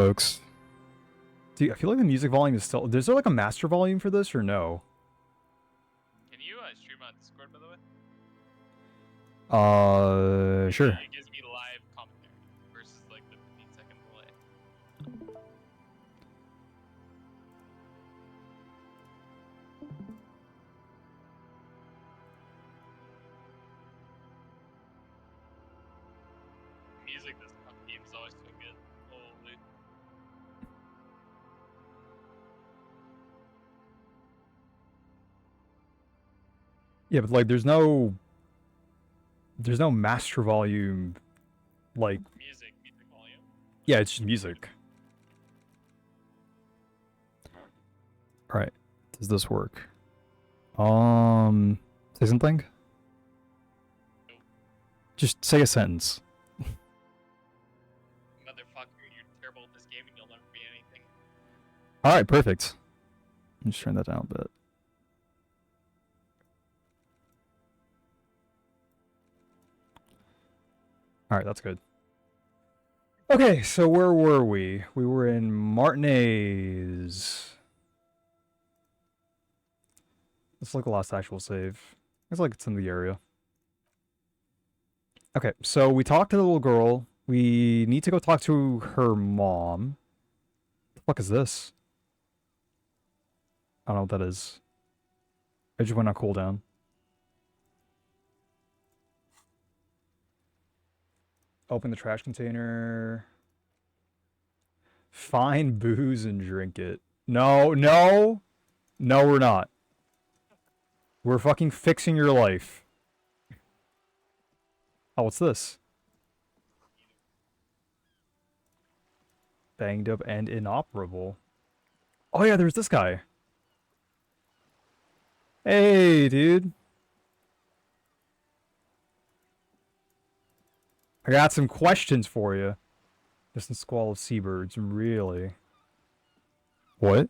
folks. Dude, I feel like the music volume is still... Is there like a master volume for this or no? Can you stream on Discord, by the way? Sure. It gives me live commentary versus like the 15-second delay. Music this game is always so good. Holy. Yeah, but like there's no master volume, like... Music volume. Yeah, it's just music. Alright, does this work? Say something? Nope. Just say a sentence. Motherfucker, you're terrible at this game and you'll never be anything. Alright, perfect. Let me just turn that down a bit. Alright, that's good. Okay, so where were we? We were in Martinez. Let's look at the last actual save. Looks like it's in the area. Okay, so we talked to the little girl. We need to go talk to her mom. What the fuck is this? I don't know what that is. I just went on cooldown. Open the trash container. Find booze and drink it. No, no! No, we're not. We're fucking fixing your life. Oh, what's this? Banged up and inoperable. Oh yeah, there's this guy. Hey, dude. I got some questions for you. Distant squall of seabirds, really? What?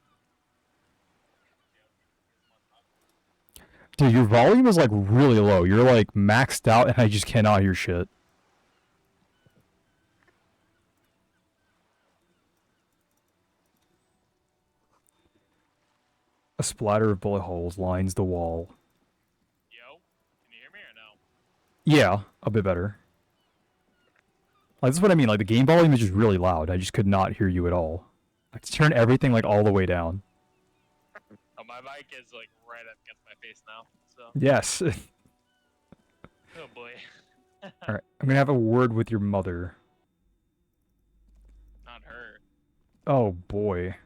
Dude, your volume is like really low. You're like maxed out and I just cannot hear shit. A splatter of bullet holes lines the wall. Yo, can you hear me or no? Yeah, a bit better. Like, this is what I mean, like, the game volume is just really loud. I just could not hear you at all. I had to turn everything, like, all the way down. Oh, my mic is like right up against my face now, so. Yes. Oh boy. Alright, I'm gonna have a word with your mother. Not her. Oh, boy.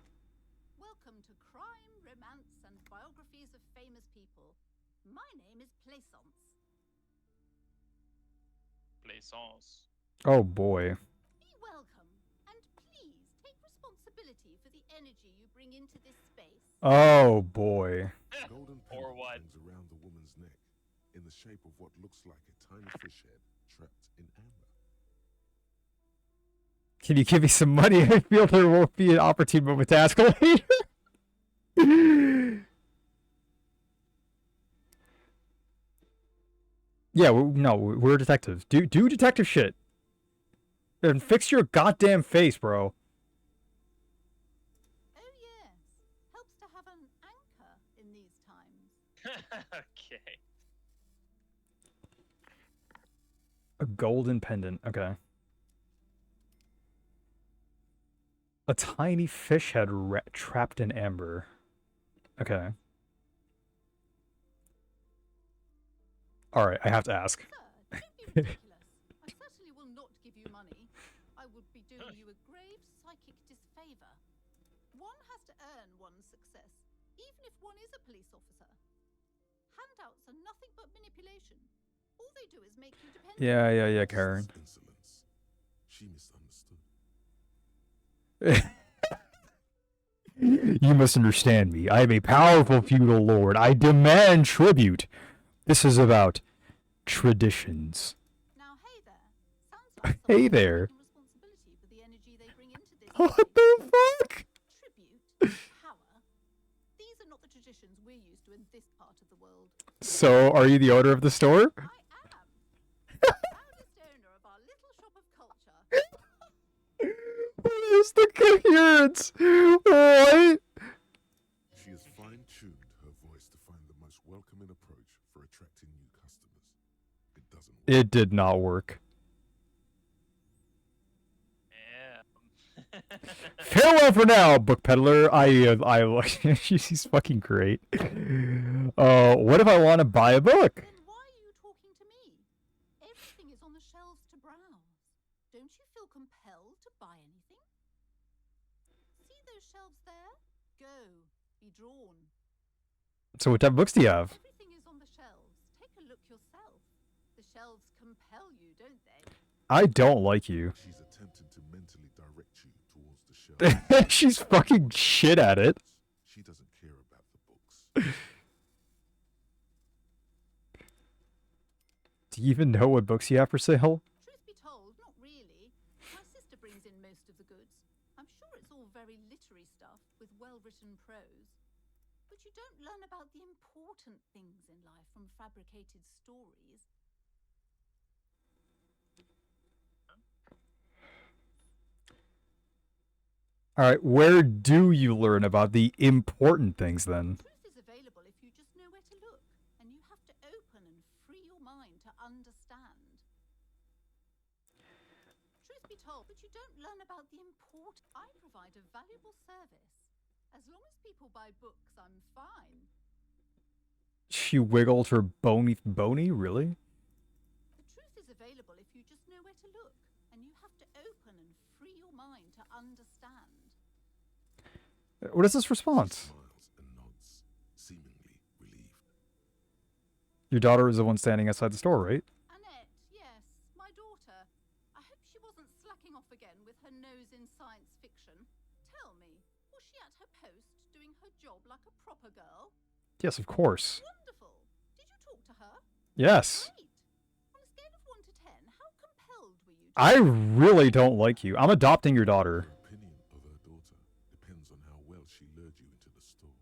Welcome to Crime, Romance, and Biographies of Famous People. My name is Plaisance. Plaisance. Oh, boy. Be welcome, and please take responsibility for the energy you bring into this space. Oh, boy. Golden Or pendant what? hangs around the woman's neck in the shape of what looks like a tiny fish head trapped in amber. Can you give me some money? I feel there won't be an opportune moment to ask later. Yeah, no, we're detectives. Do detective shit. And fix your goddamn face, bro. Oh yes, helps to have an anchor in these times. Okay. A golden pendant. Okay. A tiny fish head trapped in amber. Okay. Alright, I have to ask. Sir, don't be ridiculous. I certainly will not give you money. I would be doing you a grave psychic disfavor. One has to earn one's success, even if one is a police officer. Handouts are nothing but manipulation. All they do is make you dependent. Yeah, Karen. Insolence. She misunderstood. You must understand me. I am a powerful feudal lord. I demand tribute. This is about traditions. Now, hey there. Sounds like Hey someone there. taking responsibility for the energy they bring into this What space. the fuck? Tribute, power. These are not the traditions we're used to in this part of the world. So, are you the owner of the store? I am. The proudest owner of our little shop of culture. What is the questions. What? She has fine-tuned her voice to find the most welcoming approach for attracting new customers. It doesn't work. It did not work. Yeah. Farewell for now, book peddler. She's fucking great. What if I want to buy a book? Then why are you talking to me? Everything is on the shelves to browse. Don't you feel compelled to buy anything? See those shelves there? Go. Be drawn. So what type of books do you have? Everything is on the shelves. Take a look yourself. The shelves compel you, don't they? I don't like you. She's attempting to mentally direct you towards the shelf. She's fucking shit at it. She doesn't care about the books. Do you even know what books you have for sale? Truth be told, not really. My sister brings in most of the goods. I'm sure it's all very literary stuff with well-written prose. But you don't learn about the important things in life from fabricated stories. All right, where do you learn about the important things then? Truth is available if you just know where to look, and you have to open and free your mind to understand. Truth be told, but you don't learn about the important. I provide a valuable service. As long as people buy books, I'm fine. She wiggled her bony, really? The truth is available if you just know where to look, and you have to open and free your mind to understand. What is this response? Smiles and nods, seemingly relieved. Your daughter is the one standing outside the store, right? Annette, yes, my daughter. I hope she wasn't slacking off again with her nose in science fiction. Tell me, was she at her post doing her job like a proper girl? Yes, of course. Wonderful. Did you talk to her? Yes. Great. On a scale of 1 to 10, how compelled were you? I really don't like you. I'm adopting your daughter. Her opinion of her daughter depends on how well she lured you into the store.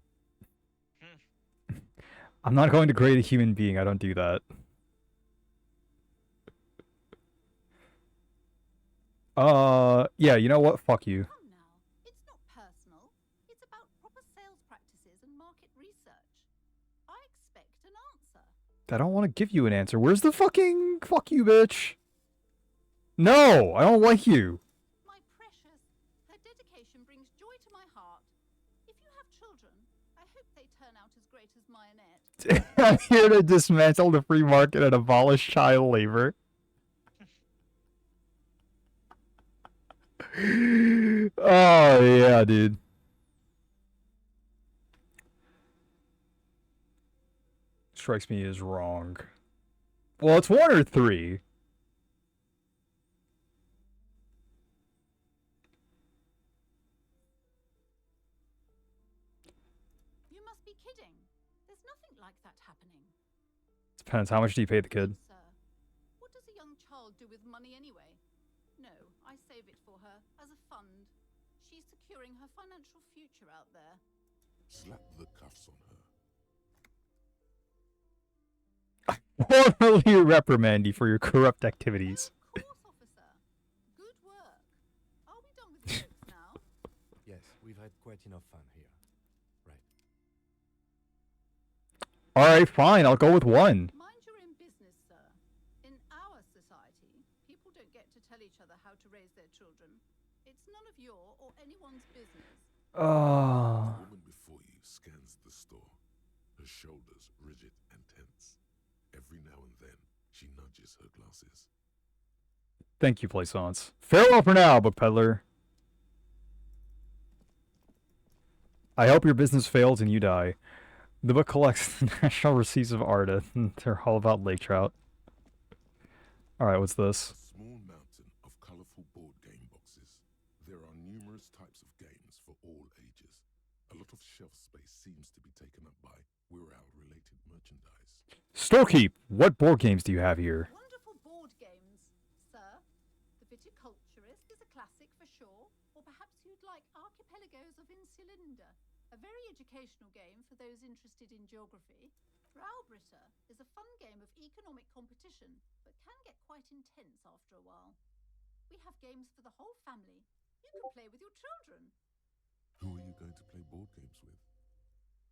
I'm not going to grade a human being. I don't do that. Yeah, you know what? Fuck you. Come now. It's not personal. It's about proper sales practices and market research. I expect an answer. I don't want to give you an answer. Where's the fucking fuck you, bitch? No, I don't like you. My precious, her dedication brings joy to my heart. If you have children, I hope they turn out as great as my Annette. I'm here to dismantle the free market and abolish child labor. Oh, yeah, dude. Strikes me as wrong. Well, it's 1 or 3. You must be kidding. There's nothing like that happening. Depends. How much do you pay the kid? Sir, what does a young child do with money anyway? No, I save it for her as a fund. She's securing her financial future out there. Slap the cuffs on her. Formally reprimand you for your corrupt activities. Of course, officer. Good work. Are we done with the jokes now? Yes, we've had quite enough fun here. Right. Alright, fine. I'll go with 1. Mind your own business, sir. In our society, people don't get to tell each other how to raise their children. It's none of your or anyone's business. The woman before you scans the store, her shoulders rigid and tense. Every now and then, she nudges her glasses. Thank you, Plaisance. Farewell for now, book peddler. I hope your business fails and you die. The book collects the national receipts of Arda. They're all about lake trout. Alright, what's this? A small mountain of colorful board game boxes. There are numerous types of games for all ages. A lot of shelf space seems to be taken up by Wirral-related merchandise. Storekeep, what board games do you have here? Wonderful board games, sir. The Viticulturist is a classic for sure. Or perhaps you'd like Archipelagos of Insulinda, a very educational game for those interested in geography. Raubritter is a fun game of economic competition, but can get quite intense after a while. We have games for the whole family. You can play with your children. Who are you going to play board games with?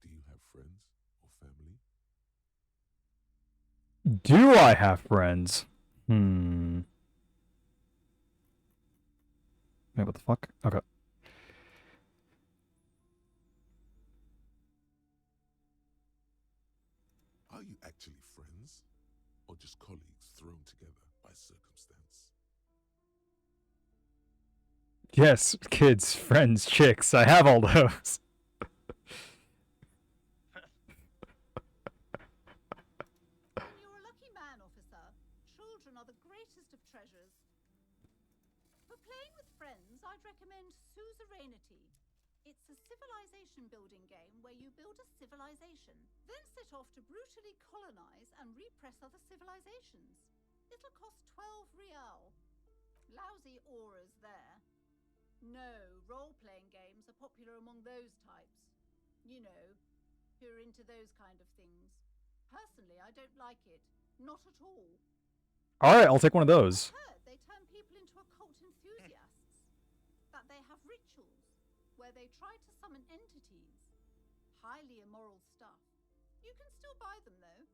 Do you have friends or family? Do I have friends? Wait, what the fuck? Okay. Are you actually friends? Or just colleagues thrown together by circumstance? Yes, kids, friends, chicks. I have all those. Then you're a lucky man, officer. Children are the greatest of treasures. For playing with friends, I'd recommend Suzerainty. It's a civilization building game where you build a civilization, then set off to brutally colonize and repress other civilizations. It'll cost 12 real. Lousy auras there. No, role-playing games are popular among those types. You know, who are into those kind of things. Personally, I don't like it. Not at all. Alright, I'll take one of those. I've heard they turn people into occult enthusiasts. That they have rituals where they try to summon entities. Highly immoral stuff. You can still buy them, though.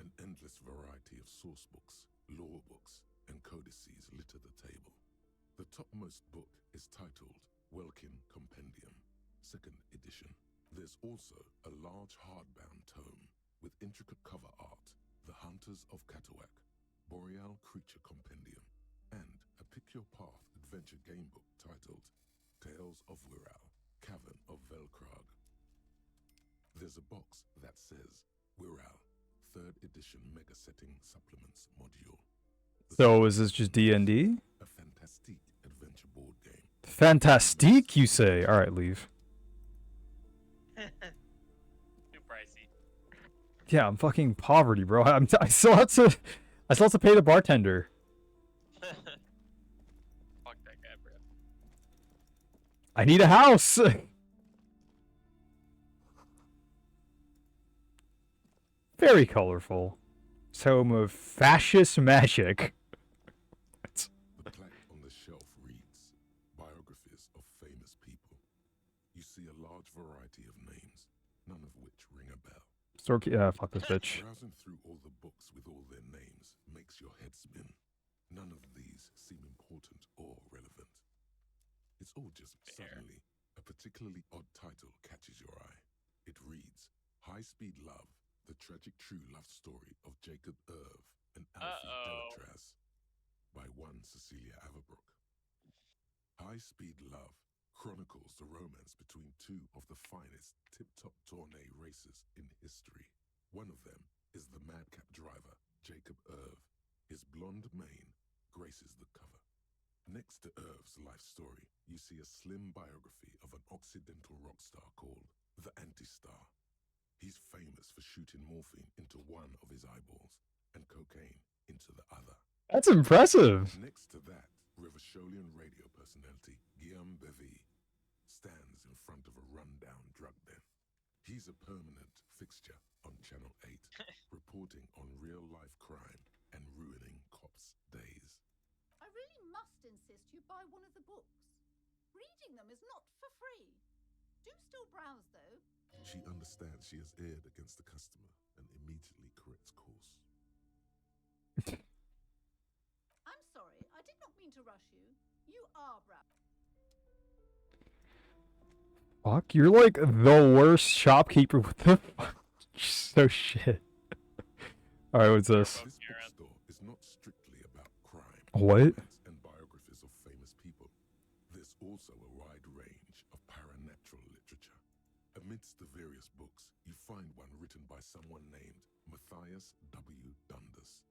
An endless variety of source books, lore books, and codices litter the table. The topmost book is titled Welkin Compendium, 2nd edition. There's also a large hardbound tome with intricate cover art, The Hunters of Katawak, Boreal Creature Compendium, and a Pick Your Path adventure game book titled Tales of Wirral, Cavern of Velkrag. There's a box that says Wirral, 3rd edition Mega Setting Supplements Module. So is this just D&D? A fantastic adventure board game. Fantastique, you say? Alright, leave. Too pricey. Yeah, I'm fucking poverty, bro. I still have to pay the bartender. Fuck that guy, bro. I need a house. Very colorful. Home of fascist magic. The plaque on the shelf reads, Biographies of Famous People. You see a large variety of names, none of which ring a bell. Fuck this bitch. Browsing through all the books with all their names makes your head spin. None of these seem important or relevant. It's all just suddenly a particularly odd title catches your eye. It reads, High Speed Love, the tragic true love story of Jacob Irv and Alfie Delatraz by one Cecilia Averbrook. High Speed Love chronicles the romance between two of the finest tip-top tourney racers in history. One of them is the madcap driver, Jacob Irv. His blonde mane graces the cover. Next to Irv's life story, you see a slim biography of an Occidental rock star called the Anti-Star. He's famous for shooting morphine into one of his eyeballs and cocaine into the other. That's impressive. Next to that, Rivasholian radio personality Guillaume Bevy stands in front of a rundown drug den. He's a permanent fixture on Channel 8, reporting on real-life crime and ruining cops' days. I really must insist you buy one of the books. Reading them is not for free. Do still browse, though. She understands she has erred against the customer and immediately corrects course. I'm sorry, I did not mean to rush you. You are browsing. Fuck, you're like the worst shopkeeper with the so shit. Alright, what's this? This bookstore is not strictly about crime, What? romance, and biographies of famous people. There's also a wide range of paranatural literature. Amidst the various books, you find one written by someone named Matthias W. Dundas.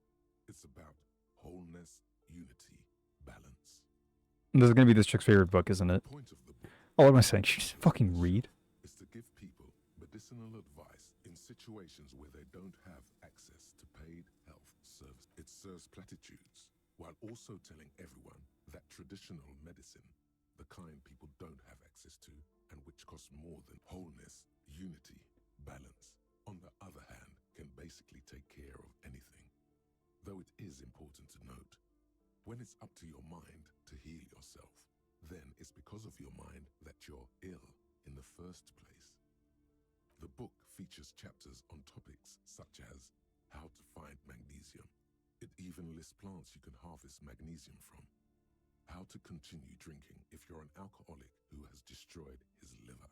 It's about wholeness, unity, balance. This is gonna be this chick's favorite book, isn't it? The point of the book Oh, what am I saying? She just fucking read. is to give people medicinal advice in situations where they don't have access to paid health service. It serves platitudes while also telling everyone that traditional medicine, the kind people don't have access to and which costs more than wholeness, unity, balance, on the other hand, can basically take care of anything. Though it is important to note, when it's up to your mind to heal yourself, then it's because of your mind that you're ill. first place. The book features chapters on topics such as how to find magnesium. It even lists plants you can harvest magnesium from. How to continue drinking if you're an alcoholic who has destroyed his liver.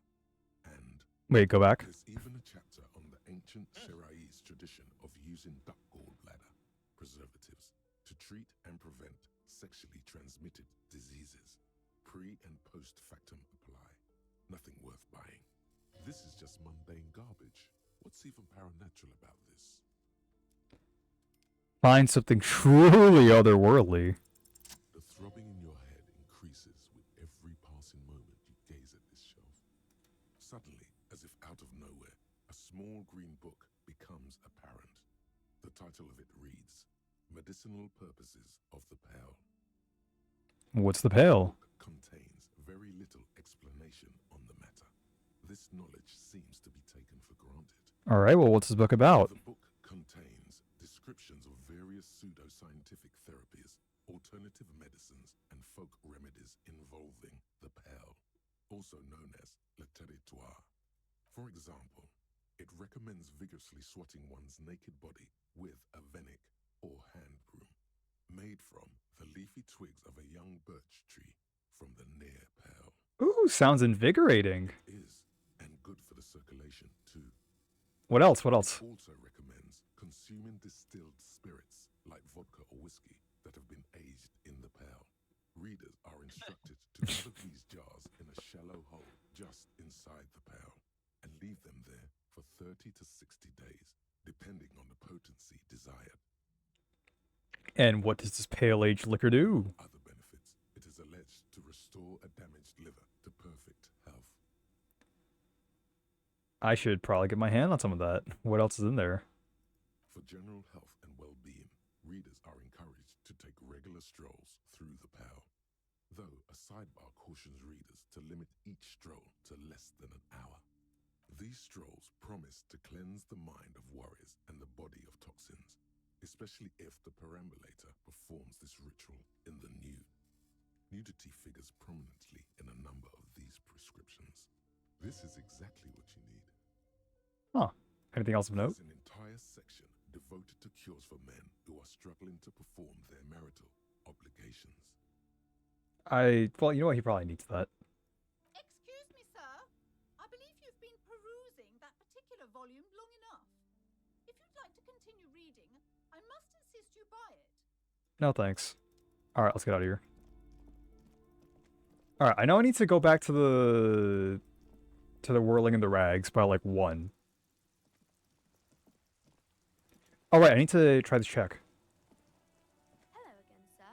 And Wait, go back. there's even a chapter on the ancient Seraïs tradition of using duck gallbladder preservatives to treat and prevent sexually transmitted diseases. Pre and post factum apply. Nothing worth buying. This is just mundane garbage. What's even paranatural about this? Find something truly otherworldly. The throbbing in your head increases with every passing moment you gaze at this shelf. Suddenly, as if out of nowhere, a small green book becomes apparent. The title of it reads, Medicinal Purposes of the Pale. What's the pale? The book contains very little explanation on the matter. This knowledge seems to be taken for granted. Alright, well, what's this book about? The book contains descriptions of various pseudoscientific therapies, alternative medicines, and folk remedies involving the pale, also known as le territoire. For example, it recommends vigorously swatting one's naked body with a venik or hand broom, made from the leafy twigs of a young birch tree from the near pale. Ooh, sounds invigorating. Is and good for the circulation too. What else? What else? It also recommends consuming distilled spirits like vodka or whiskey that have been aged in the pale. Readers are instructed to cover these jars in a shallow hole just inside the pale and leave them there for 30 to 60 days, depending on the potency desired. And what does this pale aged liquor do? Other benefits, it is alleged to restore a damaged liver to perfect health. I should probably get my hand on some of that. What else is in there? For general health and well-being, readers are encouraged to take regular strolls through the pale, though a sidebar cautions readers to limit each stroll to less than an hour. These strolls promise to cleanse the mind of worries and the body of toxins, especially if the perambulator performs this ritual in the nude. Nudity figures prominently in a number of these prescriptions. This is exactly what you need. Huh. Anything else of note? There's an entire section devoted to cures for men who are struggling to perform their marital obligations. Well, you know what? He probably needs that. Excuse me, sir. I believe you've been perusing that particular volume long enough. If you'd like to continue reading, I must insist you buy it. No, thanks. Alright, let's get out of here. Alright, I know I need to go back to the whirling in the rags by like 1. Alright, I need to try this check. Hello again, sir.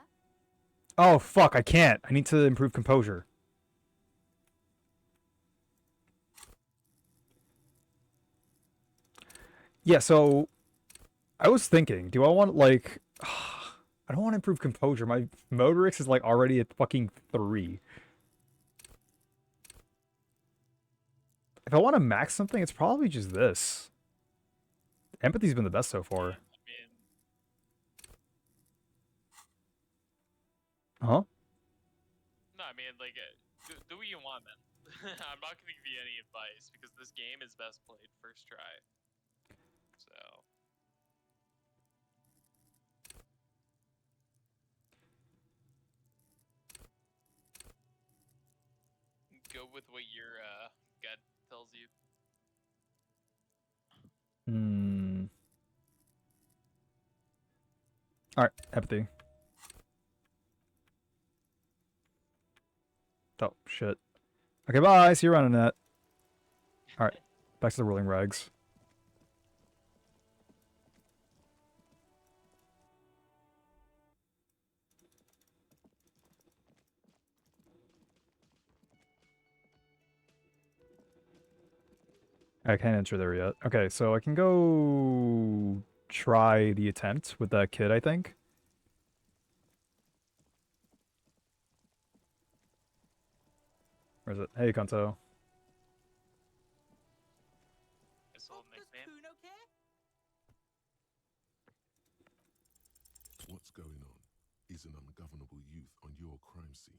Oh, fuck, I can't. I need to improve composure. Yeah, so I was thinking, do I want like I don't want to improve composure. My motorics is like already at fucking 3. If I want to max something, it's probably just this. Empathy's been the best so far. I mean, Huh? no, I mean, like, do what you want, man. I'm not gonna give you any advice because this game is best played first try. So. Go with what your gut tells you. Hmm. Alright, empathy. Oh, shit. Okay, bye. See you around in that. Alright, back to the whirling rags. I can't enter there yet. Okay, so I can go try the attempt with that kid, I think. Where is it? Hey, Kanto. His old nickname. What's going on? Is an ungovernable youth on your crime scene.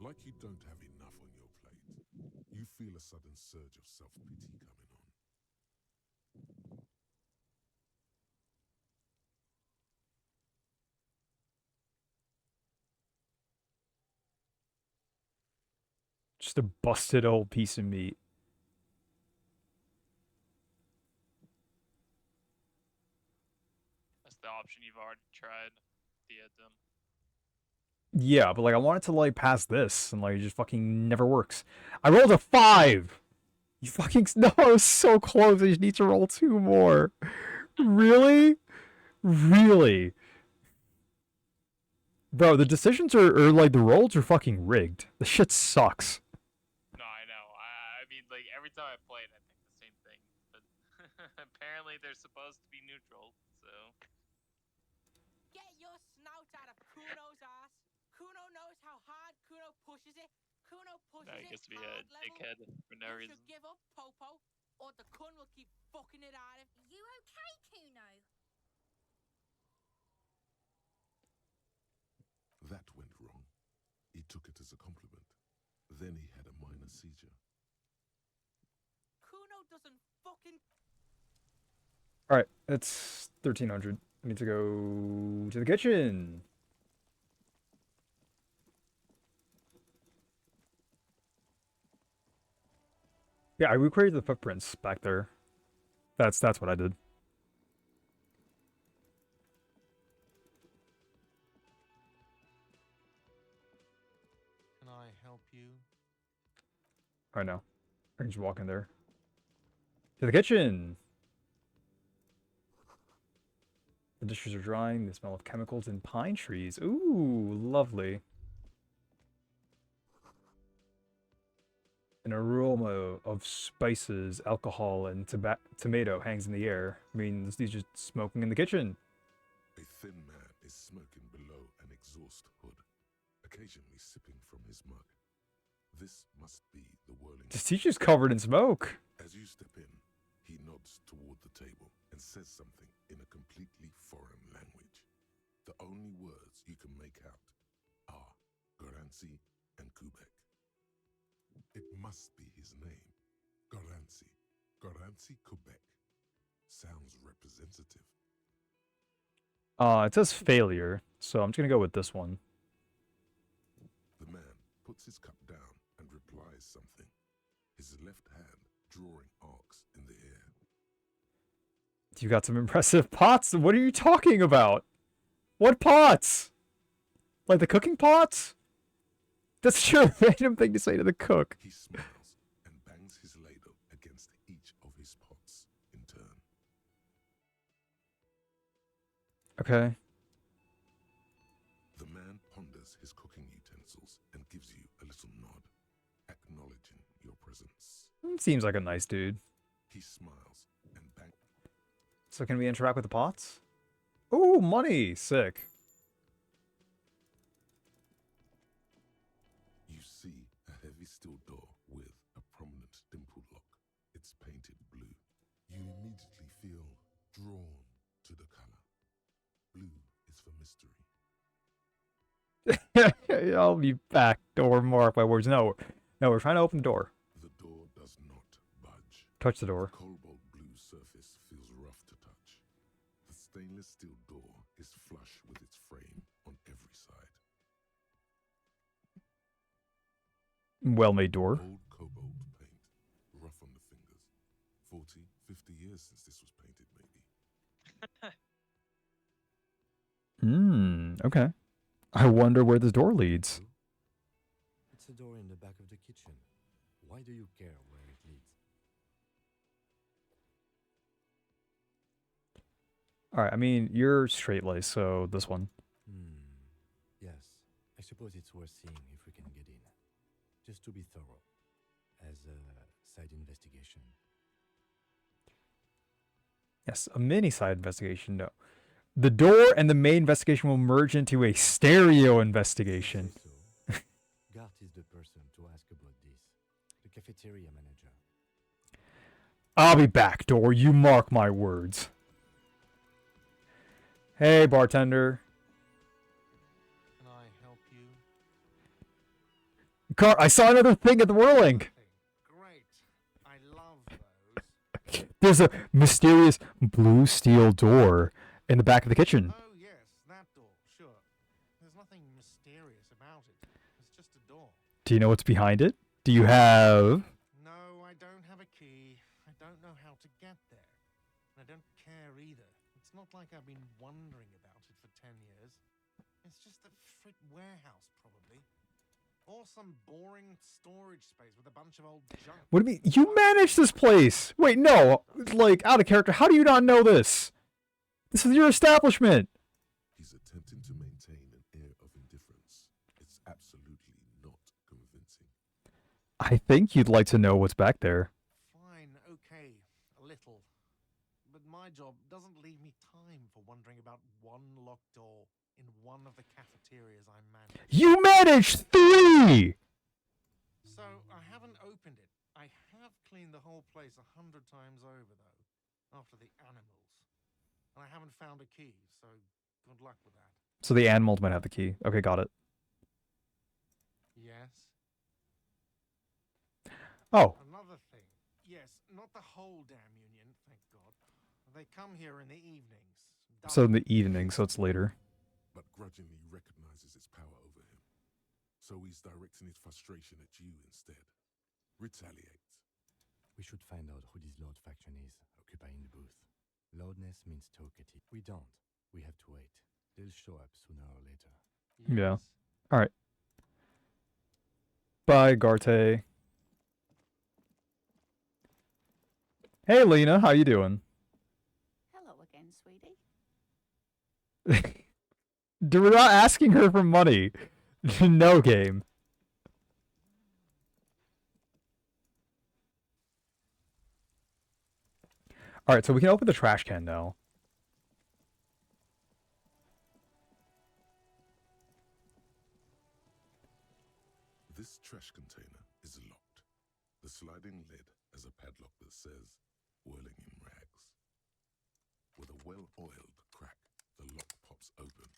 Like you don't have enough on your plate. You feel feel a sudden surge of self-pity coming on. Just a busted old piece of meat. That's the option you've already tried. Diadem. Yeah, but like I wanted to like pass this, and like it just fucking never works. I rolled a 5. You fucking no, I was so close. I just need to roll 2 more. Really, really, bro. The decisions are like the rolls are fucking rigged. The shit sucks. No, I know. I mean, like every time I play it, I think the same thing. But apparently, they're supposed to be neutral. So Get your snout out of Kuno's ass. Kuno knows how hard Kuno pushes it. Kuno pushes now he it gets to be a hard level. dickhead for no You reason. should give up, Popo, or the Kun will keep fucking it out of You okay, Kuno? That went wrong. He took it as a compliment. Then he had a minor seizure. Kuno doesn't fucking. All right, it's 1300. I need to go to the kitchen. Yeah, I recreated the footprints back there. That's what I did. Can I help you? I know. I can just walk in there. To the kitchen. The dishes are drying. The smell of chemicals and pine trees. Ooh, lovely. An aroma of spices, alcohol, and tomato hangs in the air. Means he's just smoking in the kitchen. A thin man is smoking below an exhaust hood, occasionally sipping from his mug. This must be the whirling. This teacher's covered in smoke. As you step in, he nods toward the table and says something in a completely foreign language. The only words you can make out are Garanzi and Kubek. It must be his name. Garanzi. Garanzi Kubek. Sounds representative. It says failure, so I'm just gonna go with this one. The man puts his cup down and replies something, his left hand drawing arcs in the air. You got some impressive pots. What are you talking about? What pots? Like the cooking pots? That's such a random thing to say to the cook. He smiles and bangs his ladle against each of his pots in turn. Okay. The man ponders his cooking utensils and gives you a little nod, acknowledging your presence. Seems like a nice dude. He smiles and bangs. So can we interact with the pots? Ooh, money! Sick. You see a heavy steel door with a prominent dimple lock. It's painted blue. You immediately feel drawn to the color. Blue is for mystery. I'll be back. Door mark my words. No, we're trying to open the door. The door does not budge. Touch the door. The cobalt blue surface feels rough to touch. The stainless steel door is flush with its frame on every side. Well-made door. Old cobalt paint, rough on the fingers. 40, 50 years since this was painted, maybe. Okay. I wonder where this door leads. It's a door in the back of the kitchen. Why do you care where it leads? Alright, I mean, you're straight-laced, so this one. Yes, I suppose it's worth seeing if we can get in. Just to be thorough, as a side investigation. Yes, a mini-side investigation, no. The door and the main investigation will merge into a stereo investigation. So, Gart is the person to ask about this. The cafeteria manager. I'll be back, door. You mark my words. Hey, bartender. Can I help you? Car, I saw another thing at the Whirling. Great. There's a mysterious blue steel door in the back of the kitchen. Oh, yes, that door, sure. There's nothing mysterious about it. It's just a door. Do you know what's behind it? Do you have... No, I don't have a key. I don't know how to get there. And I don't care either. It's not like I've been wondering about it for 10 years. It's just a frit warehouse, probably. Or some boring storage space with a bunch of old junk. What do you mean? You manage this place! Wait, no! Like, out of character. How do you not know this? This is your establishment! He's attempting to maintain an air of indifference. It's absolutely not convincing. I think you'd like to know what's back there. Fine, okay, a little. But my job doesn't leave me time for wondering about one locked door in one of the cafeterias I manage. You managed 3! So, I haven't opened it. I have cleaned the whole place 100 times over, though, after the animals. And I haven't found a key, so good luck with that. So the animals might have the key. Okay, got it. Yes? Oh, Another thing. Yes, not the whole damn union, thank God. They come here in the evenings. so in the evening, so it's later. But grudgingly recognizes its power over him. So he's directing his frustration at you instead. Retaliate. We should find out who this Lord faction is occupying the booth. Loudness means talkative. We don't. We have to wait. They'll show up sooner or later. Yeah. Alright. Bye, Garte. Hey, Lena, how you doing? Hello again, sweetie. We're not asking her for money. No game. Alright, so we can open the trash can now. This trash container is locked. The sliding lid has a padlock that says, whirling in rags. With a well-oiled crack, the lock pops open.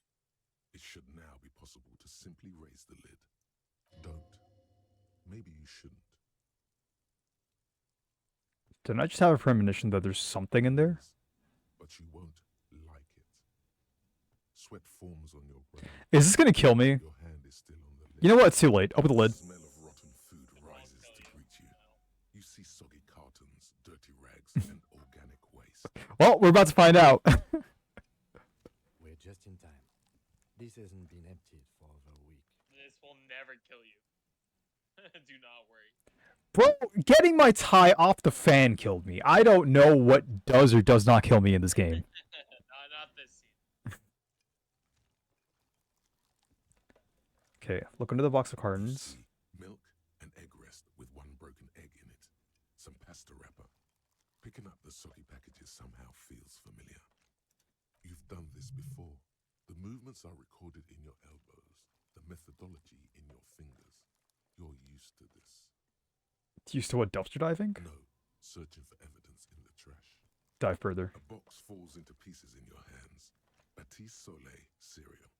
It should now be possible to simply raise the lid. Don't. Maybe you shouldn't. Didn't I just have a premonition that there's something in there? But you won't like it. Sweat forms on your brow. Is this gonna kill me? Your hand is still on the lid. You know what? It's too late. Open the lid. The smell of rotten food rises to greet you. You see soggy cartons, dirty rags, and organic waste. Well, we're about to find out. We're just in time. This hasn't been emptied for over a week. This will never kill you. Do not worry. Bro, getting my tie off the fan killed me. I don't know what does or does not kill me in this game. Not this scene. Okay, look under the box of You cartons. see milk and egg rest with one broken egg in it. Some pasta wrapper. Picking up the soggy packages somehow feels familiar. You've done this before. The movements are recorded in your elbows. The methodology in your fingers. You're used to this. Used to what, dumpster diving? No, searching for evidence in the trash. Dive further. A box falls into pieces in your hands. Batiste Soleil cereal.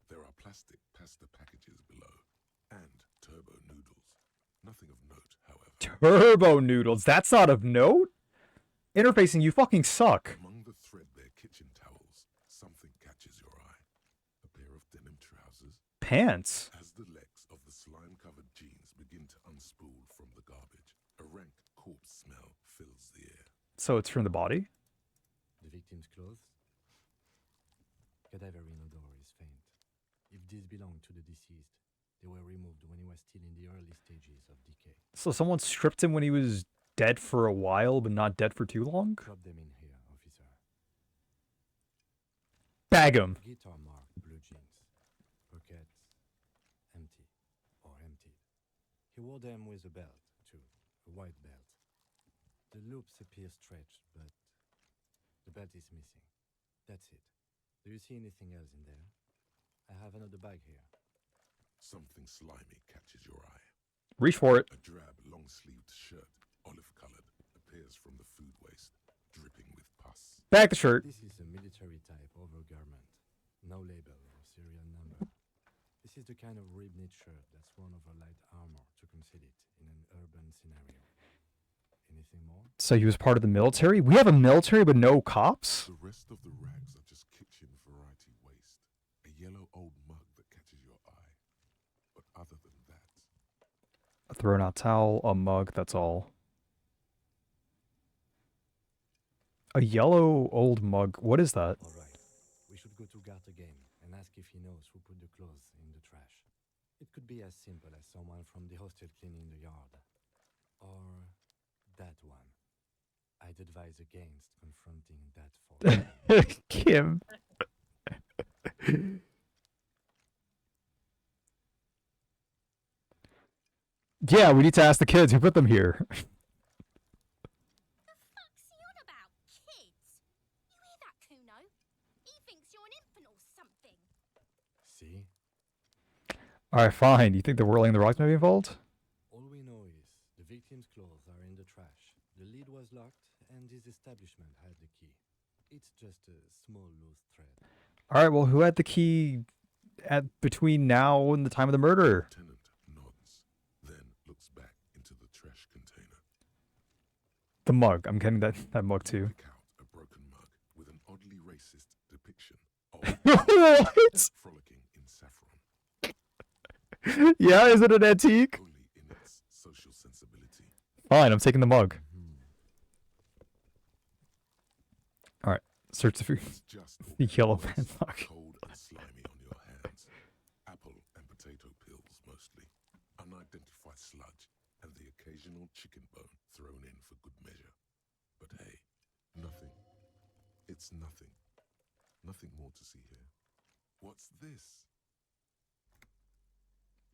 There are plastic pasta packages below. And turbo noodles. Nothing of note, however. Turbo noodles. That's not of note? Interfacing, you fucking suck. Among the threadbare kitchen towels, something catches your eye. A pair of denim trousers. Pants. As the legs of the slime-covered jeans begin to unspool from the garbage, a rank corpse smell fills the air. So it's from the body? The victim's clothes? Cadaverine odor is faint. If these belong to the deceased, they were removed when he was still in the early stages of decay. So someone stripped him when he was dead for a while, but not dead for too long? Drop them in here, officer. Bag him. Guitar marked blue jeans. Pockets empty or emptied. He wore them with a belt, too. A white belt. The loops appear stretched, but the belt is missing. That's it. Do you see anything else in there? I have another bag here. Something slimy catches your eye. Reach for it. A drab, long-sleeved shirt, olive-colored, appears from the food waste, dripping with pus. Bag the shirt. This is a military-type overgarment. No label or serial number. This is the kind of rib-knit shirt that's worn over light armor to conceal it in an urban scenario. Anything Anything more? So he was part of the military? We have a military but no cops? The rest of the rags are just kitchen variety waste. A yellow old mug that catches your eye. But other than that, A thrown out towel, a mug, that's all. A yellow old mug. What is that? All right. We should go to Gart again and ask if he knows who put the clothes in the trash. It could be as simple as someone from the hostel cleaning the yard. Or that one. I'd advise against confronting that for Kim. Yeah, we need to ask the kids who put them here. The fuck's he on about? Kids? You hear that, Kuno? He thinks you're an infant or something. See? Alright, fine. You think the whirling the rocks may be involved? All we know is the victim's clothes are in the trash. The lid was locked and his establishment had the key. It's just a small loose thread. Alright, well, who had the key at between now and the time of the murder? Lieutenant nods, then looks back into the trash container. The mug. I'm getting that mug too. Pick out a broken mug with an oddly racist depiction of What? frolicking in saffron, Yeah, is it an antique? only in its social sensibility. Fine, I'm taking the mug. Hmm. Alright, search the food. It's just The yellow moist, man mug. cold and slimy on your hands. Apple and potato peels mostly. Unidentified sludge and the occasional chicken bone thrown in for good measure. But hey, nothing. It's nothing. Nothing more to see here. What's this?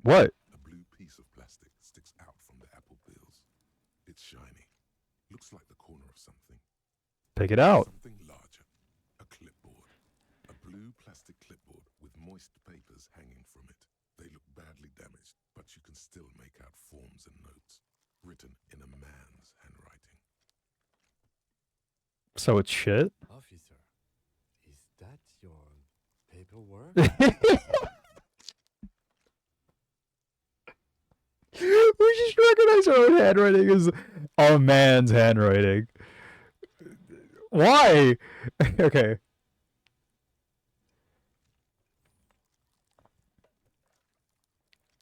What? A blue piece of plastic sticks out from the apple peels. It's shiny. Looks like the corner of something. Pick it out. Something larger. A clipboard. A blue plastic clipboard with moist papers hanging from it. They look badly damaged, but you can still make out forms and notes, written in a man's handwriting. So it's shit? Officer, is that your paperwork? We just recognize our own handwriting as a man's handwriting. Why? Okay.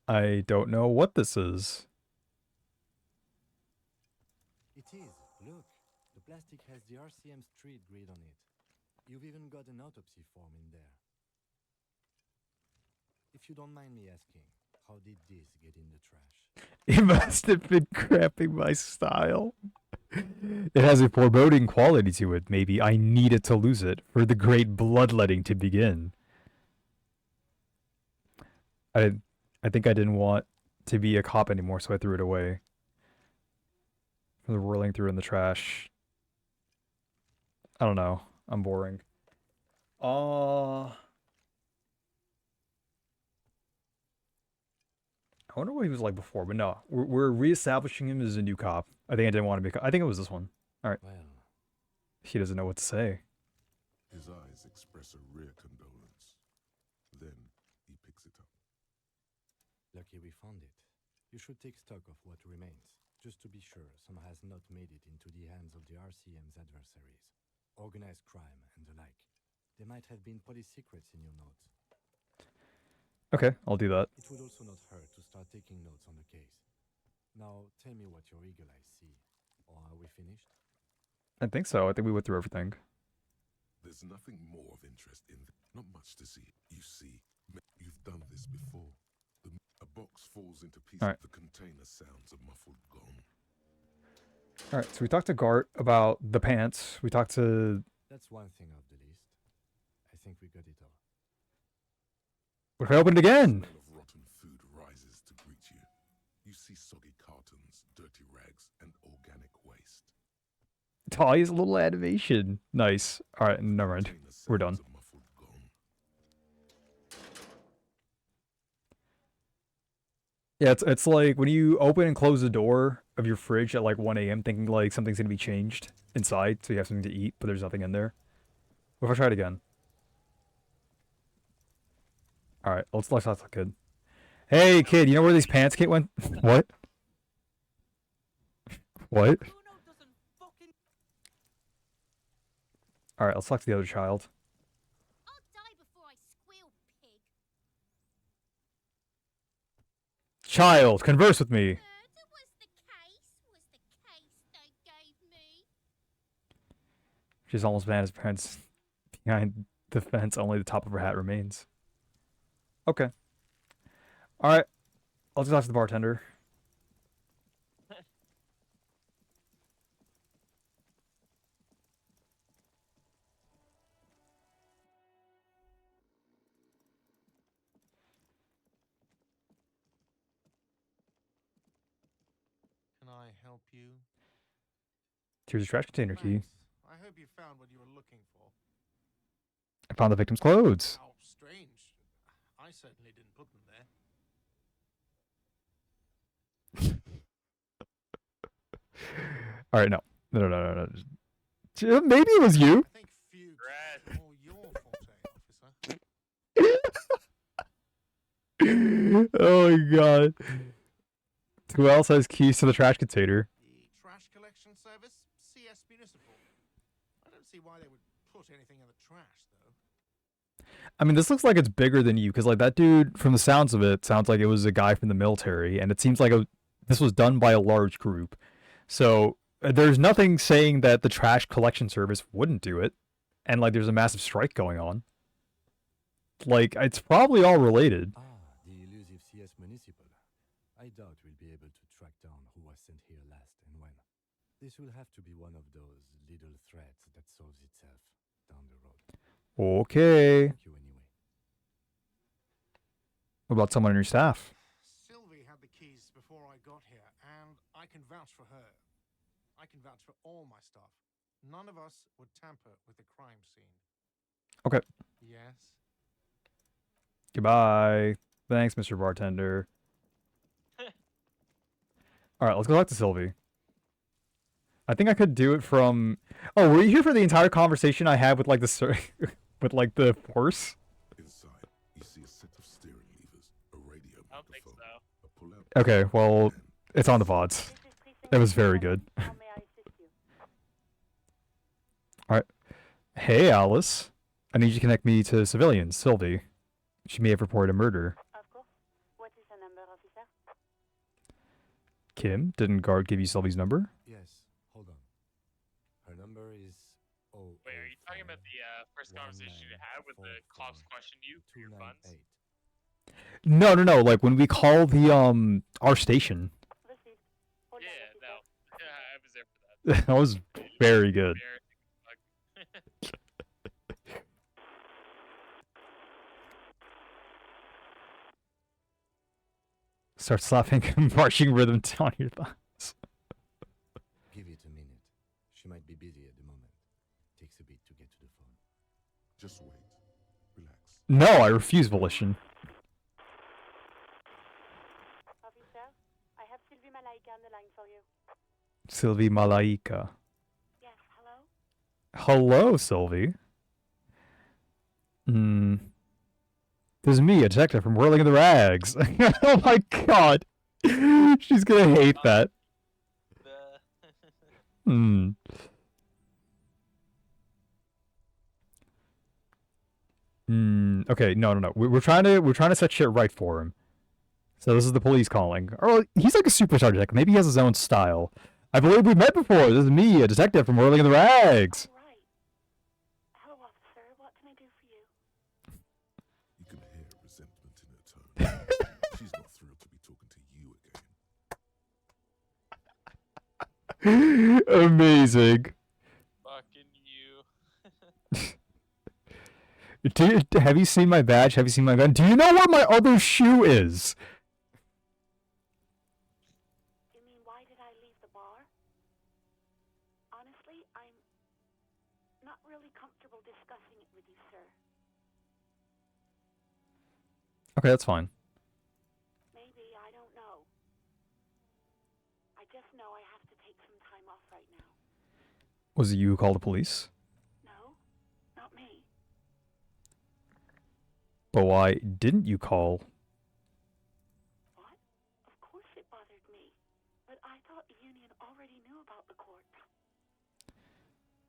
I don't know what this is. It is. Look, the plastic has the RCM street grid on it. You've even got an autopsy form in there. If you don't mind me asking, how did this get in the trash? It must have been cramping my style. It has a foreboding quality to it. Maybe I needed to lose it for the great bloodletting to begin. I think I didn't want to be a cop anymore, so I threw it away. From the whirling through in the trash. I don't know. I'm boring. I wonder what he was like before, but no. We're reestablishing him as a new cop. I think I didn't want to be I think it was this one. Well, He doesn't know what to say. His eyes express a rare condolence. Then he picks it up. lucky we found it. You should take stock of what remains, just to be sure some has not made it into the hands of the RCM's adversaries. Organized crime and the like. There might have been police secrets in your notes. Okay, I'll do that. It would also not hurt to start taking notes on the case. Now, tell me what your eagle eyes see. Or are we finished? I think so. I think we went through everything. There's nothing more of interest in not much to see. You see, you've done this before. A box falls into pieces. Alright. The container sounds a muffled gong. Alright, so we talked to Gart about the pants. We talked to... That's one thing off the list. I think we got it all. What if I opened it again? The smell of rotten food rises to greet you. You see soggy cartons, dirty rags, and organic waste. Tali's little animation. Nice. Alright, never mind. Container We're done. sounds a muffled gong. Yeah, it's like when you open and close the door of your fridge at like 1 a.m. thinking like something's gonna be changed inside, so you have something to eat, but there's nothing in there. What if I try it again? Alright, let's talk to the kid. Hey kid, you know where these pants went? What? What? Kuno doesn't All right, let's talk to the other child. I'll die before I squeal, pig. Child, converse with me. Murder was the case they gave me. She's almost banned his parents behind the fence. Only the top of her hat remains. Okay. All right. I'll just talk to the bartender. Can I help you? Here's a trash container key. Thanks. I hope you found what you were looking for. I found the victim's clothes. How strange. I certainly didn't put them there. All right, no. No. Maybe it was you. I think fugues Red. are more your forte, officer. Oh my god. Who else has keys to the trash container? The trash collection service, CS Municipal. I don't see why they would put anything in the trash, though. I mean, this looks like it's bigger than you, because like that dude, from the sounds of it, sounds like it was a guy from the military, and it seems like this was done by a large group. So there's nothing saying that the trash collection service wouldn't do it, and like there's a massive strike going on. Like it's probably all related. Ah, the elusive CS Municipal. I doubt we'll be able to track down who was sent here last and when. This will have to be one of those little threads that solves itself down the road. Okay. Thank you anyway. What about someone on your staff? Sylvie had the keys before I got here, and I can vouch for her. I can vouch for all my staff. None of us would tamper with the crime scene. Okay. Yes? Goodbye. Thanks, Mr. Bartender. All right, let's go back to Sylvie. I think I could do it from. Oh, were you here for the entire conversation I had with like the with like the force? Inside, you see a set of steering levers, a radio I don't think microphone, so. a pull-out. Okay, well, and it's on the VODs. It was very good. How may I assist you? All right. Hey, Alice. I need you to connect me to civilians, Sylvie. She may have reported a murder. Of course. What is the number, officer? Kim, didn't guard give you Sylvie's number? Yes, hold on. Her number is. Oh. Wait, are you talking about the first conversation you had with the cops questioned you for your funds? 298. No. Like when we call the our station. Received. Hold on, Yeah, officer. no. Yeah, I was there for that. That was very good. Embarrassing. Start slapping marching rhythm down your thighs. Give it a minute. She might be busy at the moment. Takes a bit to get to the phone. Just wait. Relax. No, I refuse volition. Officer, I have Sylvie Malaika on the line for you. Sylvie Malaika. Yes, hello? Hello, Sylvie. This is me, a detective from Whirling in the Rags. Oh my god. She's gonna hate that. Okay, no. We're trying to set shit right for him. So this is the police calling. Or he's like a superstar detective. Maybe he has his own style. I believe we've met before. This is me, a detective from Whirling in the Rags. All right. Hello, officer. What can I do for you? You can hear resentment in her tone. She's not thrilled to be talking to you again. Amazing. Fucking you. Have you seen my badge? Have you seen my gun? Do you know where my other shoe is? You mean, why did I leave the bar? Honestly, I'm not really comfortable discussing it with you, sir. Okay, that's fine. Maybe, I don't know. I just know I have to take some time off right now. Was it you who called the police? No, not me. But why didn't you call? What? Of course it bothered me. But I thought the union already knew about the court.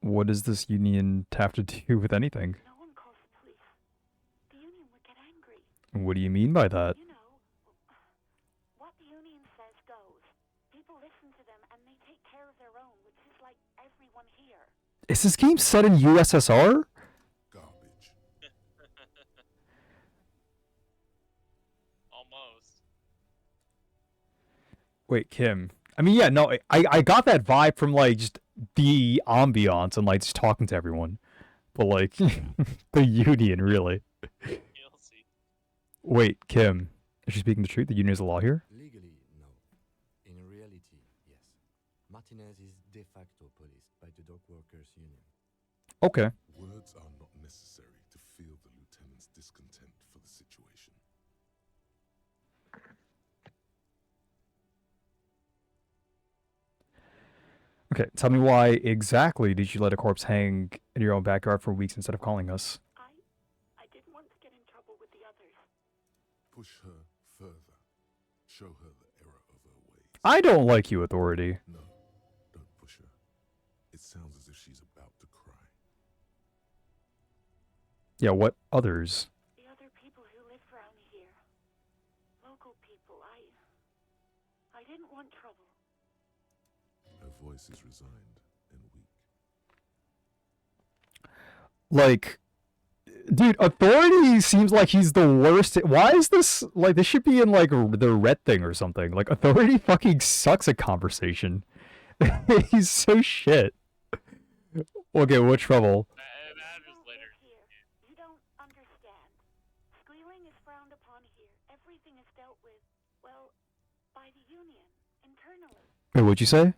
What does this union have to do with anything? No one calls the police. The union would get angry. What do you mean by that? You know, what the union says goes. People listen to them and they take care of their own, which is like everyone here. Is this game set in USSR? Garbage. Almost. Wait, Kim. I mean, yeah, no, I got that vibe from like just the ambiance and like just talking to everyone, but like the union, really. You'll see. Wait, Kim, is she speaking the truth? The union is the law here? Legally, no. In reality, yes. Martinez is de facto policed by the dock workers union. Okay. Words are not necessary to feel the lieutenant's discontent for the situation. Okay, tell me why exactly did you let a corpse hang in your own backyard for weeks instead of calling us? I didn't want to get in trouble with the others. Push her further. Show her the error of her ways. I don't like you, Authority. No, don't push her. It sounds as if she's about to cry. Yeah, what others? The other people who live around here. Local people. I didn't want trouble. Her voice is resigned and weak. Like, dude, Authority seems like he's the worst. Why is this, like, this should be in, like, the red thing or something. Like, Authority fucking sucks at conversation. He's so shit. Okay, what trouble? Matters later. Here. You don't understand. Squealing is frowned upon here. Everything is dealt with, well, by the union, internally. Wait, what'd you say?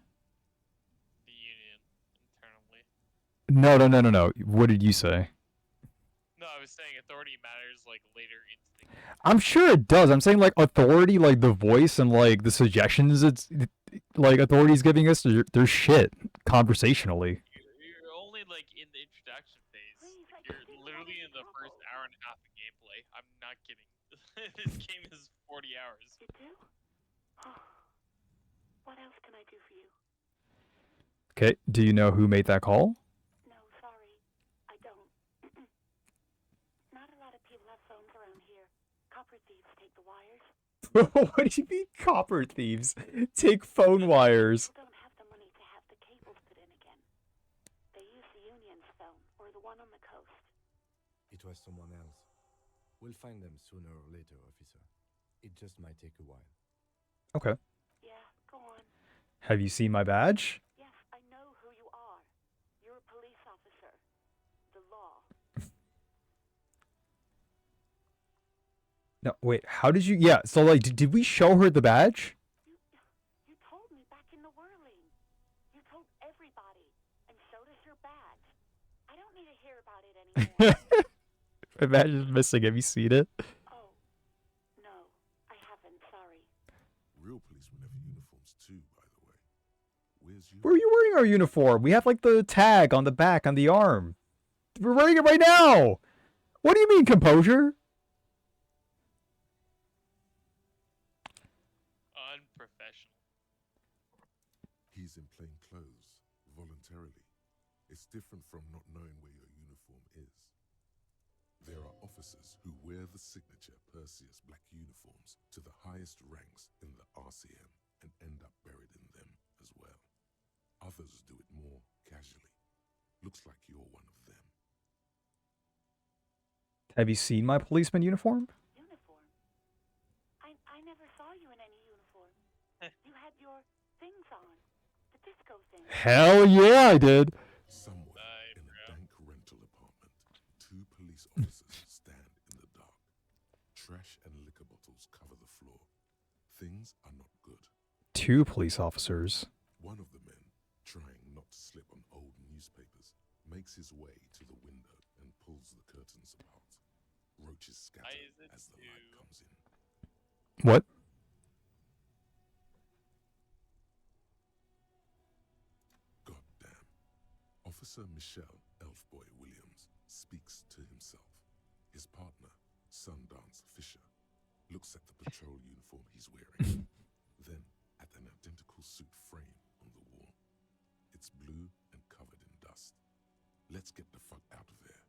The union internally. No. What did you say? No, I was saying authority matters like later into the game. I'm sure it does. I'm saying, like, Authority, like, the voice and, like, the suggestions like, Authority's giving us, they're shit, conversationally. You're only like in the introduction phase. You're literally in the first hour and a half of gameplay. I'm not kidding. This game is 40 hours. You do? What else can I do for you? Okay, do you know who made that call? No, sorry. I don't. Not a lot of people have phones around here. Copper thieves take the wires. What do you mean, copper thieves? Take phone wires. People don't have the money to have the cables put in again. They use the union's phone, or the one on the coast. It was someone else. We'll find them sooner or later, officer. It just might take a while. Okay. Yeah, go on. Have you seen my badge? Yes, I know who you are. You're a police officer. The law. No, wait, how did you... Yeah, so, like, did we show her the badge? You told me back in the whirling. You told everybody. And so does your badge. I don't need to hear about it anymore. My badge is missing. Have you seen it? Oh, no, I haven't. Sorry. Real policemen have uniforms too, by the way. Where's you? Where are you wearing our uniform? We have, like, the tag on the back, on the arm. We're wearing it right now! What do you mean, composure? Unprofessional. He's in plain clothes, voluntarily. It's different from not knowing where your uniform is. There are officers who wear the signature Perseus black uniforms to the highest ranks in the RCM and end up buried in them as well. Others do it more casually. Looks like you're one of them. Have you seen my policeman uniform? Uniform? I never saw you in any uniform. You had your things on. The disco thing. Hell yeah, I did. Somewhere in a dank rental apartment, two police officers stand in the dark. Trash and liquor bottles cover the floor. Things are not good. Two police officers. One of the men, trying not to slip on old newspapers, makes his way to the window and pulls the curtains apart. Roaches scatter as the light comes in. What? Goddamn. Officer Michelle Elfboy Williams speaks to himself. His partner, Sundance Fisher, looks at the patrol uniform he's wearing, then at an identical suit frame on the wall. It's blue and covered in dust. Let's get the fuck out of there.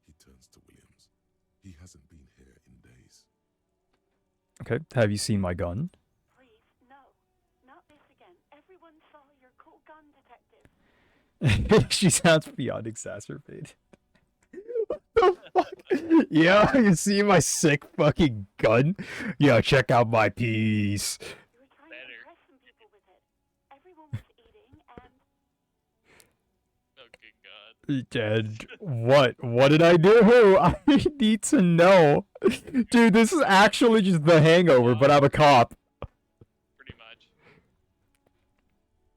He turns to Williams. He hasn't been here in days. Okay, have you seen my gun? Please, no. Not this again. Everyone saw your cool gun, detective. She sounds beyond exacerbated. What the fuck? Yeah, you see my sick fucking gun? Yeah, check out my piece. You were trying to impress some people with it. Everyone was eating, and Oh, good god. And what? What did I do? I need to know. Dude, this is actually just The Hangover, but I'm a cop. Pretty much.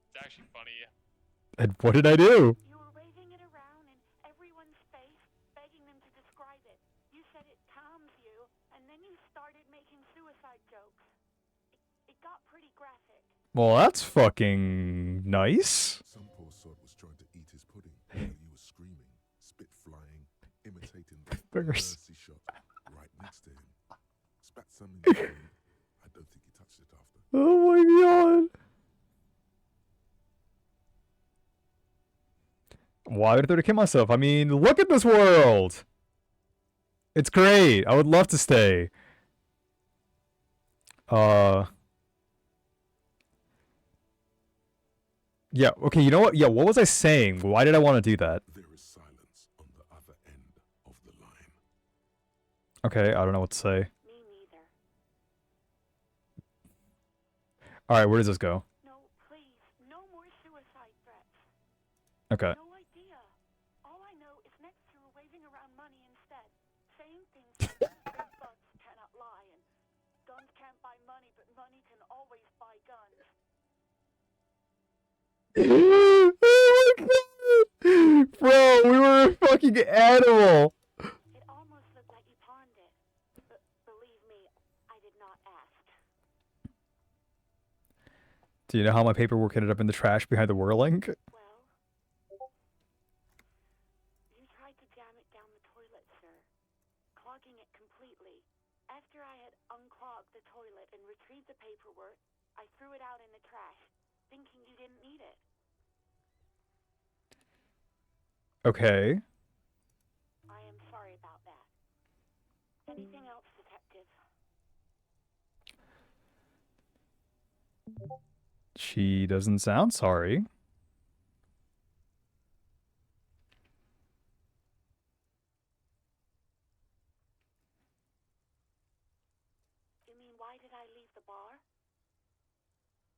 It's actually funny. And what did I do? you were waving it around in everyone's face, begging them to describe it. You said it calms you, and then you started making suicide jokes. It got pretty graphic. Well, that's fucking nice. Some poor sod was trying to eat his pudding while you were screaming, spit flying, imitating the Fingers. mercy shot right next to him. Spat some in the food. I don't think he touched it after. Oh my god. Why would I try to kill myself? I mean, look at this world. It's great. I would love to stay. Yeah, okay, you know what? Yeah, what was I saying? Why did I want to do that? There is silence on the other end of the line. Okay, I don't know what to say. Me neither. Alright, where does this go? No, please, no more suicide threats. Okay. No idea. All I know is next you were waving around money instead, saying things like big bucks cannot lie and guns can't buy money, but money can always buy guns. Oh my god! Bro, we were a fucking animal! It almost looked like you pawned it. But believe me, I did not ask. Do you know how my paperwork ended up in the trash behind the whirling? Well, you tried to jam it down the toilet, sir, clogging it completely. After I had unclogged the toilet and retrieved the paperwork, I threw it out in the trash, thinking you didn't need it. Okay. I am sorry about that. Anything else, detective? She doesn't sound sorry. You mean, why did I leave the bar?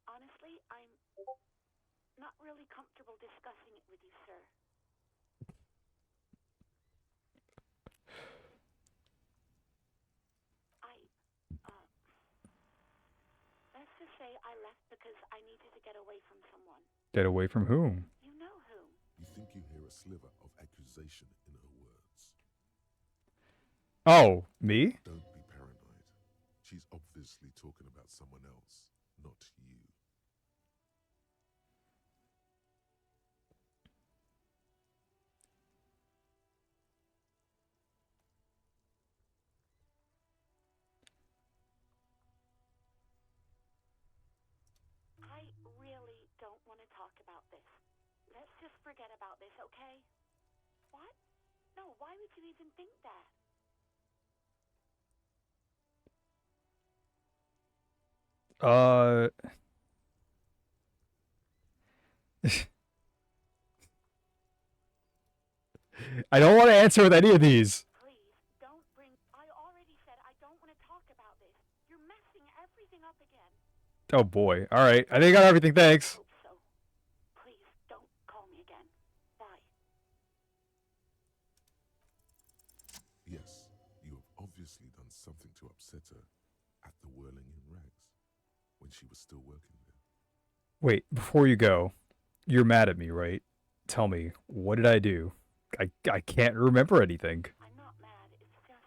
Honestly, I'm not really comfortable discussing it with you, sir. Let's just say I left because I needed to get away from someone. Get away from whom? You know who. You think you hear a sliver of accusation in her words. Oh, me? Don't be paranoid. She's obviously talking about someone else, not you. I really don't want to talk about this. Let's just forget about this, okay? What? No, why would you even think that? I don't want to answer with any of these. Please, don't bring... I already said I don't want to talk about this. You're messing everything up again. Oh boy. Alright, I think I got everything, thanks. Hope so. Please, don't call me again. Bye. Yes, you have obviously done something to upset her at the Whirling in Rags when she was still working there. Wait, before you go, you're mad at me, right? Tell me, what did I do? I can't remember anything. I'm not mad. It's just...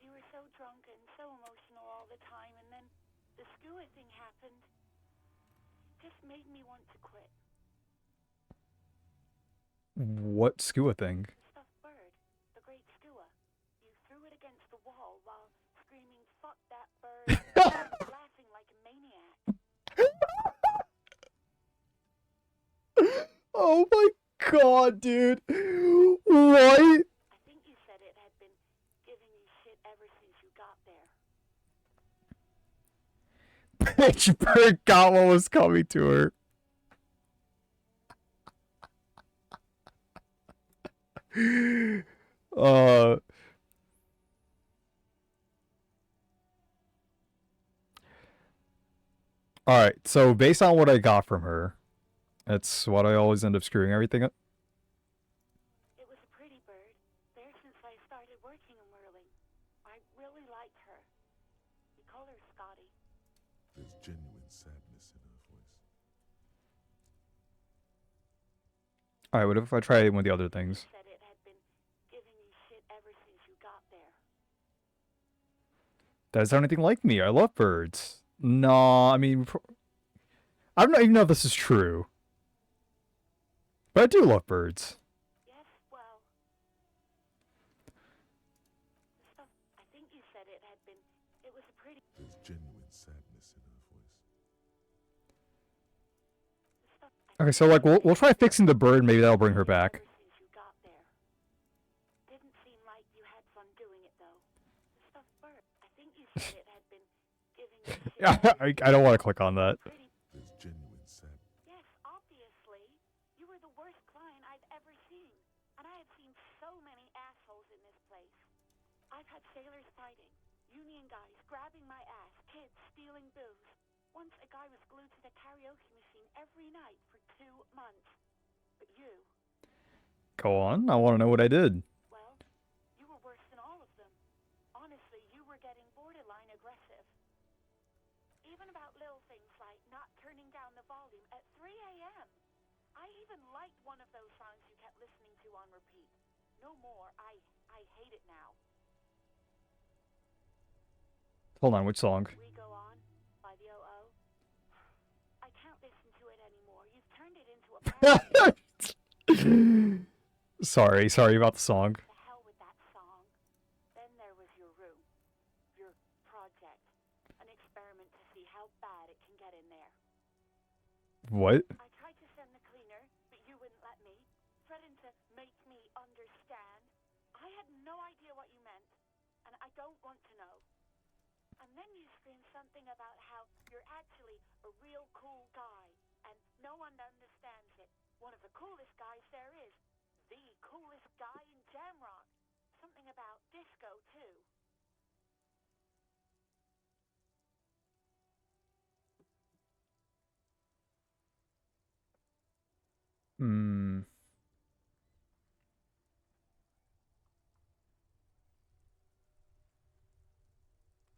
You were so drunk and so emotional all the time, and then the skua thing happened. Just made me want to quit. What skua thing? The stuffed bird. The great skua. You threw it against the wall while screaming, "Fuck that bird," and laughing like a maniac. Oh my god, dude. What? I think you said it had been giving you shit ever since you got there. Bitch bird got what was coming to her. Uh. Alright, so based on what I got from her, that's what I always end up screwing everything up. It was a pretty bird. There since I started working in whirling. I really liked her. We call her Scotty. There's genuine sadness in her voice. Alright, what if I try one of the other things? Said it had been giving you shit ever since you got there. Does sound anything like me? I love birds. No, I mean, I don't even know if this is true. But I do love birds. Yes, well. Stuff. I think you said it had been. It was a pretty. There's genuine sadness in her voice. Stuff. Okay, so like we'll try fixing the bird. Maybe that'll bring her back. Ever since you got there. Didn't seem like you had fun doing it though. The stuff bird. I think you said it had been giving you shit. I don't want to click on that. Pretty. There's genuine sadness. Yes, obviously. You were the worst client I've ever seen. And I have seen so many assholes in this place. I've had sailors fighting, union guys grabbing my ass, kids stealing booze. Once a guy was glued to the karaoke machine every night for 2 months. But you, Go on. I want to know what I did. well, you were worse than all of them. Honestly, you were getting borderline aggressive. Even about little things like not turning down the volume at 3 a.m. I even liked one of those songs you kept listening to on repeat. No more. I hate it now. Hold on, which song? We Go On by the O.O. I can't listen to it anymore. You've turned it into a parody. Sorry about the song. The hell with that song. Then there was your room. Your project. An experiment to see how bad it can get in there. What? I tried to send the cleaner, but you wouldn't let me. Threatened to make me understand. I had no idea what you meant, and I don't want to know. And then you screamed something about how you're actually a real cool guy, and no one understands it. One of the coolest guys there is. The coolest guy in Jamrock. Something about disco, too. Hmm.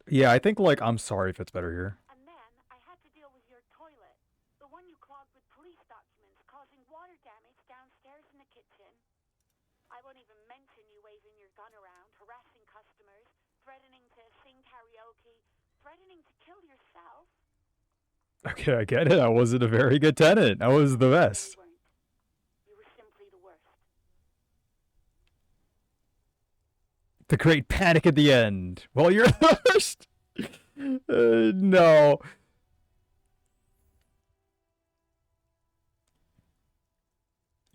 Yeah, I think like I'm sorry if it's better here. And then I had to deal with your toilet. The one you clogged with police documents, causing water damage downstairs in the kitchen. I won't even mention you waving your gun around, harassing customers, threatening to sing karaoke, threatening to kill yourself. Okay, I get it. I wasn't a very good tenant. I was the best. You weren't. You were simply the worst. The great panic at the end. Well, you're the worst. No.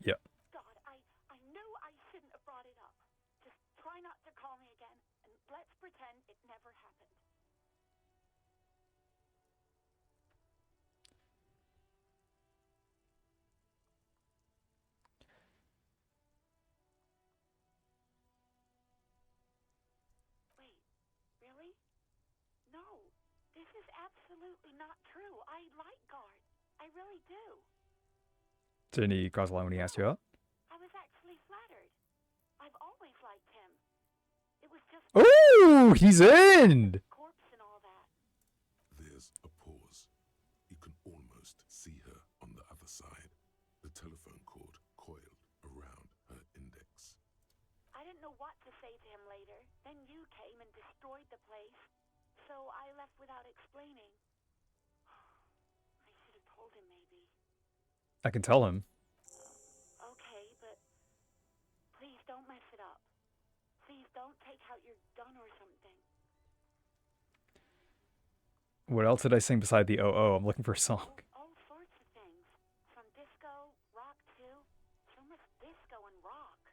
Yep. God, I knew I shouldn't have brought it up. Just try not to call me again, and let's pretend it never happened. Wait, really? No, this is absolutely not true. I like Guard. I really do. Didn't he cross the line when he asked you out? I was actually flattered. I've always liked him. It was just Ooh, he's in. corpse and all that. There's a pause. You can almost see her on the other side. The telephone cord coiled around her index. I didn't know what to say to him later. Then you came and destroyed the place. So I left without explaining. I should have told him maybe. I can tell him. Okay, but please don't mess it up. Please don't take out your gun or something. What else did I sing beside the OO? I'm looking for a song. All sorts of things. From disco, rock too. So much disco and rock.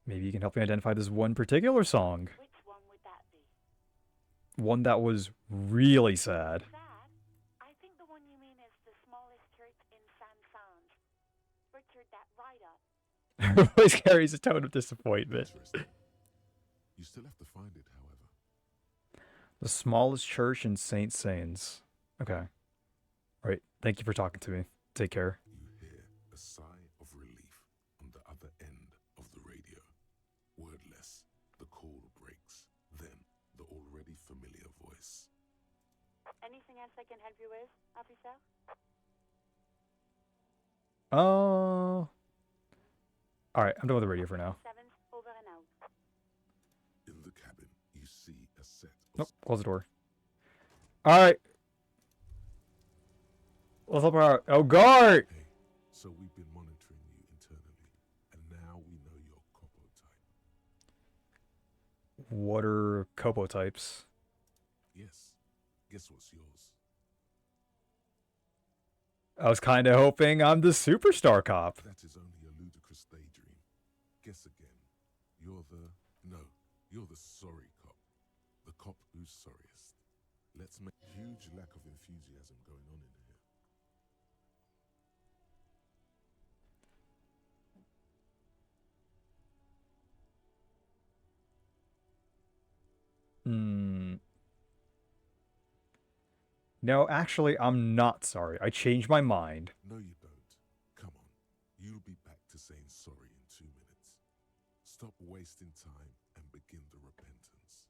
Maybe you can help me identify this one particular song. Which one would that be? One that was really sad. Sad? I think the one you mean is the smallest church in Saint-Saëns. Richard, that writer. Her voice carries a tone of disappointment. Interesting. You still have to find it, however. The smallest church in St. Saëns. Okay. All right. Thank you for talking to me. Take care. You hear a sigh of relief on the other end of the radio. Wordless, the call breaks. Then, the already familiar voice. Anything else I can help you with, officer? Oh. All right. I'm done with the radio for now. 7th, over and out. In the cabin, you see a set of Nope. Close the door. All right. Let's help her out. Oh, guard! Hey, so we've been monitoring you internally, and now we know your copo type. What are copo types? Yes. Guess what's yours? I was kind of hoping I'm the superstar cop. That is only a ludicrous daydream. Guess again. You're the sorry cop. The cop who's sorriest. Let's make huge lack of enthusiasm going on in here. Hmm. No, actually, I'm not sorry. I changed my mind. No, you don't. Come on. You'll be back to saying sorry in 2 minutes. Stop wasting time and begin the repentance.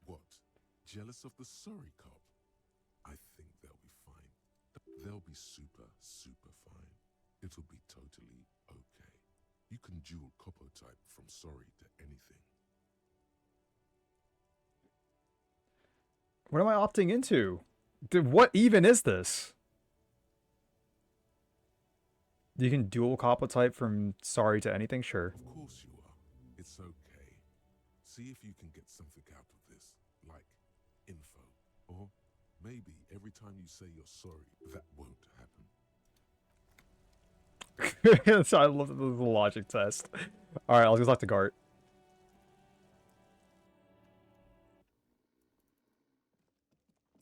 What? Jealous of the sorry cop? I think they'll be fine. They'll be super, super fine. It'll be totally okay. You can dual copo type from sorry to anything. What am I opting into? Dude, what even is this? You can dual copo type from sorry to anything? Sure. Of course you are. It's okay. See if you can get something out of this, like info. Or maybe every time you say you're sorry, that won't happen. So I love the logic test. Alright, let's go talk to Gart.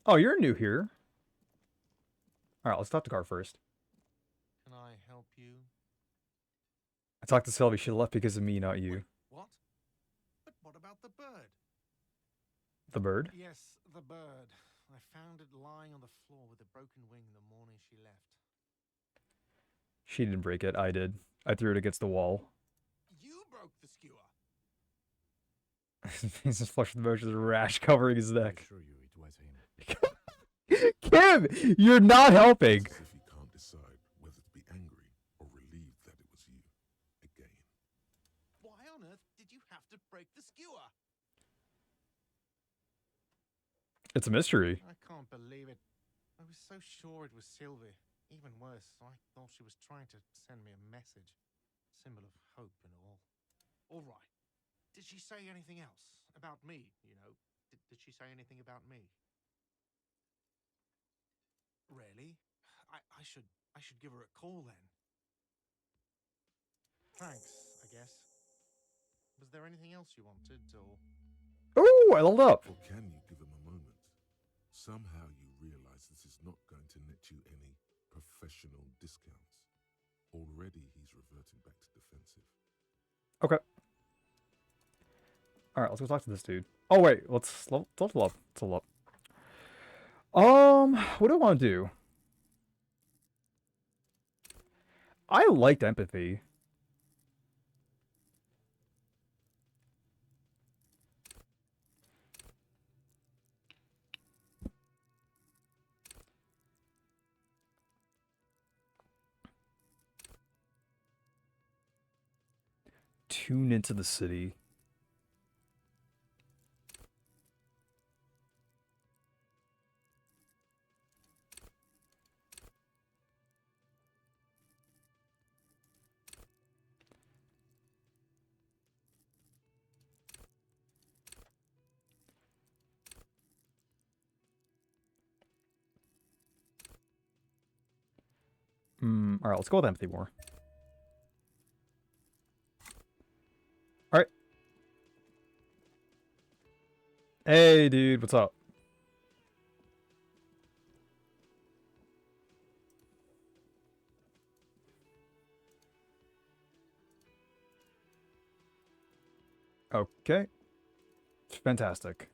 Oh, you're new here. Alright, let's talk to Gart first. Can I help you? I talked to Sylvie. She left because of me, not you. What? But what about the bird? The bird? Yes, the bird. I found it lying on the floor with a broken wing the morning she left. She didn't break it. I did. I threw it against the wall. You broke the skewer. He's just flushed with emotions, rash covering his I neck. assure you it was him. Kim, you're not helping. It's as if you can't decide whether to be angry or relieved that it was you. Again. Why on earth did you have to break the skewer? It's a mystery. I can't believe it. I was so sure it was Sylvie. Even worse, I thought she was trying to send me a message. Symbol of hope and all. All right. Did she say anything else? About me, you know? Did she say anything about me? Really? I should give her a call then. Thanks, I guess. Was there anything else you wanted, or... Ooh, I leveled up. Or can you give him a moment? Somehow you realize this is not going to net you any professional discounts. Already he's reverting back to defensive. Okay. Alright, let's go talk to this dude. Oh, wait. Let's level up. Let's level up. What do I want to do? I liked empathy. Tune into the city. Alright, let's go with empathy more. Alright. Hey, dude, what's up? Okay. Fantastic.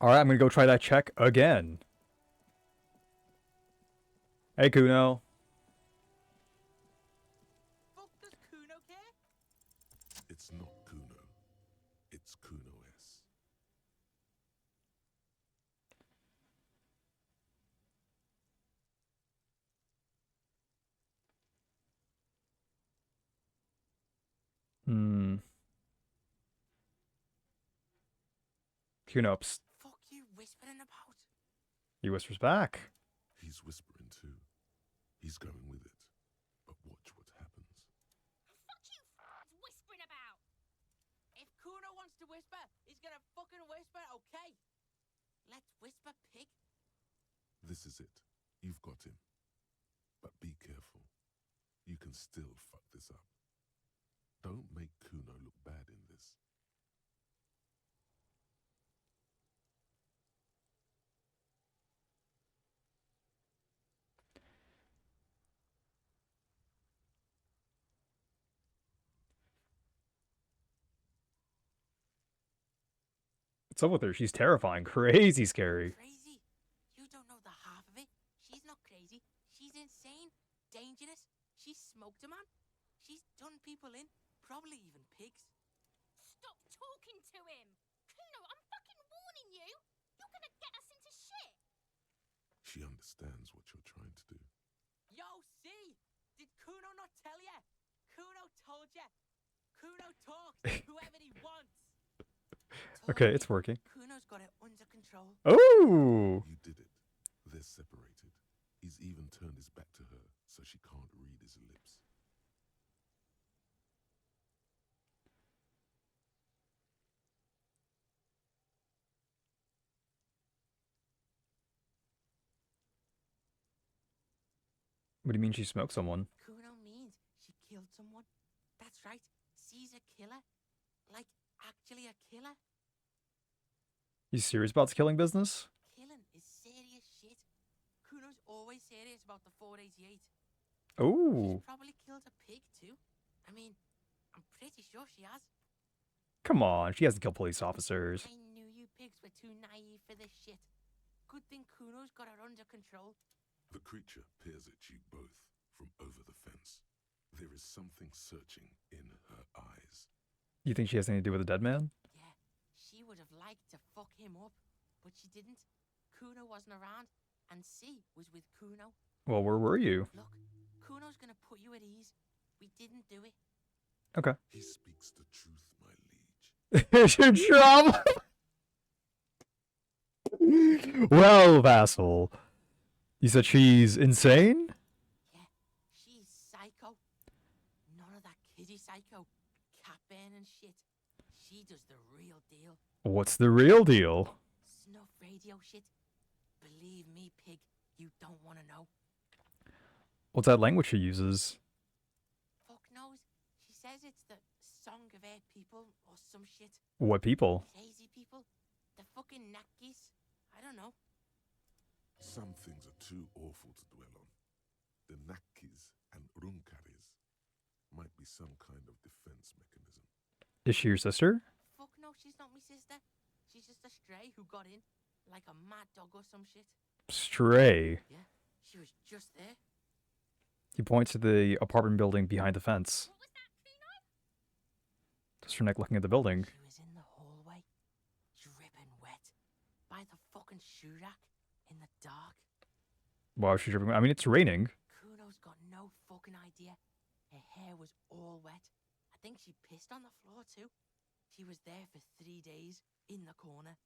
Alright, I'm gonna go try that check again. Hey, Kuno. Fuck does Kuno care? It's not Kuno. It's Kuno S. Hmm. Kuno, psst. Fuck you whispering about? He whispers back. He's whispering too. He's going with it. But watch what happens. Fuck you whispering about. If Kuno wants to whisper, he's gonna fucking whisper, okay? Let's whisper, pig. This is it. You've got him. But be careful. You can still fuck this up. Don't make Kuno look bad in this. What's up with her? She's terrifying. Crazy scary. Crazy? You don't know the half of it. She's not crazy. She's insane. Dangerous. She's smoked a man. She's done people in. Probably even pigs. Stop talking to him. Kuno, I'm fucking warning you. You're gonna get us into shit. She understands what you're trying to do. Yo, see? Did Kuno not tell ya? Kuno told ya. Kuno talks to whoever he wants. Okay, it's working. Kuno's got it under control. Oh! You did it. They're separated. He's even turned his back to her, so she can't read his lips. What do you mean she smoked someone? Kuno means she killed someone. That's right. She's a killer. Like, actually a killer. You serious about the killing business? Killing is serious shit. Kuno's always serious about the 488. Oh. She's probably killed a pig too. I mean, I'm pretty sure she has. Come on, she hasn't killed police officers. I knew you pigs were too naive for this shit. Good thing Kuno's got her under control. The creature peers at you both from over the fence. There is something searching in her eyes. You think she has anything to do with the dead man? Yeah, she would have liked to fuck him up, but she didn't. Kuno wasn't around, and C was with Kuno. Well, where were you? Look, Kuno's gonna put you at ease. We didn't do it. Okay. He speaks the truth, my liege. Here's your job! Well, vassal. You said she's insane? Yeah, she's psycho. None of that kiddie psycho. Cat burning shit. She does the real deal. What's the real deal? Snuff radio shit. Believe me, pig, you don't want to know. What's that language she uses? Fuck knows. She says it's the song of her people or some shit. What people? Crazy people. The fucking Nakis. I don't know. Some things are too awful to dwell on. The Nakis and Runkaris might be some kind of defense mechanism. Is she your sister? Fuck no, she's not my sister. She's just a stray who got in. Like a mad dog or some shit. Stray. Yeah, she was just there. He points to the apartment building behind the fence. What was that, Kuno? Just her neck looking at the building. She was in the hallway, dripping wet, by the fucking shoe rack, in the dark. Wow, she's dripping. I mean, it's raining. Kuno's got no fucking idea. Her hair was all wet. I think she pissed on the floor too. She was there for 3 days, in the corner,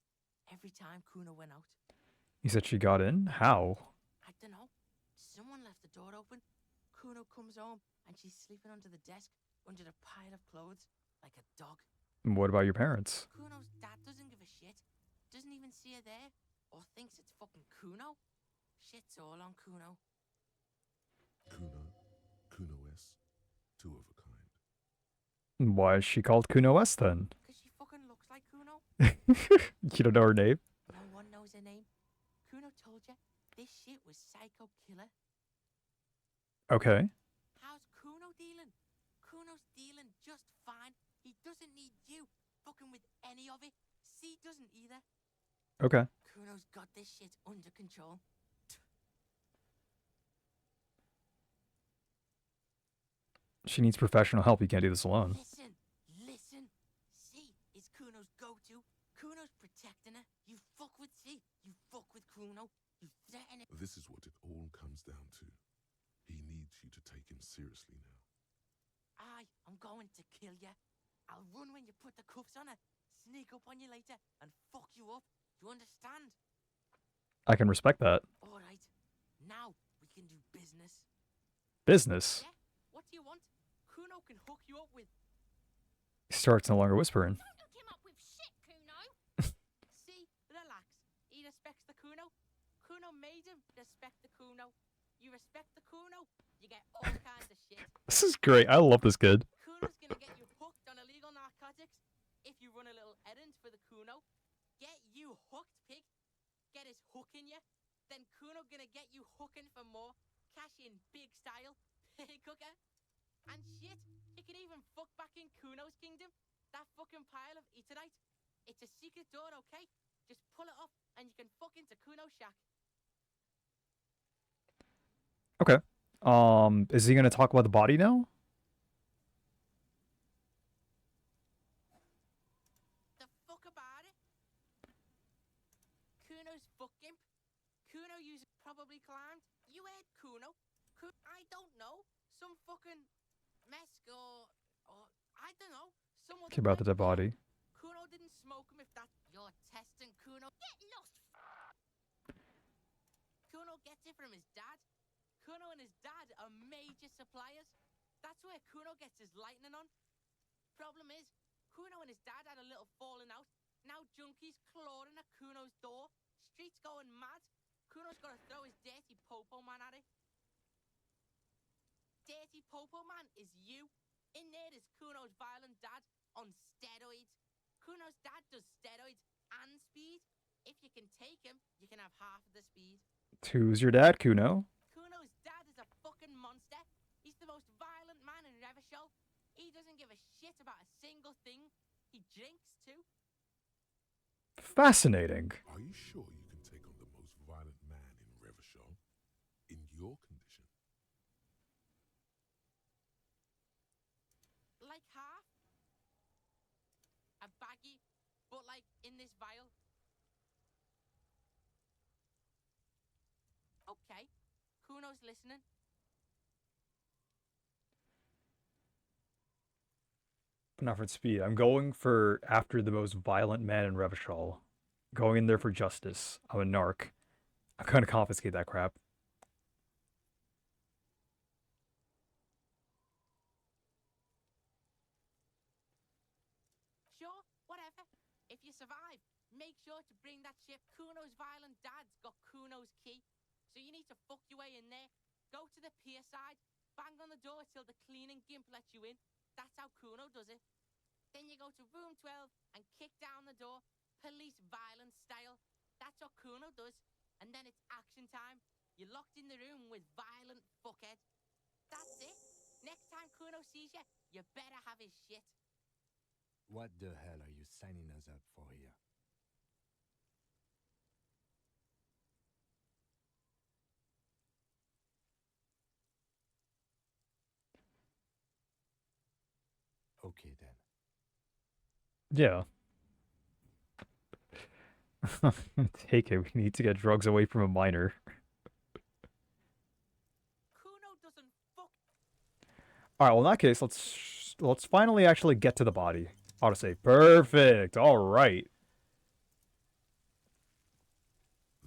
every time Kuno went out. You said she got in? How? I don't know. Someone left the door open. Kuno comes home, and she's sleeping under the desk, under the pile of clothes, like a dog. And what about your parents? Kuno's dad doesn't give a shit. Doesn't even see her there. or thinks it's fucking Kuno. Shit's all on Kuno. Kuno-S, two of a kind. Why is she called Kuno West then? Because she fucking looks like Kuno. You don't know her name? No one knows her name. Kuno told you this shit was Psycho Killer. Okay. How's Kuno dealing? Kuno's dealing just fine. He doesn't need you fucking with any of it. C doesn't either. Okay. Kuno's got this shit under control. She needs professional help. You can't do this alone. Listen. C is Kuno's go-to. Kuno's protecting her. You fuck with C. You fuck with Kuno. You threaten him. This is what it all comes down to. He needs you to take him seriously now. I'm going to kill you. I'll run when you put the cuffs on her. Sneak up on you later and fuck you up. Do you understand? I can respect that. All right. Now we can do business. Business? Yeah? What do you want? Kuno can hook you up with... He starts no longer whispering. Don't hook him up with shit, Kuno. See? Relax. He respects the Kuno. Kuno made him respect the Kuno. You respect the Kuno, you get all kinds of shit. This is great. I love this kid. Kuno's gonna get you hooked on illegal narcotics if you run a little errand for the Kuno. Get you hooked, pig. Get his hook in you. Then Kuno gonna get you hooking for more. Cash in big style. Pig hooker. And shit, you can even fuck back in Kuno's kingdom. That fucking pile of eternite. It's a secret door, okay? Just pull it up and you can fuck into Kuno's shack. Okay. Is he gonna talk about the body now? The fuck about it? Kuno's fuck gimp. Kuno uses probably climbed. You heard Kuno. I don't know. Some fucking mesk or I don't know. Some other Okay, about the dead body. Kuno didn't smoke him if that you're testing Kuno. Get lost. Kuno gets it from his dad. Kuno and his dad are major suppliers. That's where Kuno gets his lightning on. Problem is, Kuno and his dad had a little falling out. Now junkies clawing at Kuno's door. Streets going mad. Kuno's got to throw his dirty popo man at it. Dirty popo man is you. In there is Kuno's violent dad on steroids. Kuno's dad does steroids and speed. If you can take him, you can have half of the speed. Who's your dad, Kuno? Kuno's dad is a fucking monster. He's the most violent man in Revachol. He doesn't give a shit about a single thing. He drinks too. Fascinating. Are you sure you can take on the most violent man in Revachol? In your condition? Like half. A baggie, but like in this vial. Okay, Kuno's listening. Not for speed. I'm going for after the most violent man in Revachol. Going in there for justice. I'm a narc. I'm gonna confiscate that crap. Sure, whatever. If you survive, make sure to bring that ship. Kuno's violent dad's got Kuno's key. So you need to fuck your way in there. Go to the pier side. Bang on the door till the cleaning gimp lets you in. That's how Kuno does it. Then you go to room 12 and kick down the door. Police violence style. That's what Kuno does. And then it's action time. You're locked in the room with violent fuckhead. That's it. Next time Kuno sees you, you better have his shit. What the hell are you signing us up for here? Okay then. Yeah. Take it. We need to get drugs away from a minor. Kuno doesn't fuck. All right. Well, in that case, let's finally actually get to the body. Autosave. Perfect. All right.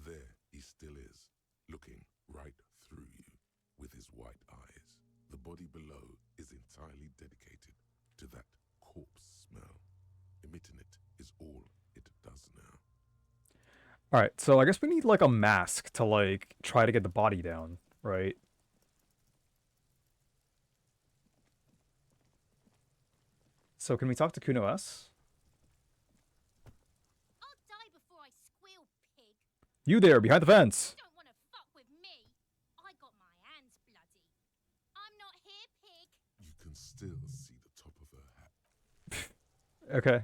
There he still is, looking right through you with his white eyes. The body below is entirely dedicated to that corpse smell. Emitting it is all it does now. Alright, so I guess we need like a mask to like try to get the body down, right? So can we talk to Kuno S? I'll die before I squeal, pig. You there, behind the fence! You don't want to fuck with me. I got my hands bloody. I'm not here, pig. You can still see the top of her hat. Okay.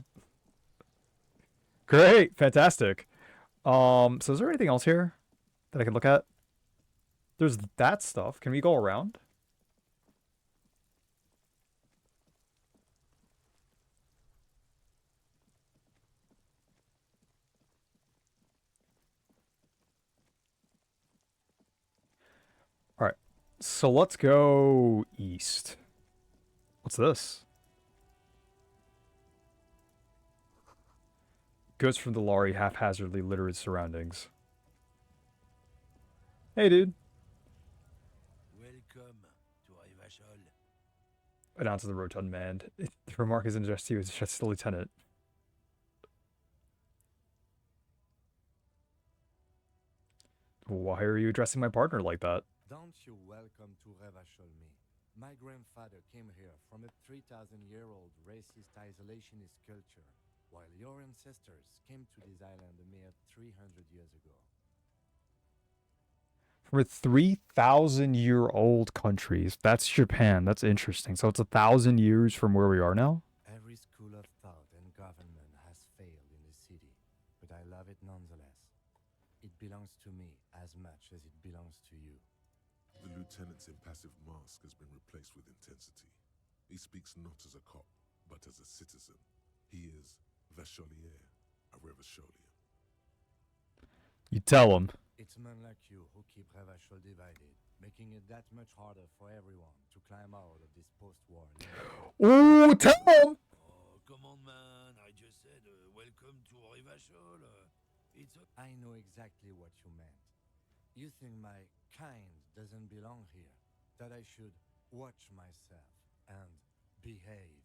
Great, fantastic. So is there anything else here that I can look at? There's that stuff. Can we go around? Alright. So let's go east. What's this? Goods from the lorry haphazardly litter its surroundings. Hey, dude. Welcome to Rivachol. Announces the rotund man. The remark is addressed to you as just the lieutenant. Why are you addressing my partner like that? Don't you welcome to Revachol me. My grandfather came here from a 3,000-year-old racist isolationist culture, while your ancestors came to this island a mere 300 years ago. From a 3,000-year-old country. That's Japan. That's interesting. So it's 1,000 years from where we are now? Every school of thought and government has failed in the city, but I love it nonetheless. It belongs to me as much as it belongs to you. The lieutenant's impassive mask has been replaced with intensity. He speaks not as a cop, but as a citizen. He is Vacholier, a Revacholian. You tell him. It's men like you who keep Revachol divided, making it that much harder for everyone to climb out of this post-war limbo. Ooh, tell him! Oh, come on, man. I just said welcome to Rivachol. I know exactly what you meant. You think my kind doesn't belong here, that I should watch myself and behave.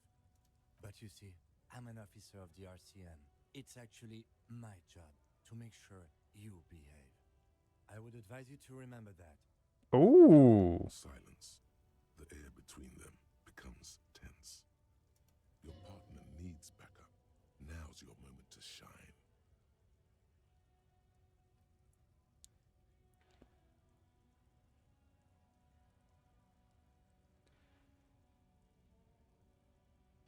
But you see, I'm an officer of the RCM. It's actually my job to make sure you behave. I would advise you to remember that. Ooh. Silence. The air between them becomes tense. Your partner needs backup. Now's your moment to shine.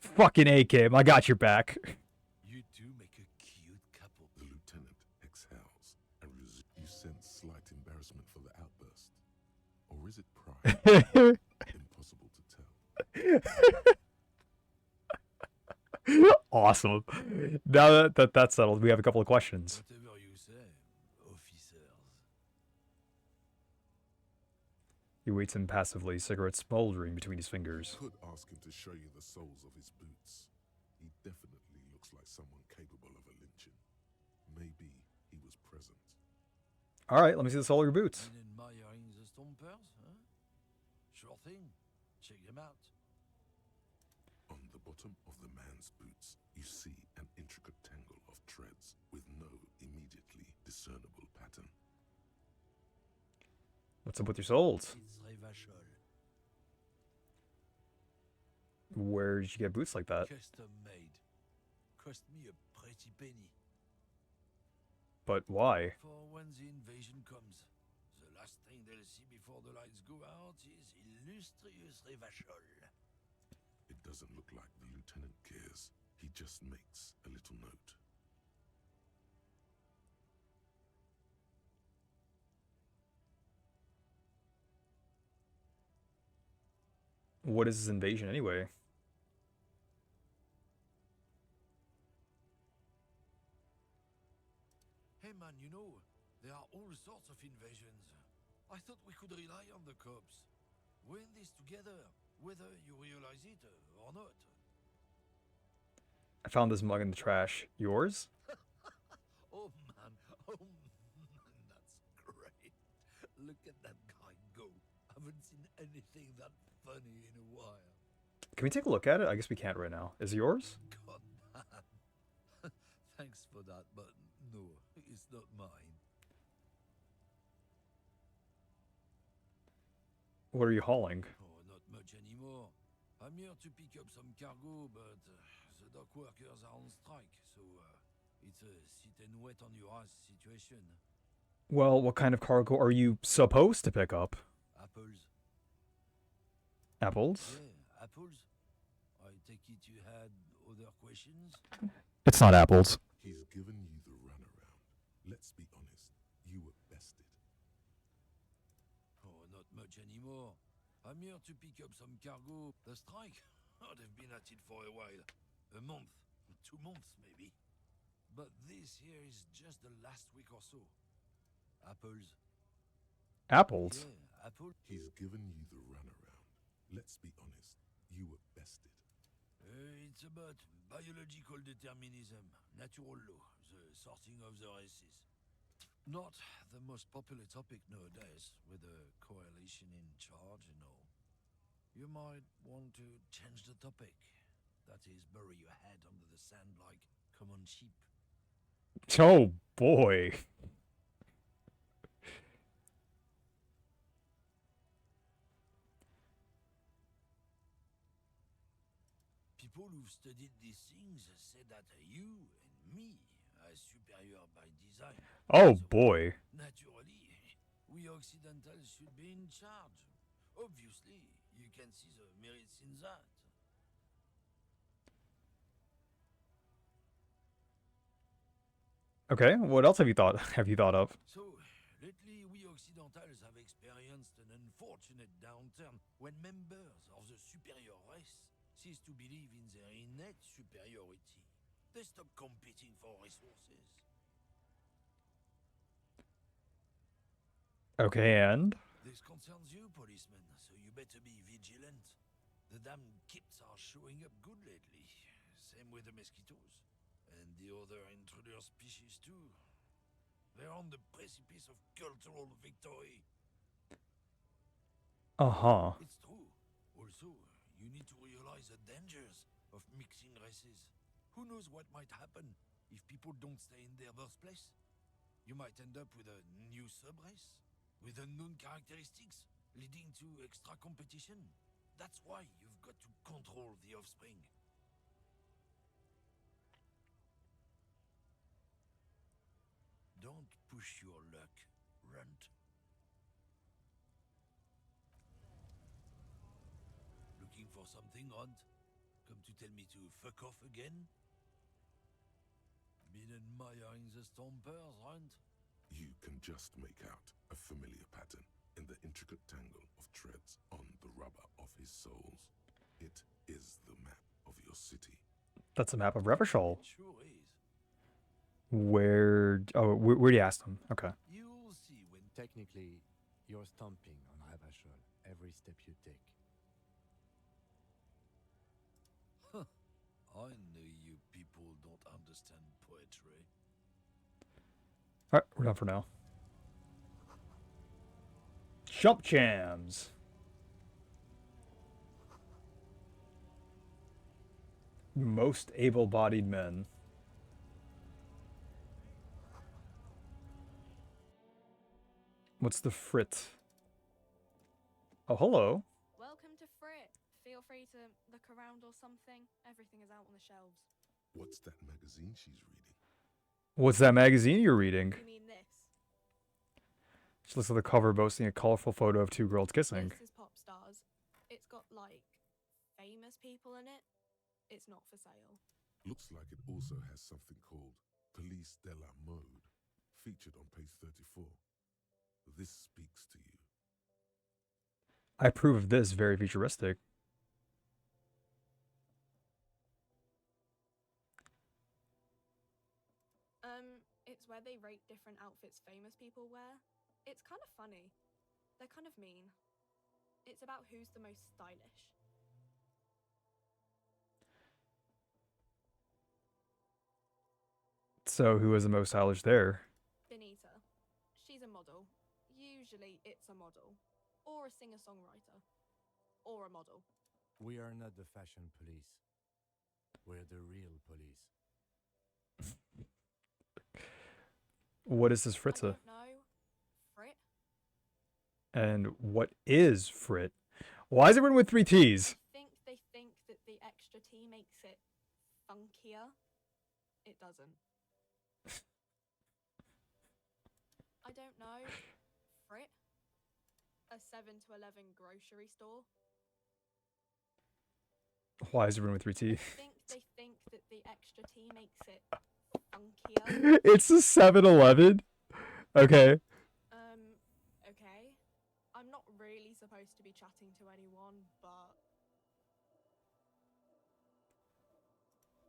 Fucking A, Kim. I got your back. You two make a cute couple. The lieutenant exhales and you sense slight embarrassment for the outburst. Or is it pride? Impossible to tell. Awesome. Now that's settled, we have a couple of questions. Whatever you say, officers. He waits impassively, cigarette smoldering between his fingers. You could ask him to show you the soles of his boots. He definitely looks like someone capable of a lynching. Maybe he was present. Alright, let me see the sole of your boots. And admiring the stompers, huh? Sure thing. Check them out. On the bottom of the man's boots, you see an intricate tangle of treads with no immediately discernible pattern. What's up with your soles? It's Rivachol. Where did you get boots like that? Custom made. Cost me a pretty penny. But why? For when the invasion comes, the last thing they'll see before the lights go out is illustrious Rivachol. It doesn't look like the lieutenant cares. He just makes a little note. What is this invasion anyway? Hey man, you know, there are all sorts of invasions. I thought we could rely on the cops. We're in this together, whether you realize it or not. I found this mug in the trash. Yours? Oh man, that's great. Look at that guy go. Haven't seen anything that funny in a while. Can we take a look at it? I guess we can't right now. Is it yours? God man. Thanks for that, but no, It's not mine. What are you hauling? Oh, not much anymore. I'm here to pick up some cargo, but the dock workers are on strike, so it's a sit and wait on your ass situation. Well, what kind of cargo are you supposed to pick up? Apples? Apples? Yeah, apples. I take it you had other questions? It's not apples. He's given you the runaround. Let's be honest, you were bested. Oh, not much anymore. I'm here to pick up some cargo. The strike? Oh, they've been at it for a while. A month, 2 months maybe. But this here is just the last week or so. Apples? Apples? Yeah, apples. He's given you the runaround. Let's be honest, you were bested. It's about biological determinism, natural law, the sorting of the races. Not the most popular topic nowadays, with the coalition in charge and all. You might want to change the topic. That is, bury your head under the sand like common sheep. Oh boy. People who've studied these things say that you and me are superior by design. Oh So, boy. naturally, we Occidentals should be in charge. Obviously, you can see the merits in that. Okay, what else have you thought of? So, lately we Occidentals have experienced an unfortunate downturn when members of the superior race cease to believe in their innate superiority. They stop competing for resources. Okay, and? This concerns you, policeman, so you better be vigilant. The damn kips are showing up good lately. Same with the mosquitoes. And the other intruder species too. They're on the precipice of cultural victory. Uh-huh. It's true. Also, you need to realize the dangers of mixing races. Who knows what might happen if people don't stay in their birthplace? You might end up with a new sub-race, with unknown characteristics, leading to extra competition. That's why you've got to control the offspring. Don't push your luck, Runt. Looking for something, Runt? Come to tell me to fuck off again? Been admiring the stompers, Runt? You can just make out a familiar pattern in the intricate tangle of treads on the rubber of his soles. It is the map of your city. That's a map of Revachol. It sure is. Where... Oh, where do you ask them? Okay. You'll see when... Technically, you're stomping on Ravachol every step you take. I know you people don't understand poetry. Alright, we're done for now. Jump jams! Most able-bodied men. What's the frit? Oh, hello. Welcome to Frit. Feel free to look around or something. Everything is out on the shelves. What's that magazine she's reading? What's that magazine you're reading? You mean this? She looks at the cover boasting a colorful photo of two girls kissing. This is Pop Stars. It's got, like, famous people in it. It's not for sale. Looks like it also has something called Police de la Mode, featured on page 34. This speaks to you. I approve of this, very futuristic. It's where they rate different outfits famous people wear. It's kind of funny. They're kind of mean. It's about who's the most stylish. So, who is the most stylish there? Benita. She's a model. Usually it's a model. Or a singer-songwriter. Or a model. We are not the fashion police. We're the real police. What is this I Fritze? don't know. Frit? And what is Frit? Why is it written with 3 T's? I think they think that the extra T makes it funkier. It doesn't. I don't know. Frit? A 7-Eleven grocery store? Why is it written with 3 I T's? think they think that the extra T makes it funkier. It's a 7-Eleven? Okay. Okay. I'm not really supposed to be chatting to anyone, but...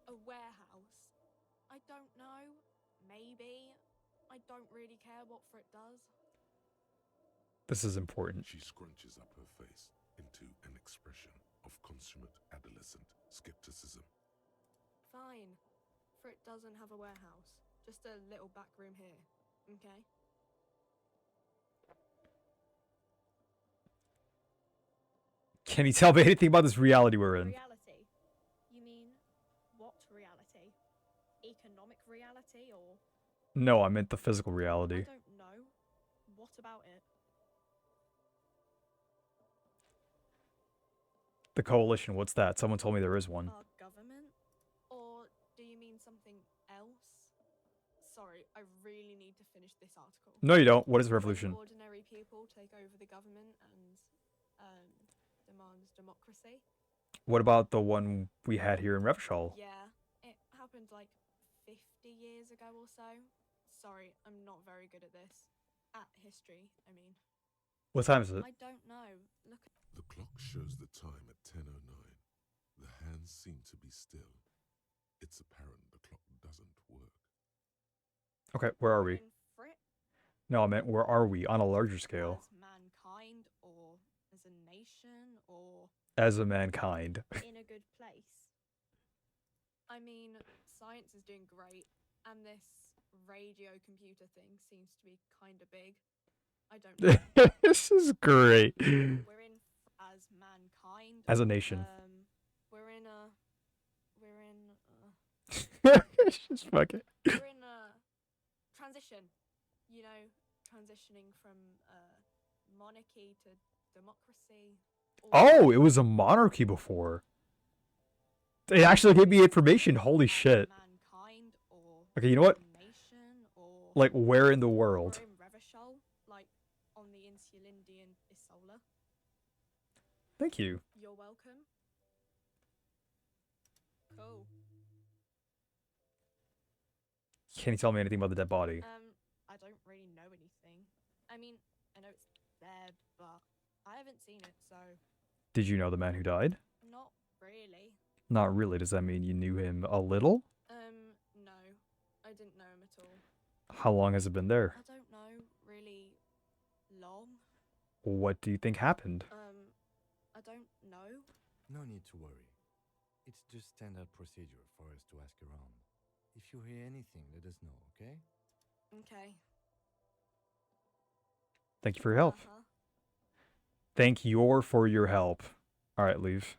A warehouse? I don't know. Maybe. I don't really care what Frit does. This is important. She scrunches up her face into an expression of consummate adolescent skepticism. Fine. Frit doesn't have a warehouse. Just a little back room here. Okay? Can you tell me anything about this reality we're in? Reality? You mean what reality? Economic reality or... No, I meant the physical I reality. don't know. What about it? The coalition, what's that? Someone told me there is one. Our government? Or do you mean something else? Sorry, I really need to finish this article. No, you don't. What is When revolution? ordinary people take over the government and demands democracy. What about the one we had here in Revachol? Yeah, it happened like 50 years ago or so. Sorry, I'm not very good at this. At history, I mean. What time is it? I don't know. Look at... The clock shows the time at 10:09. The hands seem to be still. It's apparent the clock doesn't work. Okay, where are we? In Frit? No, I meant where are we on a larger scale? As mankind, or as a nation, or As a mankind. in a good place. I mean, science is doing great, and this radio computer thing seems to be kind of big. I don't know. This is great. We're in as mankind. As a nation. We're in Just fuck it. we're in a transition. You know, transitioning from monarchy to democracy. Oh, it was a monarchy before. It actually gave me information. Holy shit. Mankind or Okay, you know what? nation or Like, where in the world? we're in Revachol, like on the Insulindian Isola. Thank you. You're welcome. Cool. Can you tell me anything about the dead body? I don't really know anything. I mean, I know it's there, but I haven't seen it, so Did you know the man who died? not really. Not really. Does that mean you knew him a little? No. I didn't know him at all. How long has it been there? I don't know really long. What do you think happened? I don't know. No need to worry. It's just standard procedure for us to ask around. If you hear anything, let us know, okay? Okay. Thank you for your help. Uh-huh. Thank you for your help. Alright, leave.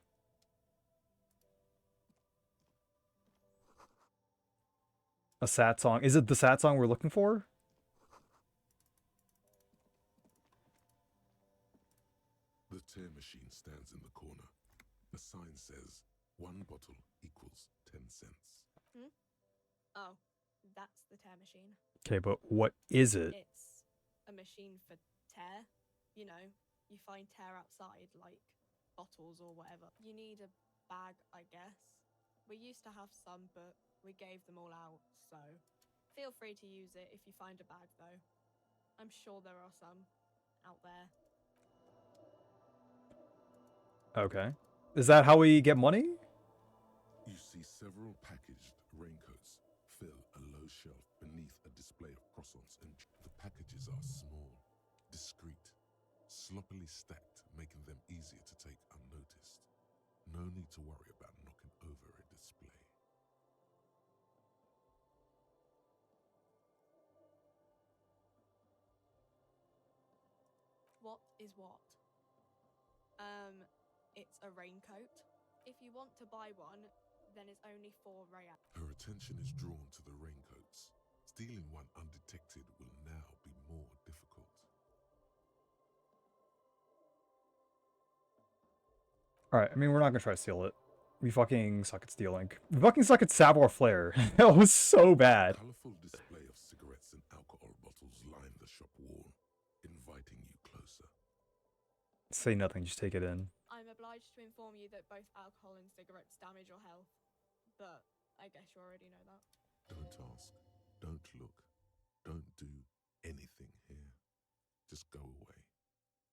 A sad song. Is it the sad song we're looking for? The tear machine stands in the corner. A sign says 1 bottle equals 10 cents. Oh, that's the tear machine. Okay, but what is it? It's a machine for tear. You know, you find tear outside, like bottles or whatever. You need a bag, I guess. We used to have some, but we gave them all out, so feel free to use it if you find a bag, though. I'm sure there are some out there. Okay. Is that how we get money? You see several packaged raincoats fill a low shelf beneath a display of croissants, and the packages are small, discreet, sloppily stacked, making them easier to take unnoticed. No need to worry about knocking over a display. What is what? It's a raincoat. If you want to buy one, then it's only 4 real. Her attention is drawn to the raincoats. Stealing one undetected will now be more difficult. Alright, I mean, we're not gonna try to steal it. We fucking suck at stealing. We fucking suck at savoir faire. That was so bad. Colorful display of cigarettes and alcohol bottles line the shop wall, inviting you closer. Say nothing, just take it in. I'm obliged to inform you that both alcohol and cigarettes damage your health, but I guess you already know that. Don't ask, don't look, don't do anything here. Just go away.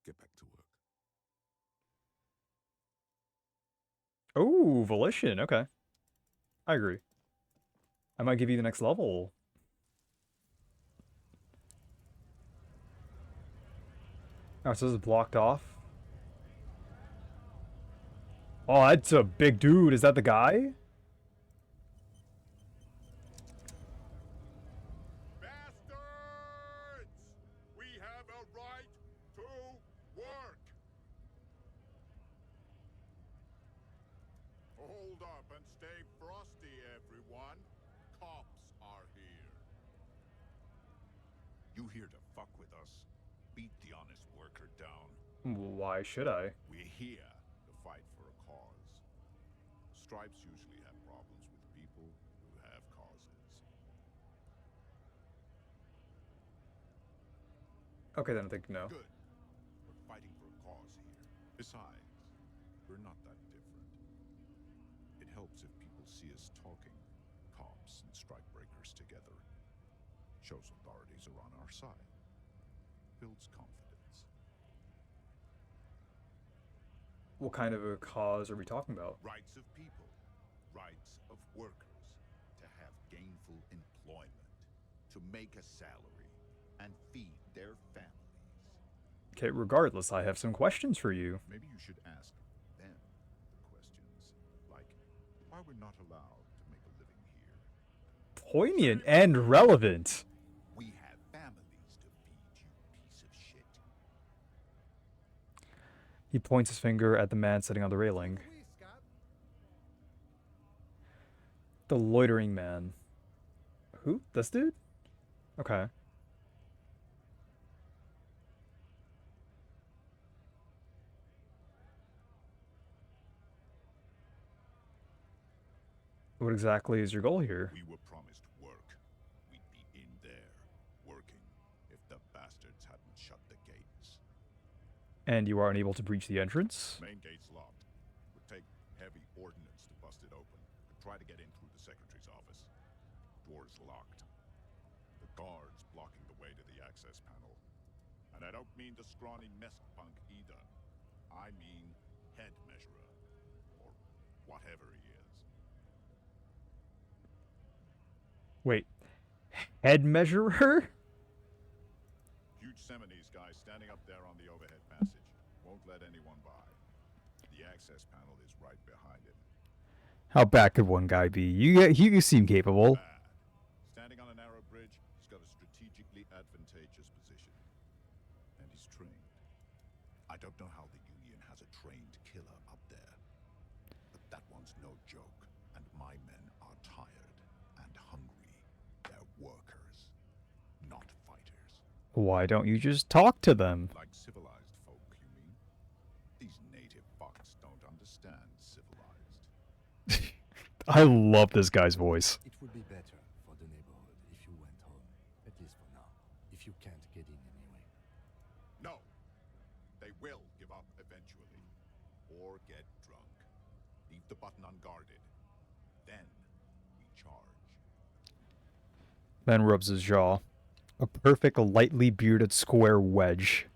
Get back to work. Oh, volition. Okay. I agree. I might give you the next level. Oh, so this is blocked off. Oh, that's a big dude. Is that the guy? Bastards! We have a right to work! Hold up and stay frosty, everyone. Cops are here. You here to fuck with us? Beat the honest worker down. Why should I? We're here to fight for a cause. Stripes usually have problems with people who have causes. Okay, then I think no. Good. We're fighting for a cause here. Besides, we're not that different. It helps if people see us talking, cops and strike breakers together. Shows authorities are on our side. Builds confidence. What kind of a cause are we talking about? Rights of people. Rights of workers. To have gainful employment. To make a salary. And feed their families. Okay, regardless, I have some questions for you. Maybe you should ask them the questions. Like, why we're not allowed to make a living here. Poignant and relevant. We have families to feed, you piece of shit. He points his finger at the man sitting on the railing. The loitering man. Who? This dude? Okay. What exactly is your goal here? We were promised work. We'd be in there, working, if the bastards hadn't shut the gates. And you are unable to breach the entrance? Main gate's locked. Would take heavy ordnance to bust it open. Could try to get in through the secretary's office. Door's locked. The guard's blocking the way to the access panel. And I don't mean the scrawny mess punk either. I mean head measurer. Or whatever he is. Wait. Head measurer? Huge Seminese guy standing up there on the overhead passage. Won't let anyone by. The access panel is right behind him. How bad could one guy be? You seem capable. Bad. Standing on a narrow bridge, he's got a strategically advantageous position. And he's trained. I don't know how the Union has a trained killer up there. But that one's no joke. And my men are tired and hungry. They're workers, not fighters. Why don't you just talk to them? Like civilized folk, you mean? These native fucks don't understand civilized. I love this guy's voice. It would be better for the neighborhood if you went home, at least for now, if you can't get in anyway. No. They will give up eventually. Or get drunk. Leave the button unguarded. Then we charge. Ben rubs his jaw. A perfect, lightly bearded square wedge.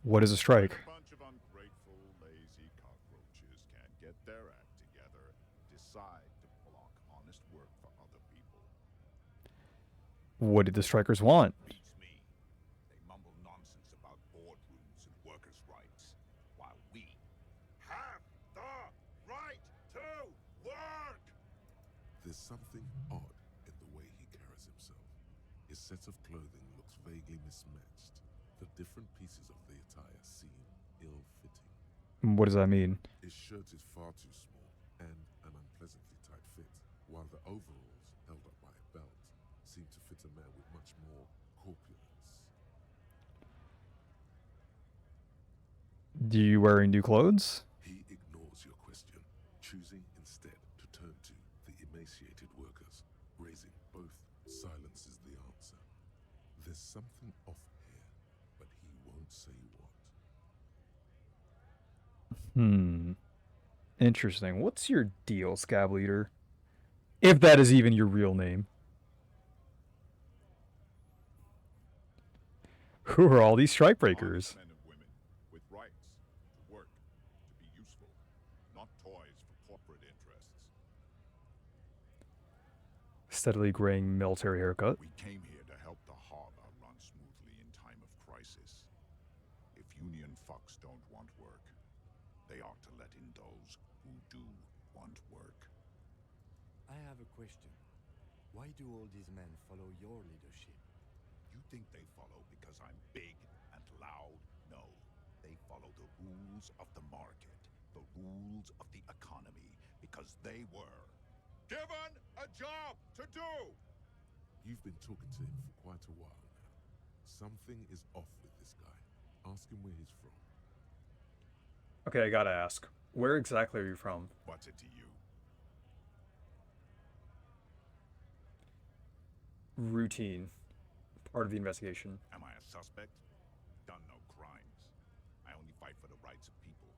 What is a strike? A bunch of ungrateful, lazy cockroaches can't get their act together, decide to block honest work for other people. What did the strikers want? Beats me. They mumble nonsense about boardrooms and workers' rights, while we have the right to work! There's something odd in the way he carries himself. His set of clothing looks vaguely mismatched. The different pieces of the attire seem ill-fitting. What does that mean? His shirt is far too small and an unpleasantly tight fit. while the overalls held up by a belt seemed to fit a man with much more corpulence. Do you wearing new clothes? He ignores your question, choosing instead to turn to the emaciated workers, raising both silences the answer. There's something off here, but he won't say what. Interesting. What's your deal, Scab Leader? If that is even your real name. Who are all these strikebreakers? Men and women with rights to work, to be useful, not toys for corporate interests. Steadily graying military haircut. We came here to help the harbor run smoothly in time of crisis. If union fucks don't want work, they ought to let in those who do want work. I have a question. Why do all these men follow your leadership? You think they follow because I'm big and loud? No. They follow the rules of the market, the rules of the economy, because they were given a job to do! You've been talking to him for quite a while now. Something is off with this guy. Ask him where he's from. Okay, I gotta ask. Where exactly are you from? What's it to you? Routine. Part of the investigation. Am I a suspect? Done no crimes. I only fight for the rights of people.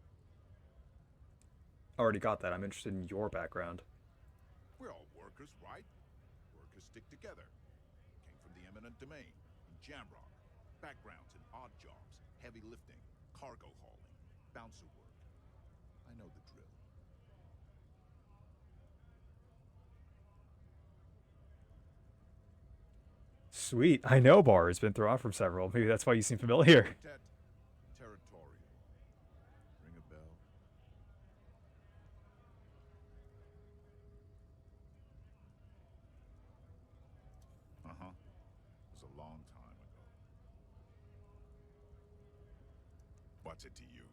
Already got that. I'm interested in your background. We're all workers, right? Workers stick together. Came from the eminent domain in Jamrock. Backgrounds in odd jobs, heavy lifting, cargo hauling, bouncer work. I know the drill. Sweet. I know bars. Been thrown out from several. Maybe that's why you seem familiar. Territorial. Ring a bell? Uh-huh. It was a long time ago. What's it to you?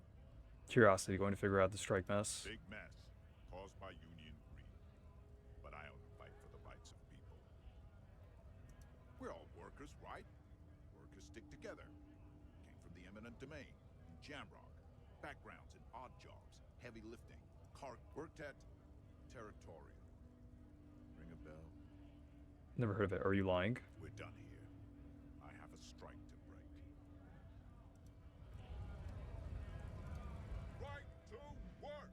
Curiosity, going to figure out the strike mess. Big mess caused by union greed. But I only fight for the rights of people. We're all workers, right? Workers stick together. Came from the eminent domain in Jamrock. Backgrounds in odd jobs, heavy lifting, worked at Territorial. Ring a bell? Never heard of it. Are you lying? We're done here. I have a strike to break. Right to work!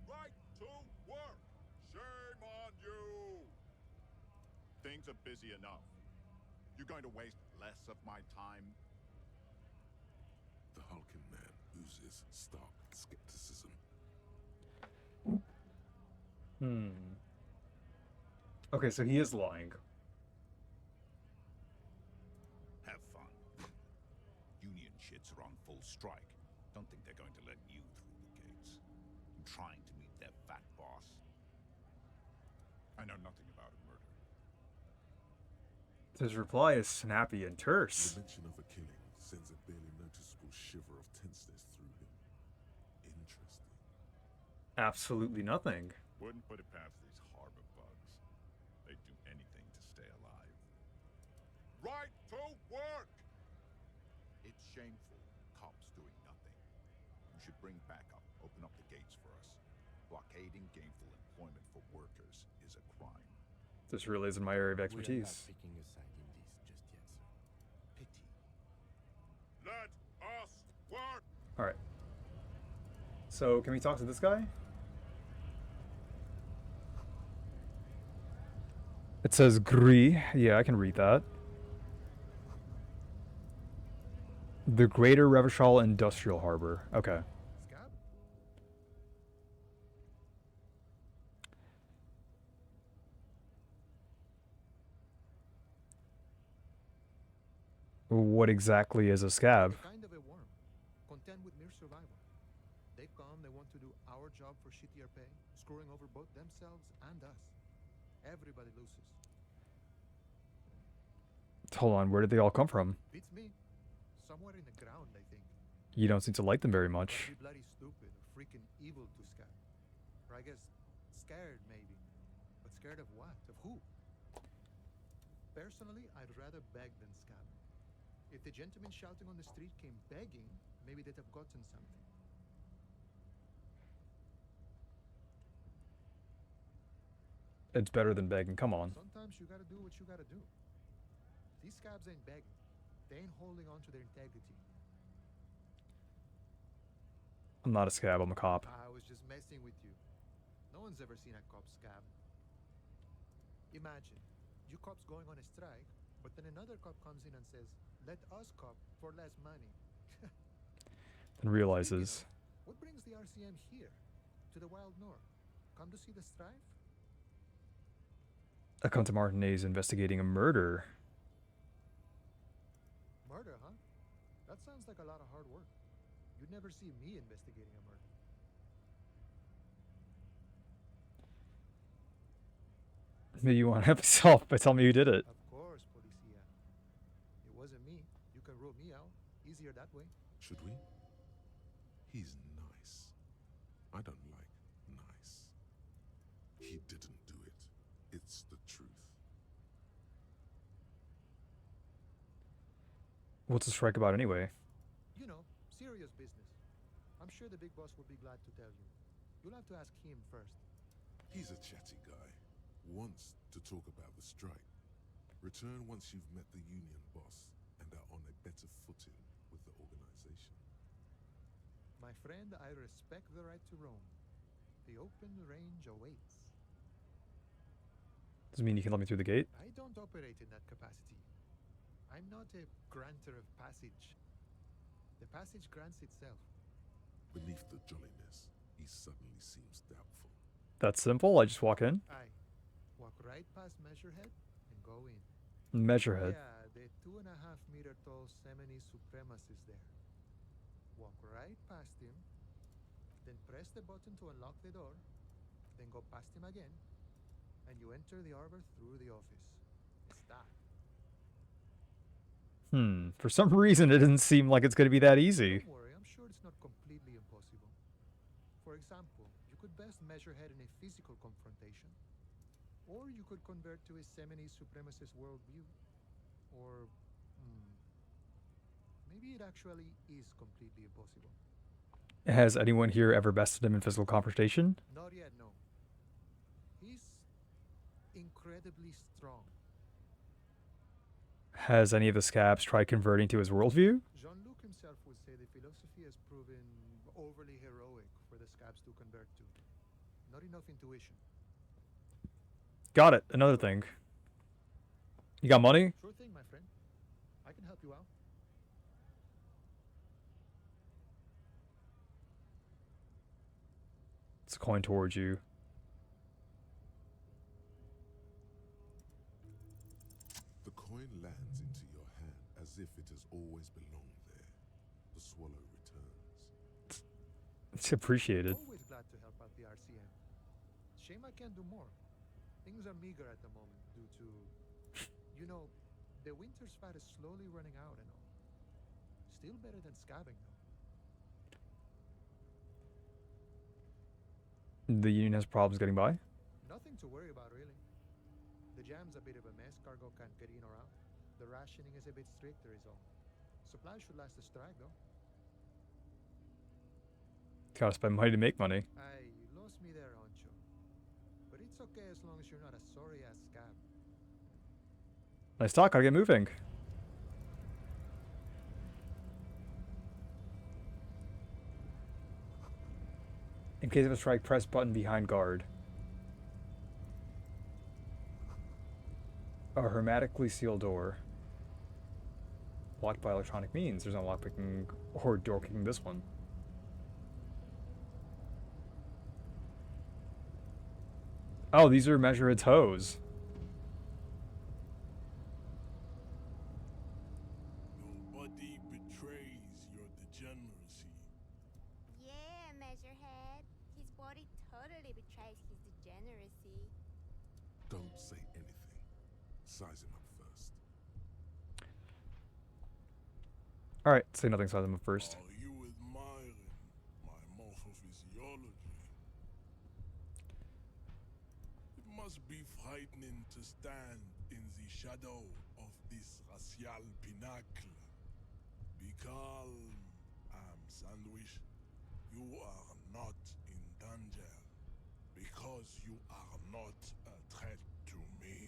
Right to work! Shame on you! Things are busy enough. You're going to waste less of my time? The hulking man oozes stark skepticism. Okay, so he is lying. Have fun. Union shits are on full strike. Don't think they're going to let you through the gates. I'm trying to meet their fat boss. I know nothing about a murder. His reply is snappy and terse. The mention of a killing sends a barely noticeable shiver of tenseness through him. Interesting. Absolutely nothing. Wouldn't put it past these harbor bugs. They'd do anything to stay alive. Right to work! It's shameful. Cops doing nothing. You should bring backup. Open up the gates for us. Blockading gainful employment for workers is a crime. This really isn't my area of We are not expertise. picking a side in this just yet, sir. Pity. Let us work! Alright. So, can we talk to this guy? It says Gris. Yeah, I can read that. The Greater Revachol Industrial Harbor. Okay. Scab? What exactly is a scab? Kind of a worm, content with mere survival. They come, they want to do our job for shittier pay, screwing over both themselves and us. Everybody loses. Hold on, where did they all come from? Beats me. Somewhere in the ground, I think. You don't seem to like them very Must much. be bloody stupid or freaking evil to Scab. Or I guess scared, maybe. But scared of what? Of who? Personally, I'd rather beg than scab. If the gentleman shouting on the street came begging, maybe they'd have gotten something. It's better than begging. Come on. Sometimes you gotta do what you gotta do. These scabs ain't begging. They ain't holding on to their integrity. I'm not a scab. I'm a cop. I was just messing with you. No one's ever seen a cop scab. Imagine, you cops going on a strike, but then another cop comes in and says, "Let us cop for less money." Then realizes. What brings the RCM here, to the wild north? Come to see the strife? I come to Martinez investigating a murder. Murder, huh? That sounds like a lot of hard work. You'd never see me investigating a murder. Maybe you want to help yourself by telling me who did it. Of course, Policia. It wasn't me. You can rule me out. Easier that way. Should we? He's nice. I don't like nice. He didn't do it. It's the truth. What's the strike about anyway? You know, serious business. I'm sure the big boss will be glad to tell you. You'll have to ask him first. He's a chatty guy. Wants to talk about the strike. Return once you've met the union boss and are on a better footing with the organization. My friend, I respect the right to roam. The open range awaits. Does it mean you can let me through the gate? I don't operate in that capacity. I'm not a granter of passage. The passage grants itself. Beneath the jolliness, he suddenly seems doubtful. That's simple. I just walk in. Aye. Walk right past Measurehead and go in. Measurehead. Yeah, the 2.5-meter tall Semini supremacist there. Walk right past him, then press the button to unlock the door, then go past him again, and you enter the arbor through the office. Stop. For some reason, it doesn't seem like it's going to be that easy. Don't worry, I'm sure it's not completely impossible. For example, you could best Measurehead in a physical confrontation, or you could convert to a Semini supremacist worldview, or maybe it actually is completely impossible. Has anyone here ever bested him in physical confrontation? Not yet, no. He's incredibly strong. Has any of the scabs tried converting to his worldview? Jean-Luc himself would say the philosophy has proven overly heroic for the scabs to convert to. Not enough intuition. Got it. Another thing. You got money? Sure thing, my friend. I can help you out. It's a coin towards you. The coin lands into your hand as if it has always belonged there. The swallow returns. It's appreciated. Always glad to help out the RCM. Shame I can't do more. Things are meager at the moment due to, you know, the winter's fat is slowly running out and all. Still better than scabbing though. The union has problems getting by? Nothing to worry about really. The jam's a bit of a mess, cargo can't get in or out. The rationing is a bit stricter is all. Supplies should last the strike though. Gotta spend money to make money. Aye, you lost me there, Honcho. But it's okay as long as you're not a sorry-ass scab. Nice talk, gotta get moving. In case of a strike, press button behind guard. A hermetically sealed door. Locked by electronic means. There's no lockpicking or door kicking this one. Oh, these are Measurehead's hose. Nobody betrays your degeneracy. Yeah, Measurehead. His body totally betrays his degeneracy. Don't say anything. Size him up first. Alright, say nothing, size them up first. Are you admiring my morphophysiology? It must be frightening to stand in the shadow of this racial pinnacle. Be calm, Sandwich. You are not in danger because you are not a threat to me.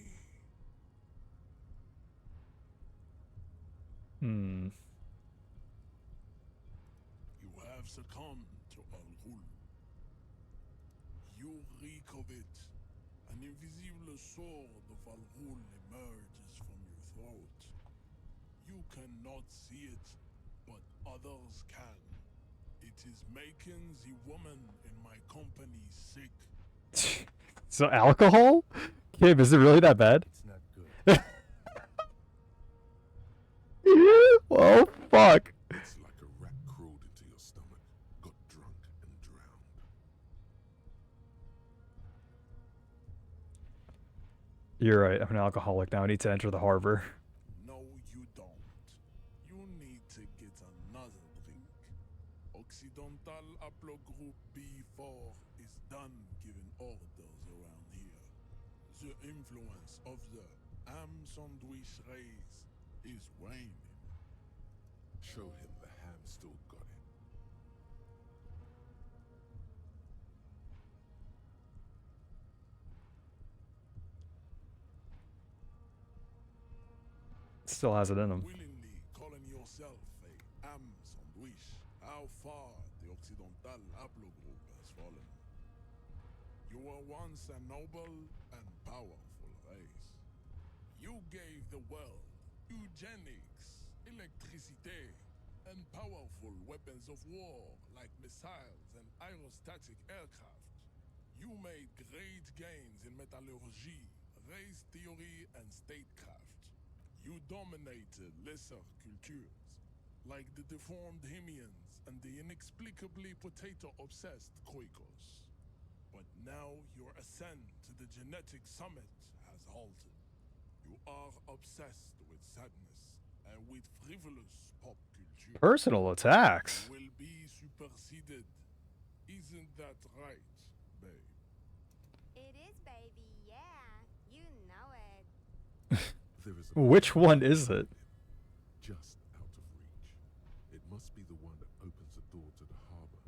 Hmm. You have succumbed to Al-Ghul. You reek of it. An invisible sword of Al-Ghul emerges from your throat. You cannot see it, but others can. It is making the woman in my company sick. So alcohol? Kim, is it really that bad? It's not good. Oh, fuck. It's like a rat crawled into your stomach, got drunk, and drowned. You're right. I'm an alcoholic now. I need to enter the harbor. No, you don't. You need to get another drink. Occidental Haplogroup B4 is done giving orders around here. The influence of the ham sandwich race is waning. Show him the ham still got it. Still has it in him. Willingly calling yourself a ham sandwich, how far the Occidental Haplogroup has fallen. You were once a noble and powerful race. You gave the world eugenics, electricity, and powerful weapons of war like missiles and aerostatic aircraft. You made great gains in metallurgy, race theory, and statecraft. You dominated lesser cultures, like the deformed Hemians and the inexplicably potato-obsessed Khoikos. But now your ascent to the genetic summit has halted. You are obsessed with sadness and with frivolous pop culture. Personal attacks. You will be superseded. Isn't that right, babe? It is, baby, yeah. You know it. There is a Which one is it? just out of reach. It must be the one that opens the door to the harbor.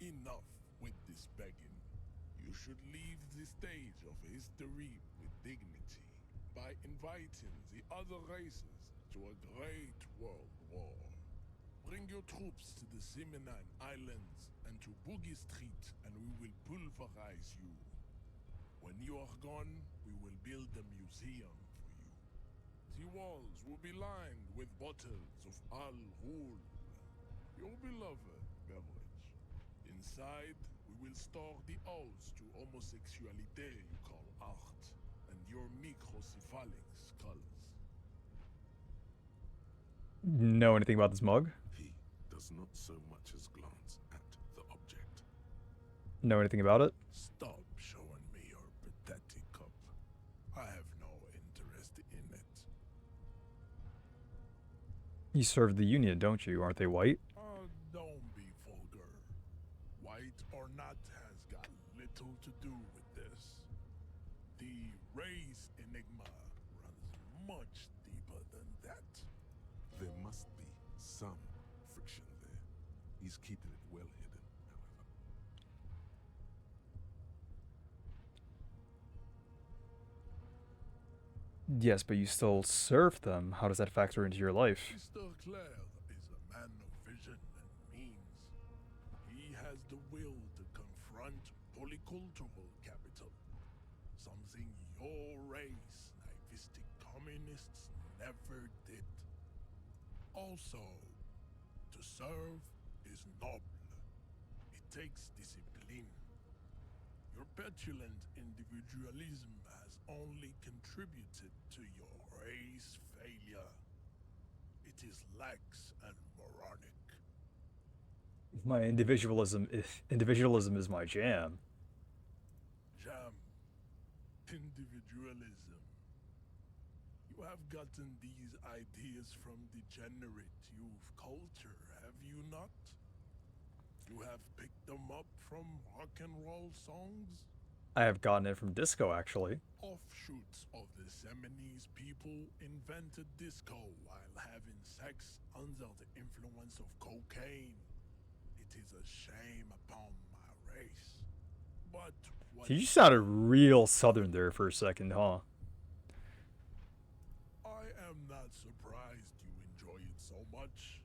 Enough with this begging. You should leave the stage of history with dignity by inviting the other races to a great world war. Bring your troops to the Simenon Islands and to Boogie Street, and we will pulverize you. When you are gone, we will build a museum for you. The walls will be lined with bottles of Al Ghul, your beloved beverage. Inside, we will store the odes to homosexuality you call art, and your microcephalic skulls. Know anything about this mug? He does not so much as glance at the object. Know anything about it? Stop showing me your pathetic cup. I have no interest in it. You serve the Union, don't you? Aren't they white? Don't be vulgar. White or not has got little to do with this. The race enigma runs much deeper than that. There must be some friction there. He's keeping it well hidden, however. Yes, but you still serve them. How does that factor into your life? Mr. Clare is a man of vision and means. He has the will to confront polycultural capital, something your race, naivistic communists, never did. Also, to serve is noble. It takes discipline. Your petulant individualism has only contributed to your race failure. It is lax and moronic. My individualism is my jam. Jam. Individualism. You have gotten these ideas from degenerate youth culture, have you not? You have picked them up from rock and roll songs? I have gotten it from disco, actually. Offshoots of the Seminoles people invented disco while having sex under the influence of cocaine. It is a shame upon my race. But what You sounded real southern there for a second, huh? I am not surprised you enjoy it so much.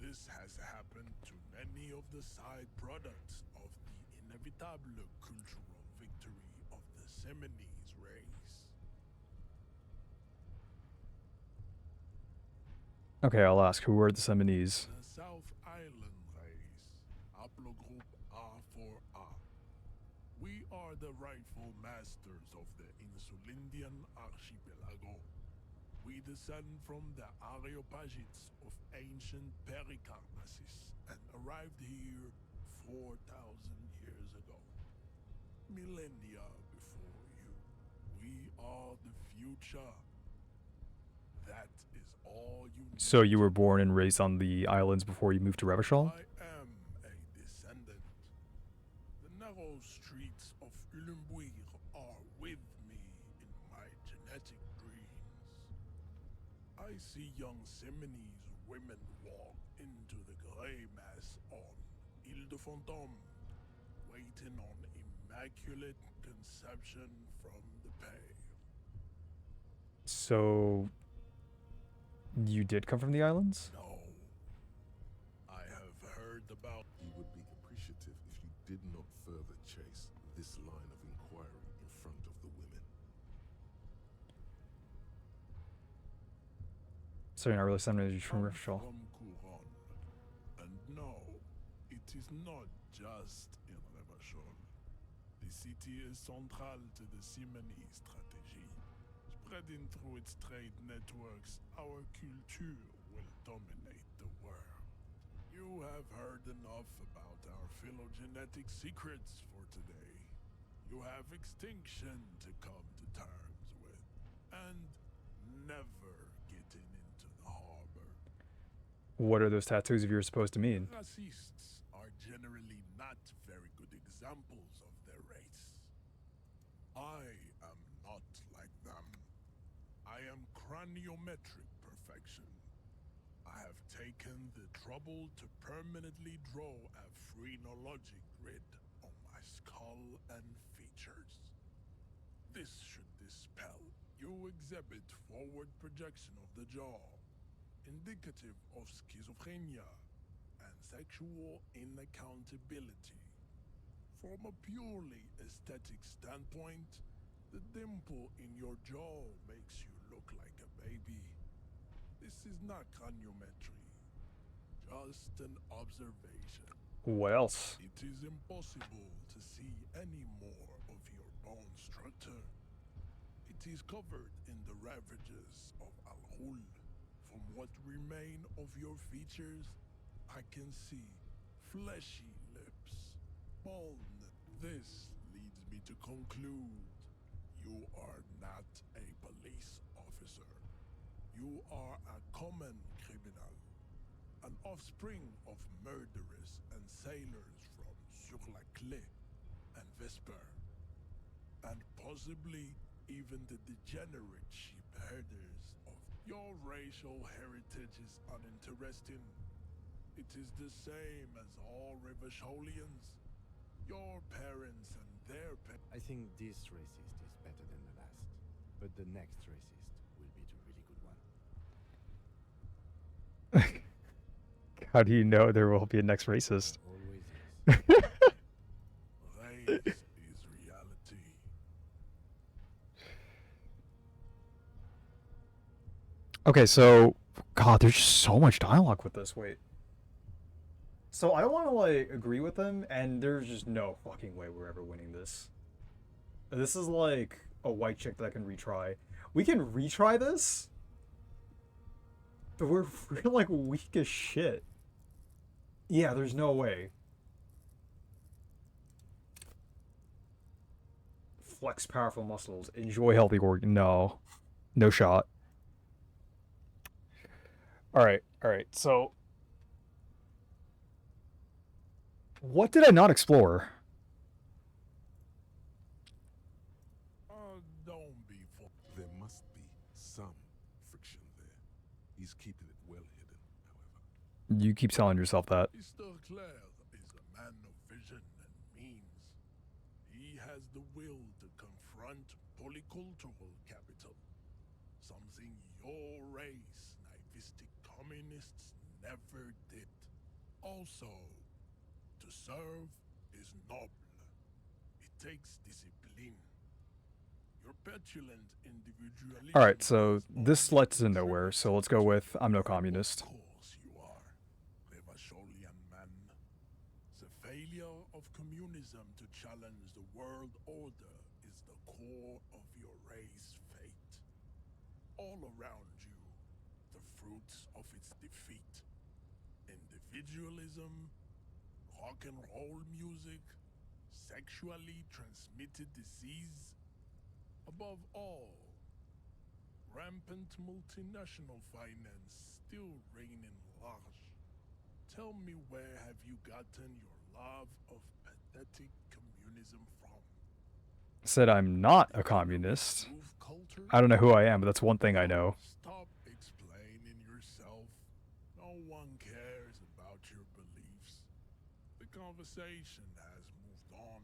This has happened to many of the side products of the inevitable cultural victory of the Seminoles race. Okay, I'll ask. Who are the Seminoles? The South Island race, haplogroup A4A. We are the rightful masters of the Insulindian archipelago. We descend from the Areopagites of ancient Pericarnassus and arrived here 4,000 years ago. Millennia before you. We are the future. That is all you need. So you were born and raised on the islands before you moved to Revachol? I am a descendant. The narrow streets of Ulumbuir are with me in my genetic dreams. I see young Seminoles women walk into the grey mass on Ile de Fantôme, waiting on immaculate conception from the pale. So you did come from the islands? No. I have heard about. He would be appreciative if you did not further chase this line of inquiry in front of the women. So you're not really Seminoles from I'm Revachol. from Couronne. And no, it is not just in Revachol. The city is central to the Simony strategy. Spreading through its trade networks, our culture will dominate the world. You have heard enough about our phylogenetic secrets for today. You have extinction to come to terms with, and never getting into the harbor. What are those tattoos of yours supposed to mean? Racists are generally not very good examples of their race. I am not like them. I am craniometric perfection. I have taken the trouble to permanently draw a phrenologic grid on my skull and features. This should dispel. You exhibit forward projection of the jaw, indicative of schizophrenia and sexual inaccountability. From a purely aesthetic standpoint, the dimple in your jaw makes you look like a baby. This is not craniometry, just an observation. What else? It is impossible to see any more of your bone structure. It is covered in the ravages of Al-Hul. From what remain of your features, I can see fleshy lips, baldness. This leads me to conclude you are not a police officer. You are a common criminal, an offspring of murderers and sailors from Sur-la-Clé and Vesper, and possibly even the degenerate sheep herders of your racial heritage is uninteresting. It is the same as all Revacholians. Your parents and their parents. I think this racist is better than the last, but the next racist will be the really good one. How do you know there will be a next racist? Always is. Race is reality. Okay, so God, there's just so much dialogue with this. Wait. So I don't want to like agree with them, and there's just no fucking way we're ever winning this. This is like a white chick that I can retry. We can retry this, but we're like weak as shit. Yeah, there's no way. Flex powerful muscles. Enjoy healthy organ. No. No shot. Alright, alright, so... What did I not explore? Don't be for. There must be some friction there. He's keeping it well hidden, however. You keep telling yourself that. Mr. Clare is a man of vision and means. He has the will to confront polycultural capital, something your race, naivistic communists, never did. Also, to serve is noble. It takes discipline. Your petulant individualism. Alright, so this led to nowhere, so let's go with I'm no communist. Of course you are. Levasholian man. The failure of communism to challenge the world order is the core of your race fate. All around you, the fruits of its defeat. Individualism, rock and roll music, sexually transmitted disease. Above all, rampant multinational finance still reigning large. Tell me, where have you gotten your love of pathetic communism from? Said I'm not a communist. I don't know who I am, but that's one thing I know. Stop explaining yourself. No one cares about your beliefs. The conversation has moved on.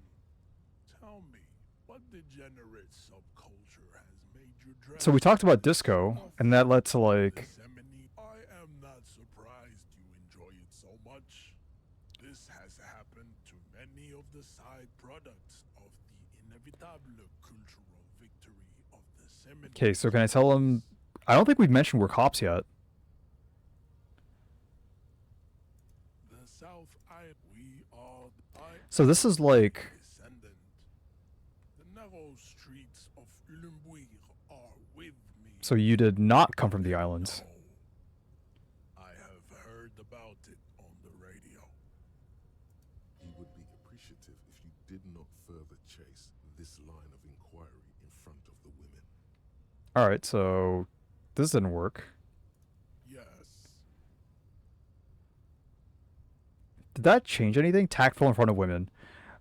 Tell me, what degenerate subculture has made you dress? So we talked about disco, and that led to like... I am not surprised you enjoy it so much. This has happened to many of the side products of the inevitable cultural victory of the Seminoles. Okay, so can I tell him... I don't think we've mentioned we're cops yet. The South we are So this is like... descendant. The narrow streets of Elysium are with me. So you did not come from the islands. I have heard about it on the radio. He would be appreciative if you did not further chase this line of inquiry in front of the women. Alright, so... This didn't work. Yes. Did that change anything? Tactful in front of women.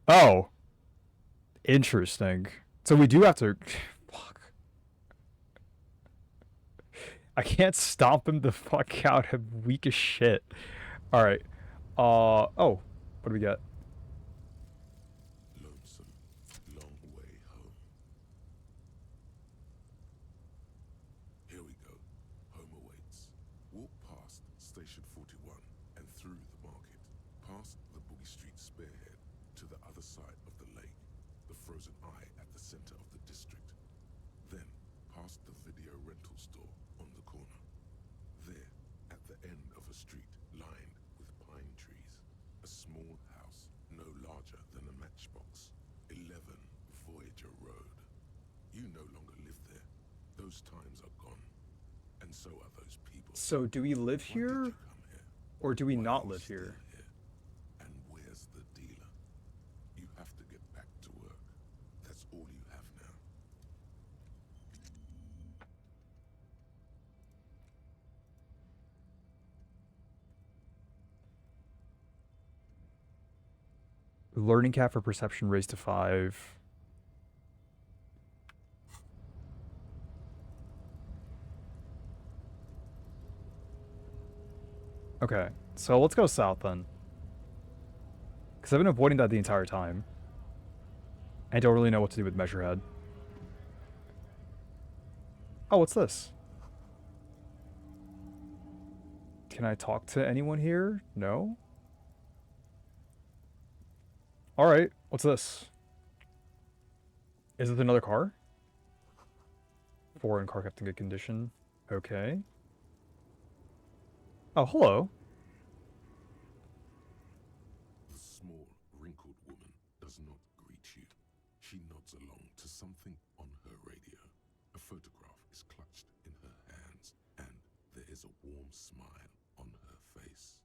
Oh. Interesting. So we do have to... Fuck. I can't stomp him the fuck out. I'm weak as shit. Alright. Oh. What do we get? Lonesome, long way home. Here we go. Home awaits. Walk past Station 41 and through the market, past the Boogie Street spearhead to the other side of the lake, the frozen eye at the center of the district. Then past the video rental store on the corner. There, at the end of a street lined with pine trees, a small house no larger than a matchbox. 11 Voyager Road. You no longer live there. Those times are gone. And so are those people. So do we live Why did here? you come here? Or do we Why not are you live still here? And where's the dealer? You have to get back to work. That's all you have now. Learning cap for perception raised to 5. Okay, so let's go south then. Because I've been avoiding that the entire time. I don't really know what to do with Measurehead. Oh, what's this? Can I talk to anyone here? No? Alright, what's this? Is it another car? Foreign car kept in good condition. Okay. Oh, hello. The small, wrinkled woman does not greet you. She nods along to something on her radio. A photograph is clutched in her hands, and there is a warm smile on her face.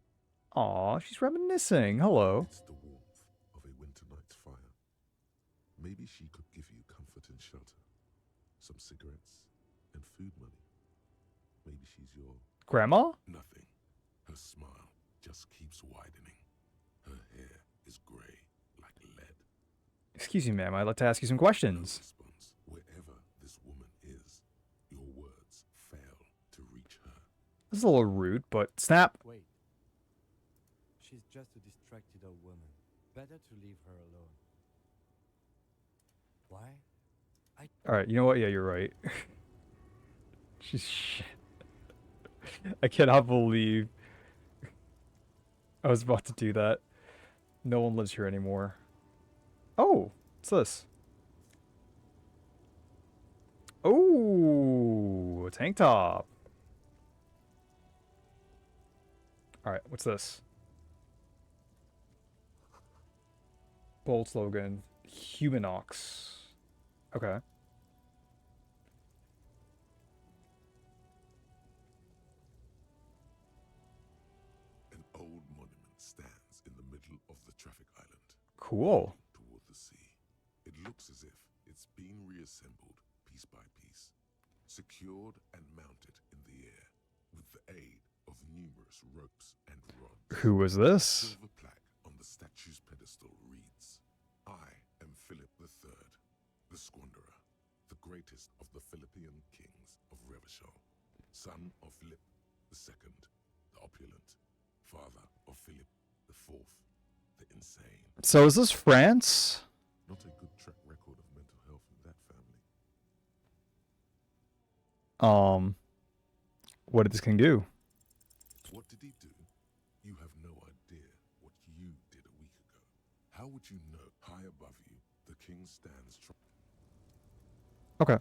Aw, she's reminiscing. Hello. It's the warmth of a winter night's fire. Maybe Maybe she could give you comfort and shelter, some cigarettes, and food money. Maybe she's your... Grandma? Nothing. Her smile just keeps widening. Her hair is grey like lead. Excuse me, ma'am. I'd like to ask you some questions. No response. Wherever this woman is, your words fail to reach her. This is a little rude, but snap. Wait. She's just a distracted old woman. Better to leave her alone. Why? Alright, you know what? Yeah, you're right. She's shit. I cannot believe I was about to do that. No one lives here anymore. Oh, what's this? Oh, a tank top. Alright, what's this? Bold slogan. Humanox. Okay. An old monument stands in the middle of the traffic island. Cool. Toward the sea. It looks as if it's been reassembled piece by piece, secured and mounted in the air with the aid of numerous ropes and rods. Who was A this? silver plaque on the statue's pedestal reads, "I am Philip III, the Squanderer, the greatest of the Philippian kings of Revachol, son of Philip II, the opulent, father of Philip IV, the insane." So is this France? Not a good track record of mental health in that family. What did this king do? What did he do? You have no idea what you did a week ago. How would you know? High above you, the king stands. Okay.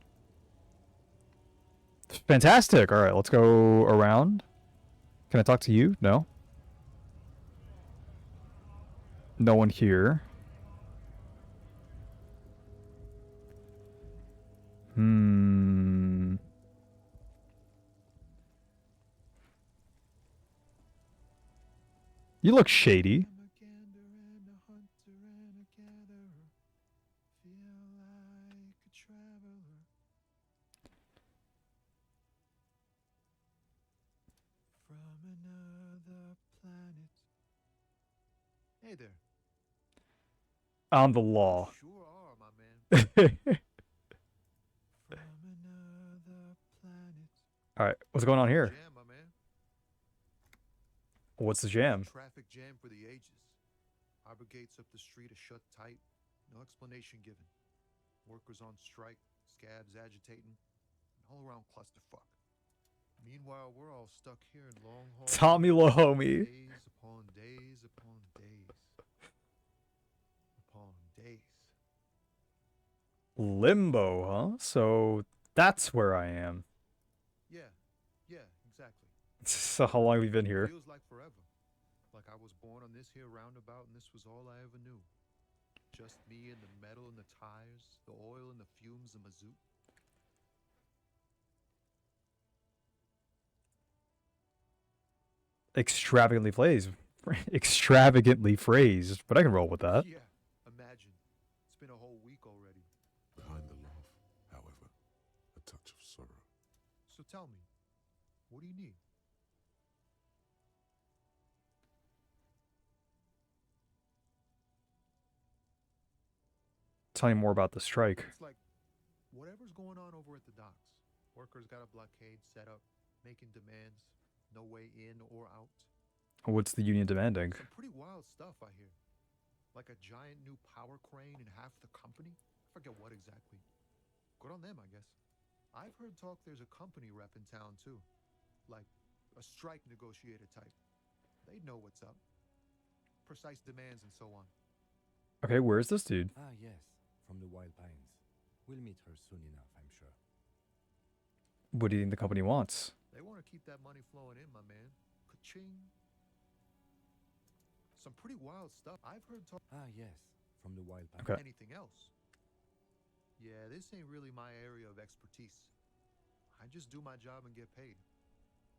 Fantastic. All right, let's go around. Can I talk to you? No. No one here. You look shady. Hey there. I'm the law. Sure are, my man. All right, what's going on here? Jam, my man. What's the jam? Traffic jam for the ages. Harbor gates up the street are shut tight. No explanation given. Workers on strike, scabs agitating, an all-around clusterfuck. Meanwhile, we're all stuck here in long haul. Tommy Lahomie. Days upon days upon days upon days. Limbo, huh? So that's where I am. Yeah, exactly. So how long have you been here? Feels like forever. Like I was born on this here roundabout and this was all I ever knew. Just me and the metal and the tires, the oil and the fumes of mazout. Extravagantly phrased. Extravagantly phrased, but I can roll with that. Yeah, imagine. It's been a whole week already. Behind the laugh, however, a touch of sorrow. So tell me, what do you need? Tell me more about the strike. It's like whatever's going on over at the docks. Workers got a blockade set up, making demands, no way in or out. What's the union demanding? Some pretty wild stuff, I hear. Like a giant new power crane in half the company? I forget what exactly. Good on them, I guess. I've heard talk there's a company rep in town, too. Like a strike negotiator type. They'd know what's up. Precise demands and so on. Okay, where's this dude? Ah, yes, from the Wild Pines. We'll meet her soon enough, I'm sure. What do you think the company wants? They want to keep that money flowing in, my man. Ka-ching. Some pretty wild stuff. I've heard talk. Ah, yes, from the Wild Pines. Okay. Anything else? Yeah, this ain't really my area of expertise. I just do my job and get paid.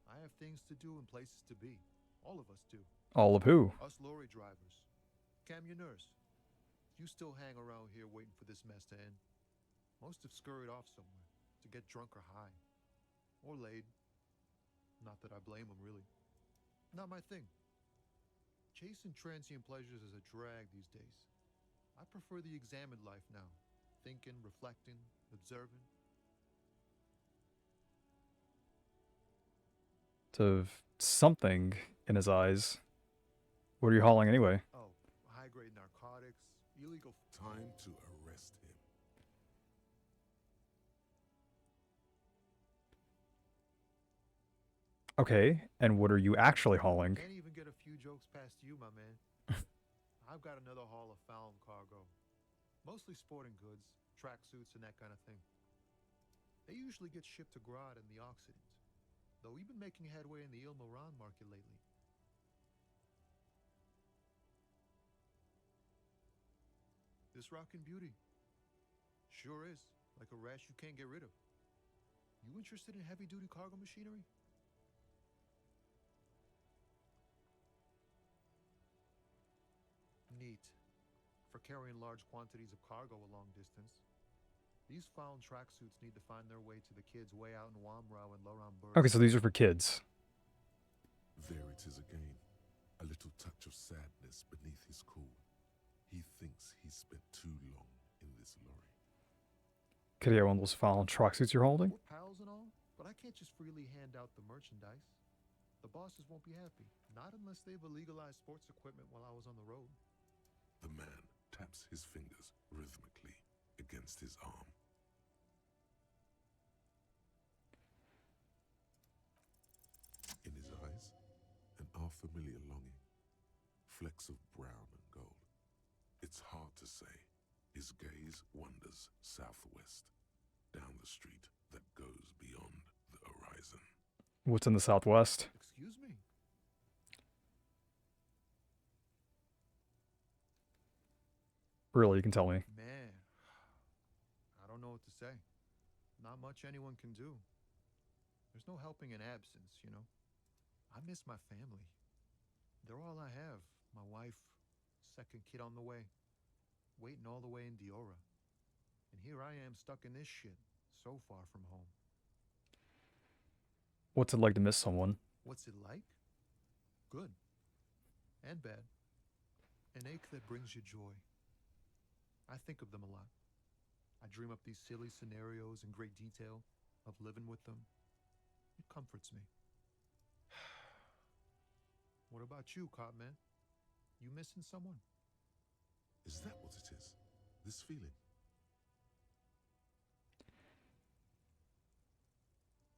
I have things to do and places to be. All of us do. All of who? Us lorry drivers. Camionneurs. few still hang around here waiting for this mess to end. Most have scurried off somewhere to get drunk or high. Or laid. Not that I blame them, really. Not my thing. Chasing transient pleasures is a drag these days. I prefer the examined life now. Thinking, reflecting, observing. To something in his eyes. What are you hauling anyway? Oh, high-grade narcotics, illegal... Time to arrest him. Okay, and what are you actually hauling? Can't even get a few jokes past you, my man. I've got another haul of found cargo. Mostly sporting goods, tracksuits, and that kind of thing. They usually get shipped to Grodd in the Occident, though we've been making headway in the Il Moran market lately. This rockin' beauty. Sure is, like a rash you can't get rid of. You interested in heavy-duty cargo machinery? Neat. For carrying large quantities of cargo a long distance. These found tracksuits need to find their way to the kids way out in Wamrau and Loran. Okay, so these are for kids. There it is again. A little touch of sadness beneath his cool. He thinks he's spent too long in this lorry. Could you have one of those fallen tracksuits you're holding? We're pals and all, but I can't just freely hand out the merchandise. The bosses won't be happy. Not unless they've illegalized sports equipment while I was on the road. The man taps his fingers rhythmically against his arm. In his eyes, an unfamiliar longing. Flecks of brown and gold. It's hard to say. His gaze wanders southwest, down the street that goes beyond the horizon. What's in the southwest? Excuse me? Really, you can tell me. Man, I don't know what to say. Not much anyone can do. There's no helping in absence, you know. I miss my family. They're all I have. My wife, second kid on the way. Waiting all the way in Diora. And here I am stuck in this shit, so far from home. What's it like to miss someone? What's it like? Good. And bad. An ache that brings you joy. I think of them a lot. I dream up these silly scenarios in great detail of living with them. It comforts me. What about you, Cop Man? You missing someone? Is that what it is? This feeling?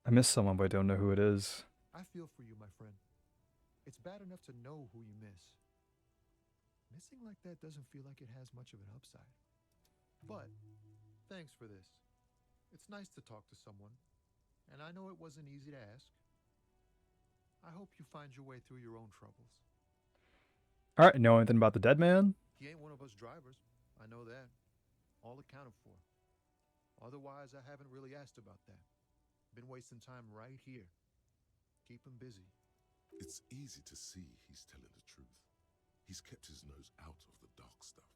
I miss someone, but I don't know who it is. I feel for you, my friend. It's bad enough to know who you miss. Missing like that doesn't feel like it has much of an upside. But, thanks for this. It's nice to talk to someone. And I know it wasn't easy to ask. I hope you find your way through your own troubles. Alright, know anything about the dead man? He ain't one of us drivers. I know that. All accounted for. Otherwise, I haven't really asked about that. Been wasting time right here. Keep him busy. It's easy to see he's telling the truth. He's kept his nose out of the dark stuff.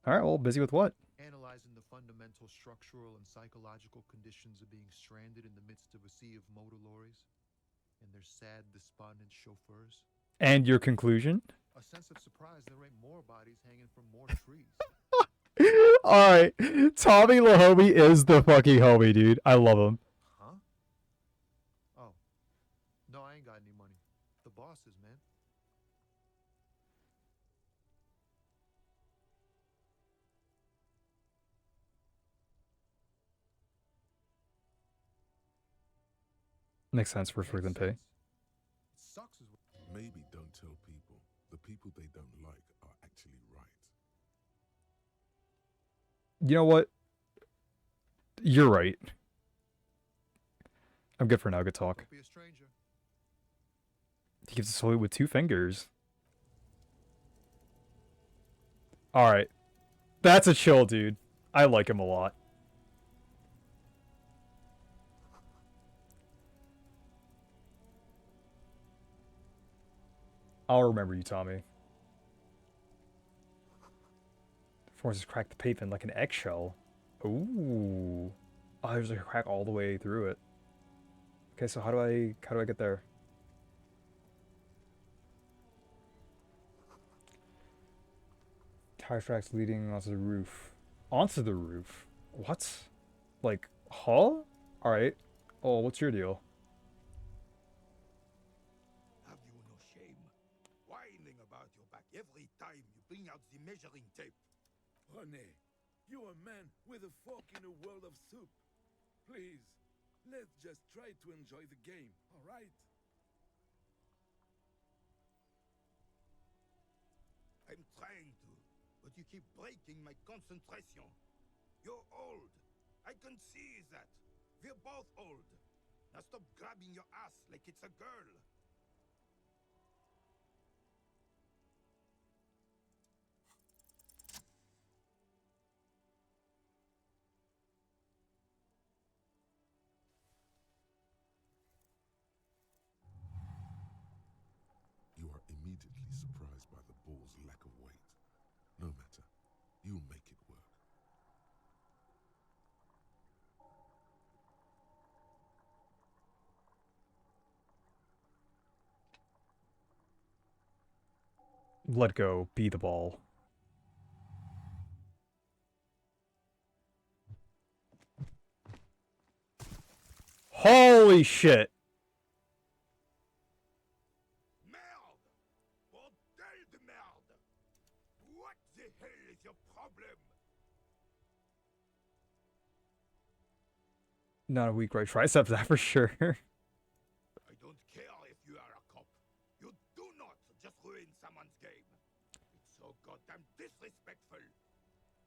Alright, well, busy with what? Analyzing the fundamental structural and psychological conditions of being stranded in the midst of a sea of motor lorries and their sad, despondent chauffeurs. And your conclusion? A sense of surprise there ain't more bodies hanging from more trees. Alright, Tommy Lahomie is the fucking homie, dude. I love him. Huh? Oh. No, I ain't got any money. The bosses, man. Makes sense for freaking pay. Sucks as well. Maybe don't tell people. The people they don't like are actually right. You know what? You're right. I'm good for now. Good talk. Don't be a stranger. He gives a salute with 2 fingers. Alright. That's a chill, dude. I like him a lot. I'll remember you, Tommy. Forces crack the pavement like an eggshell. Ooh. Oh, there's like a crack all the way through it. Okay, so how do I get there? Tire tracks leading onto the roof. Onto the roof? What? Like, huh? Alright. Oh, what's your deal? Have you no shame? Whining about your back every time you bring out the measuring tape. René, you're a man with a fork in a world of soup. Please, let's just try to enjoy the game, alright? I'm trying to, but you keep breaking my concentration. You're old. I can see that. We're both old. Now stop grabbing your ass like it's a girl. You are immediately surprised by the ball's lack of weight. No matter, you'll make it work. Let go. Be the ball. Holy shit! Merde! Bordel de merde! What the hell is your problem? Not a weak right tricep, that for sure. I don't care if you are a cop. You do not just ruin someone's game. It's so goddamn disrespectful.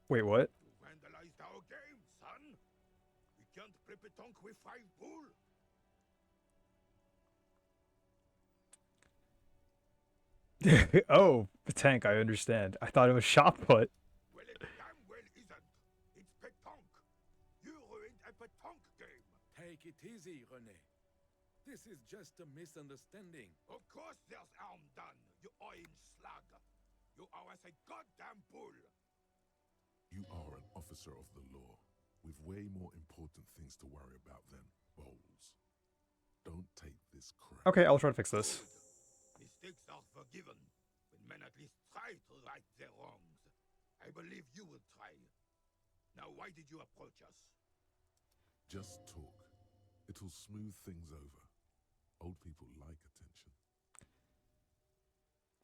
Wait, what? You vandalized our game, son. We can't play pétanque with 5 bull. Oh, the tank, I understand. I thought it was shot put. Well, it damn well isn't. It's pétanque. You ruined a pétanque game. Take it easy, René. This is just a misunderstanding. Of course there's harm done, you orange slug. You are as a goddamn bull. You are an officer of the law, with way more important things to worry about than bowls. Don't take this crap. Okay, I'll try to fix this. Mistakes are forgiven when men at least try to right their wrongs. I believe you will try. Now, why did you approach us? Just talk. It'll smooth things over. Old people like attention.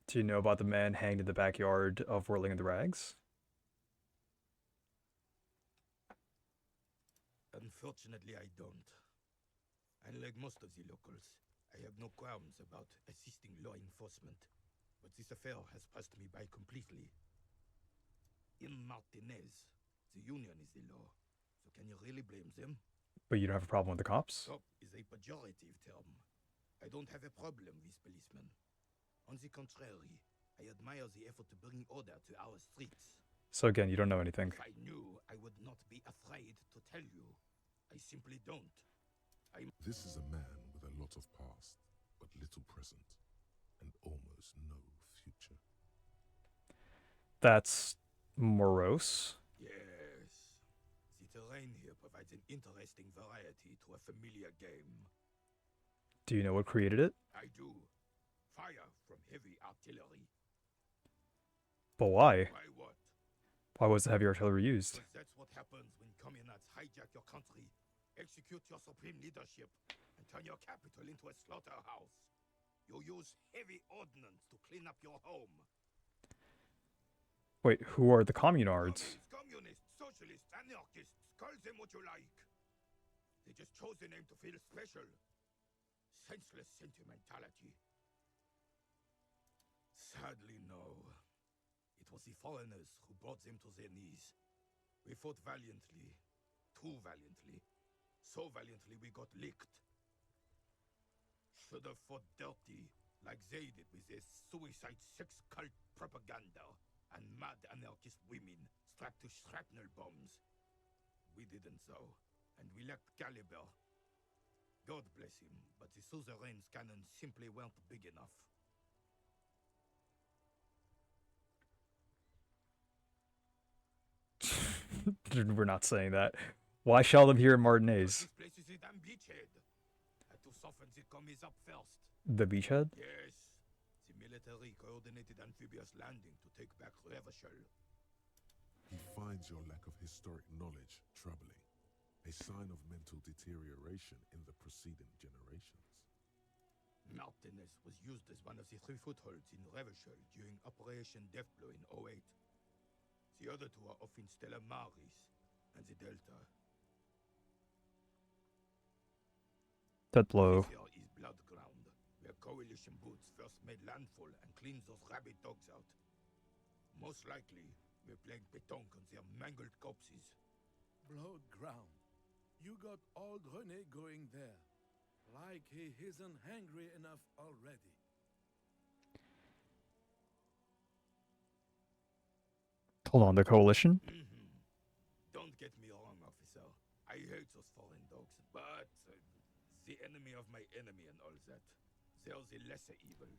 Do you know about the man hanged in the backyard of Whirling in the Rags? Unfortunately, I don't. Unlike most of the locals, I have no qualms about assisting law enforcement, but this affair has passed me by completely. In Martinez, the union is the law, so can you really blame them? But you don't have a problem with the cops? Cop is a pejorative term. I don't have a problem with policemen. On the contrary, I admire the effort to bring order to our streets. So again, you don't know anything. If I knew, I would not be afraid to tell you. I simply don't. This is a man with a lot of past, but little present, and almost no future. That's morose. Yes. The terrain here provides an interesting variety to a familiar game. Do you know what created it? I do. Fire from heavy artillery. But why? Why what? Why was the heavy artillery used? Because that's what happens when communards hijack your country, execute your supreme leadership, and turn your capital into a slaughterhouse. You use heavy ordnance to clean up your home. Wait, who are the communards? Communists, socialists, anarchists, call them what you like. They just chose the name to feel special. Senseless sentimentality. Sadly, no. It was the foreigners who brought them to their knees. We fought valiantly. Too valiantly. So valiantly we got licked. Should have fought dirty, like they did with their suicide sex cult propaganda and mad anarchist women strapped to shrapnel bombs. We didn't so, and we lacked caliber. God bless him, but the suzerain's cannons simply weren't big enough. We're not saying that. Why shell them here in Martinez? This place is a damn beachhead. Had to soften the commies up first. The beachhead? Yes. The military coordinated amphibious landing to take back Revachol. He finds your lack of historic knowledge troubling, a sign of mental deterioration in the preceding generations. Martinez was used as one of the 3 footholds in Revachol during Operation Deathblow in 08. The other 2 are off in Stella Maris and the Delta. Deathblow. Here is Blood Ground, where coalition boots first made landfall and cleaned those rabid dogs out. Most likely, we're playing pétanque on their mangled corpses. Blood ground. You got old René going there. Like he isn't hungry enough already. Hold on, the coalition? Don't get me wrong, officer. I hate those foreign dogs, but the enemy of my enemy and all that. They're the lesser evil.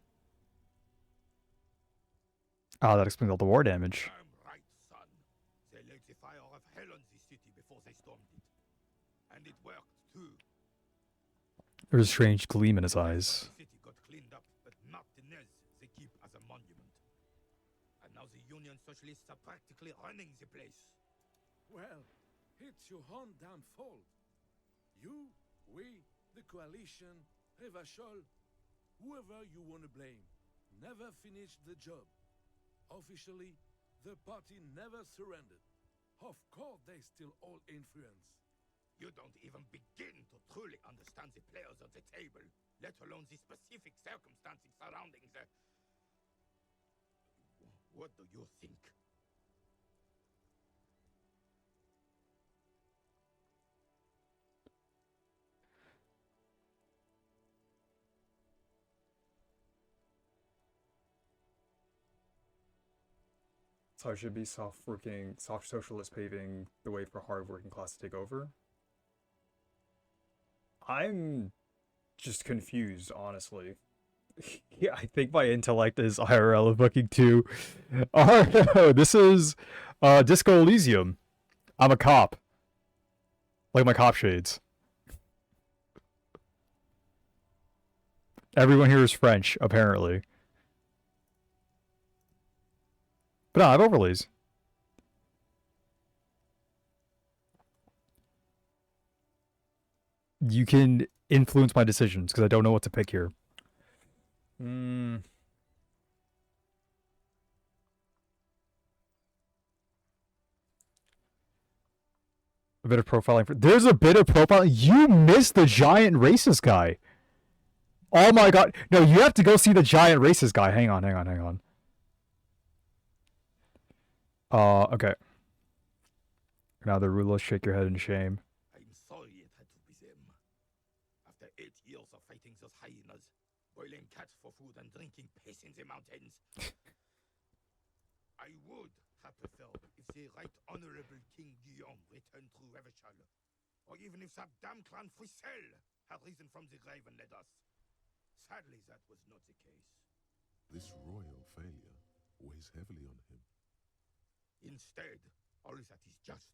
Ah, that explains all the war damage. I'm right, son. They laid the fire of hell on the city before they stormed it. And it worked, too. There's a strange gleam in his eyes. The city got cleaned up, but Martinez they keep as a monument. And now the Union Socialists are practically running the place. Well, it's your own downfall. You, we, the coalition, Revachol, whoever you want to blame, never finished the job. Officially, the party never surrendered. Of course, they still all influence. You don't even begin to truly understand the players at the table, let alone the specific circumstances surrounding the... What do you think? So it should be soft socialist paving the way for hard working class to take over. I'm just confused, honestly. Yeah, I think my intellect is IRL of fucking 2. Oh no, this is Disco Elysium. I'm a cop. Like my cop shades. Everyone here is French, apparently. But no, I have overlays. You can influence my decisions, because I don't know what to pick here. A bit of profiling. There's a bit of profiling. You missed the giant racist guy. Oh my god. No, you have to go see the giant racist guy. Hang on. Okay. Now the rulers shake your head in shame. I'm sorry it had to be them. After 8 years of fighting those hyenas, boiling cats for food and drinking piss in the mountains, I would have preferred if the Right Honorable King Guillaume returned through Revachol, or even if that damn clan Frisell had risen from the grave and led us. Sadly, that was not the case. This royal failure weighs heavily on him. Instead, all that is just,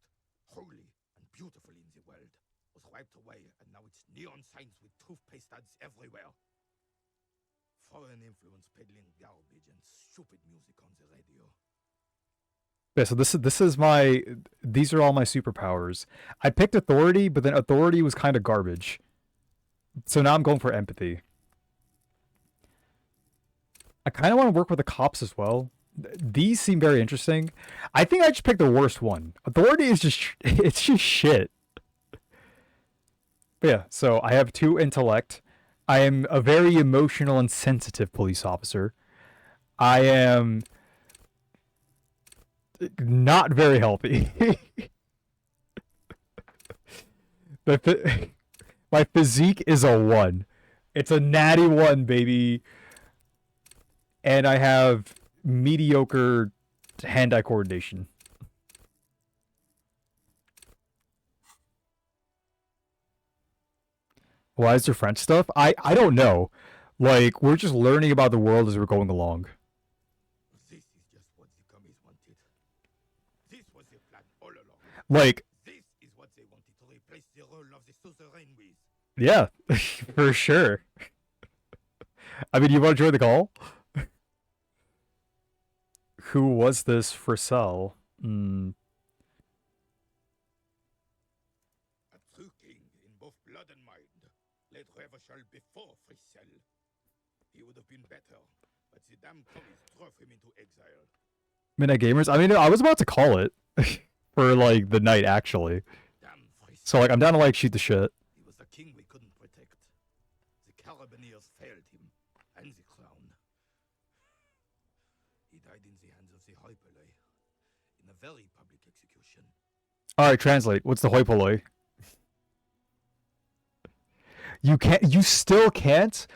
holy, and beautiful in the world was wiped away, and now it's neon signs with toothpaste ads everywhere. Foreign influence peddling garbage and stupid music on the radio. Yeah, so this is my... These are all my superpowers. I picked authority, but then authority was kind of garbage. So now I'm going for empathy. I kind of want to work with the cops as well. These seem very interesting. I think I just picked the worst one. Authority is just... It's just shit. But yeah, so I have 2 intellect. I am a very emotional and sensitive police officer. I am... not very healthy. My physique is a 1. It's a natty 1, baby. And I have mediocre hand-eye coordination. Why is there French stuff? I don't know. Like, we're just learning about the world as we're going along. This is just what the commies wanted. This was the plan all along. Like, This is what they wanted to replace the role of the suzerain with. yeah, for sure. I mean, you want to join the call? Who was this for sale? A true king in both blood and mind, led Revachol before Frissel. He would have been better, but the damn commies drove him into exile. Midnight Gamers? I mean, I was about to call it for, like, the night, actually. So, like, I'm down to, like, shoot the shit. He was the king we couldn't protect. The Carabineers failed him, and the crown. He died in the hands of the hoi polloi, in a very public execution. Alright, translate. What's the hoi polloi? You can't. You still can't?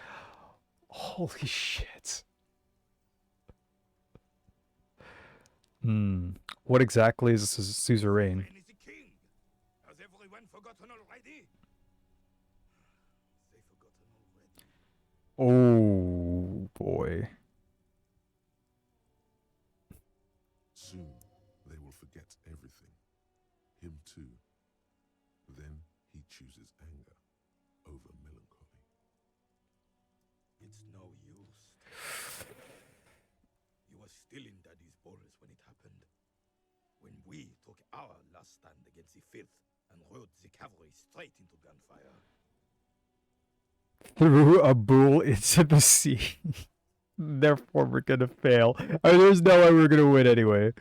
Holy shit. What exactly is a suzerain? Has everyone forgotten already? They forgotten already. Oh boy. Soon they will forget everything. Him too. Then he chooses anger over melancholy. It's no use. You were still in Daddy's balls when it happened. When we took our last stand against the filth and rode the cavalry straight into gunfire. Threw a bull into the sea. Therefore, we're gonna fail. I mean, there's no way we're gonna win anyway.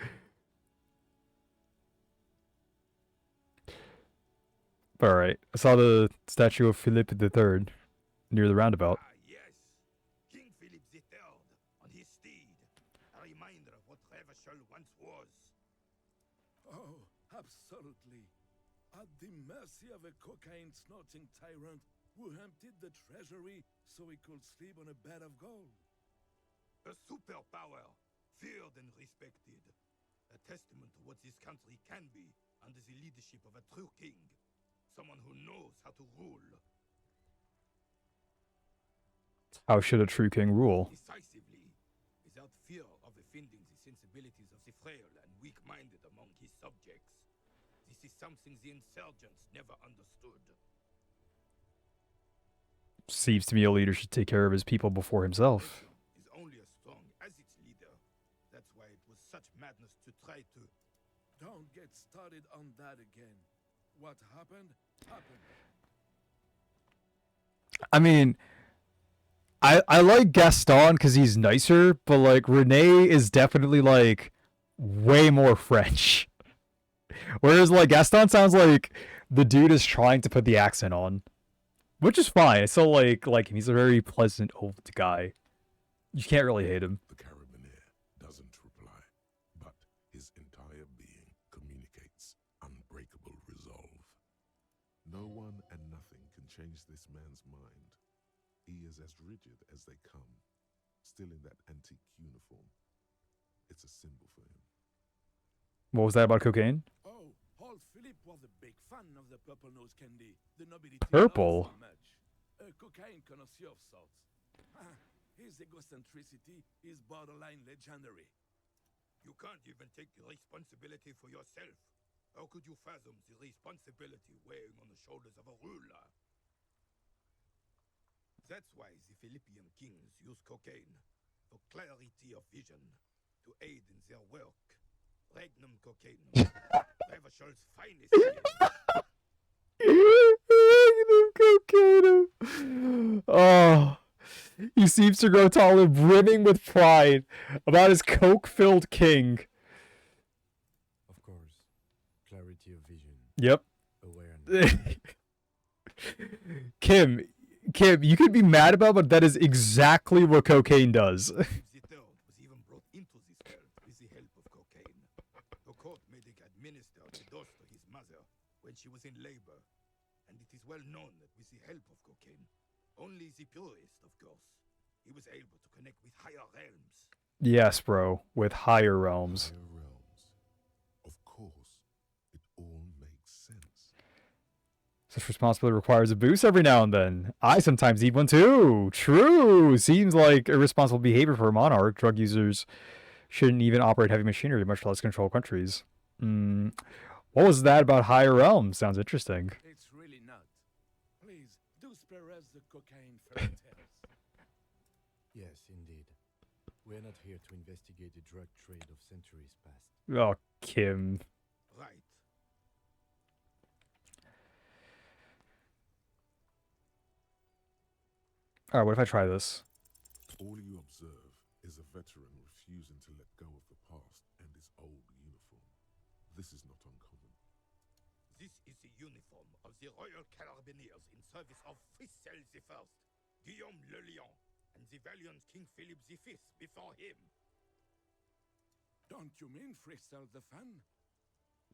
Alright, I saw the statue of Philippe III near the roundabout. Yes, King Philip III on his steed. A reminder of what Revachol once was. Oh, absolutely. At the mercy of a cocaine-snorting tyrant who emptied the treasury so he could sleep on a bed of gold. A superpower, feared and respected. A testament to what this country can be under the leadership of a true king. Someone who knows how to rule. How should a true king rule? Decisively, without fear of offending the sensibilities of the frail and weak-minded among his subjects. This is something the insurgents never understood. Seems to me a leader should take care of his people before himself. Is only as strong as its leader. That's why it was such madness to try to... Don't get started on that again. What happened, happened. I mean, I like Gaston because he's nicer, but like Rene is definitely like way more French. Whereas like Gaston sounds like the dude is trying to put the accent on, which is fine. I still like him. He's a very pleasant old guy. You can't really hate him. The Carabineer doesn't reply, but his entire being communicates unbreakable resolve. No one and nothing can change this man's mind. He is as rigid as they come, still in that antique uniform. It's a symbol for him. What was that about cocaine? Oh, old Philip was a big fan of the purple nose candy. The nobility Purple? loved so much. A cocaine connoisseur of sorts. His egocentricity is borderline legendary. You can't even take the responsibility for yourself. How could you fathom the responsibility weighing on the shoulders of a ruler? That's why the Philippian kings use cocaine, for clarity of vision, to aid in their work. Regnum cocaine, Revachol's finest. Cocaine. Oh, he seems to grow tall and brimming with pride about his coke-filled king. Of course, clarity of vision. Yep. Awareness. Kim, you could be mad about, but that is exactly what cocaine does. The third was even brought into this world with the help of cocaine. The court medic administered the dose to his mother when she was in labor, and it is well known that with the help of cocaine, only the purest, of course, he was able to connect with higher realms. Yes, bro, with higher realms. Higher realms. Of course, it all makes sense. Such responsibility requires a boost every now and then. I sometimes need one too. True. Seems like irresponsible behavior for a monarch. Drug users shouldn't even operate heavy machinery, much less control countries. What was that about Higher Realms? Sounds interesting. It's really not. Please, do spare us the cocaine fairy tales. Yes, indeed. We're not here to investigate the drug trade of centuries past. Oh, Kim. Right. Alright, what if I try this? All you observe is a veteran refusing to let go of the past and his old uniform. This is not uncommon. This is the uniform of the Royal Carabiniers in service of Frissel I, Guillaume le Lion, and the valiant King Philip V before him. Don't you mean Frissel the Fan?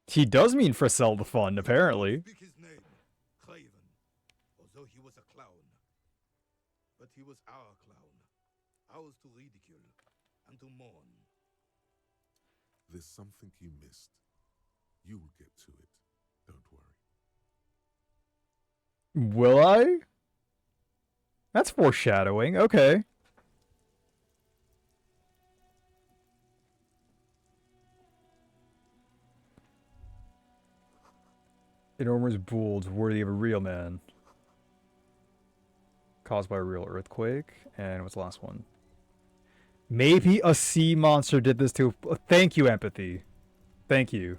He does mean Frissel the Fun, apparently. Speak his name, Craven, although he was a clown. But he was our clown, ours to ridicule and to mourn. There's something you missed. You will get to it. Don't worry. Will I? That's foreshadowing. Okay. Enormous bulge worthy of a real man. Caused by a real earthquake. And what's the last one? Maybe a sea monster did this too. Thank you, empathy. Thank you.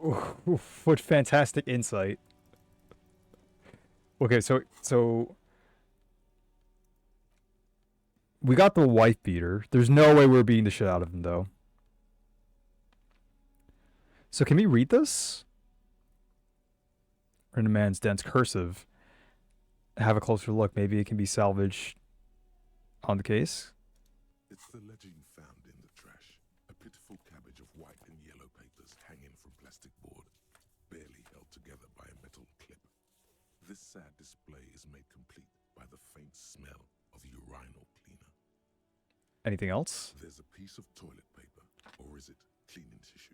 Oof, what fantastic insight. Okay, so we got the wife beater. There's no way we're beating the shit out of him, though. So can we read this? Or in a man's dense cursive. Have a closer look. Maybe it can be salvaged on the case. It's the ledger you found in the trash. A pitiful cabbage of white and yellow papers hanging from plastic board, barely held together by a metal clip. This sad display is made complete by the faint smell of urinal cleaner. Anything else? There's a piece of toilet paper, or is it cleaning tissue?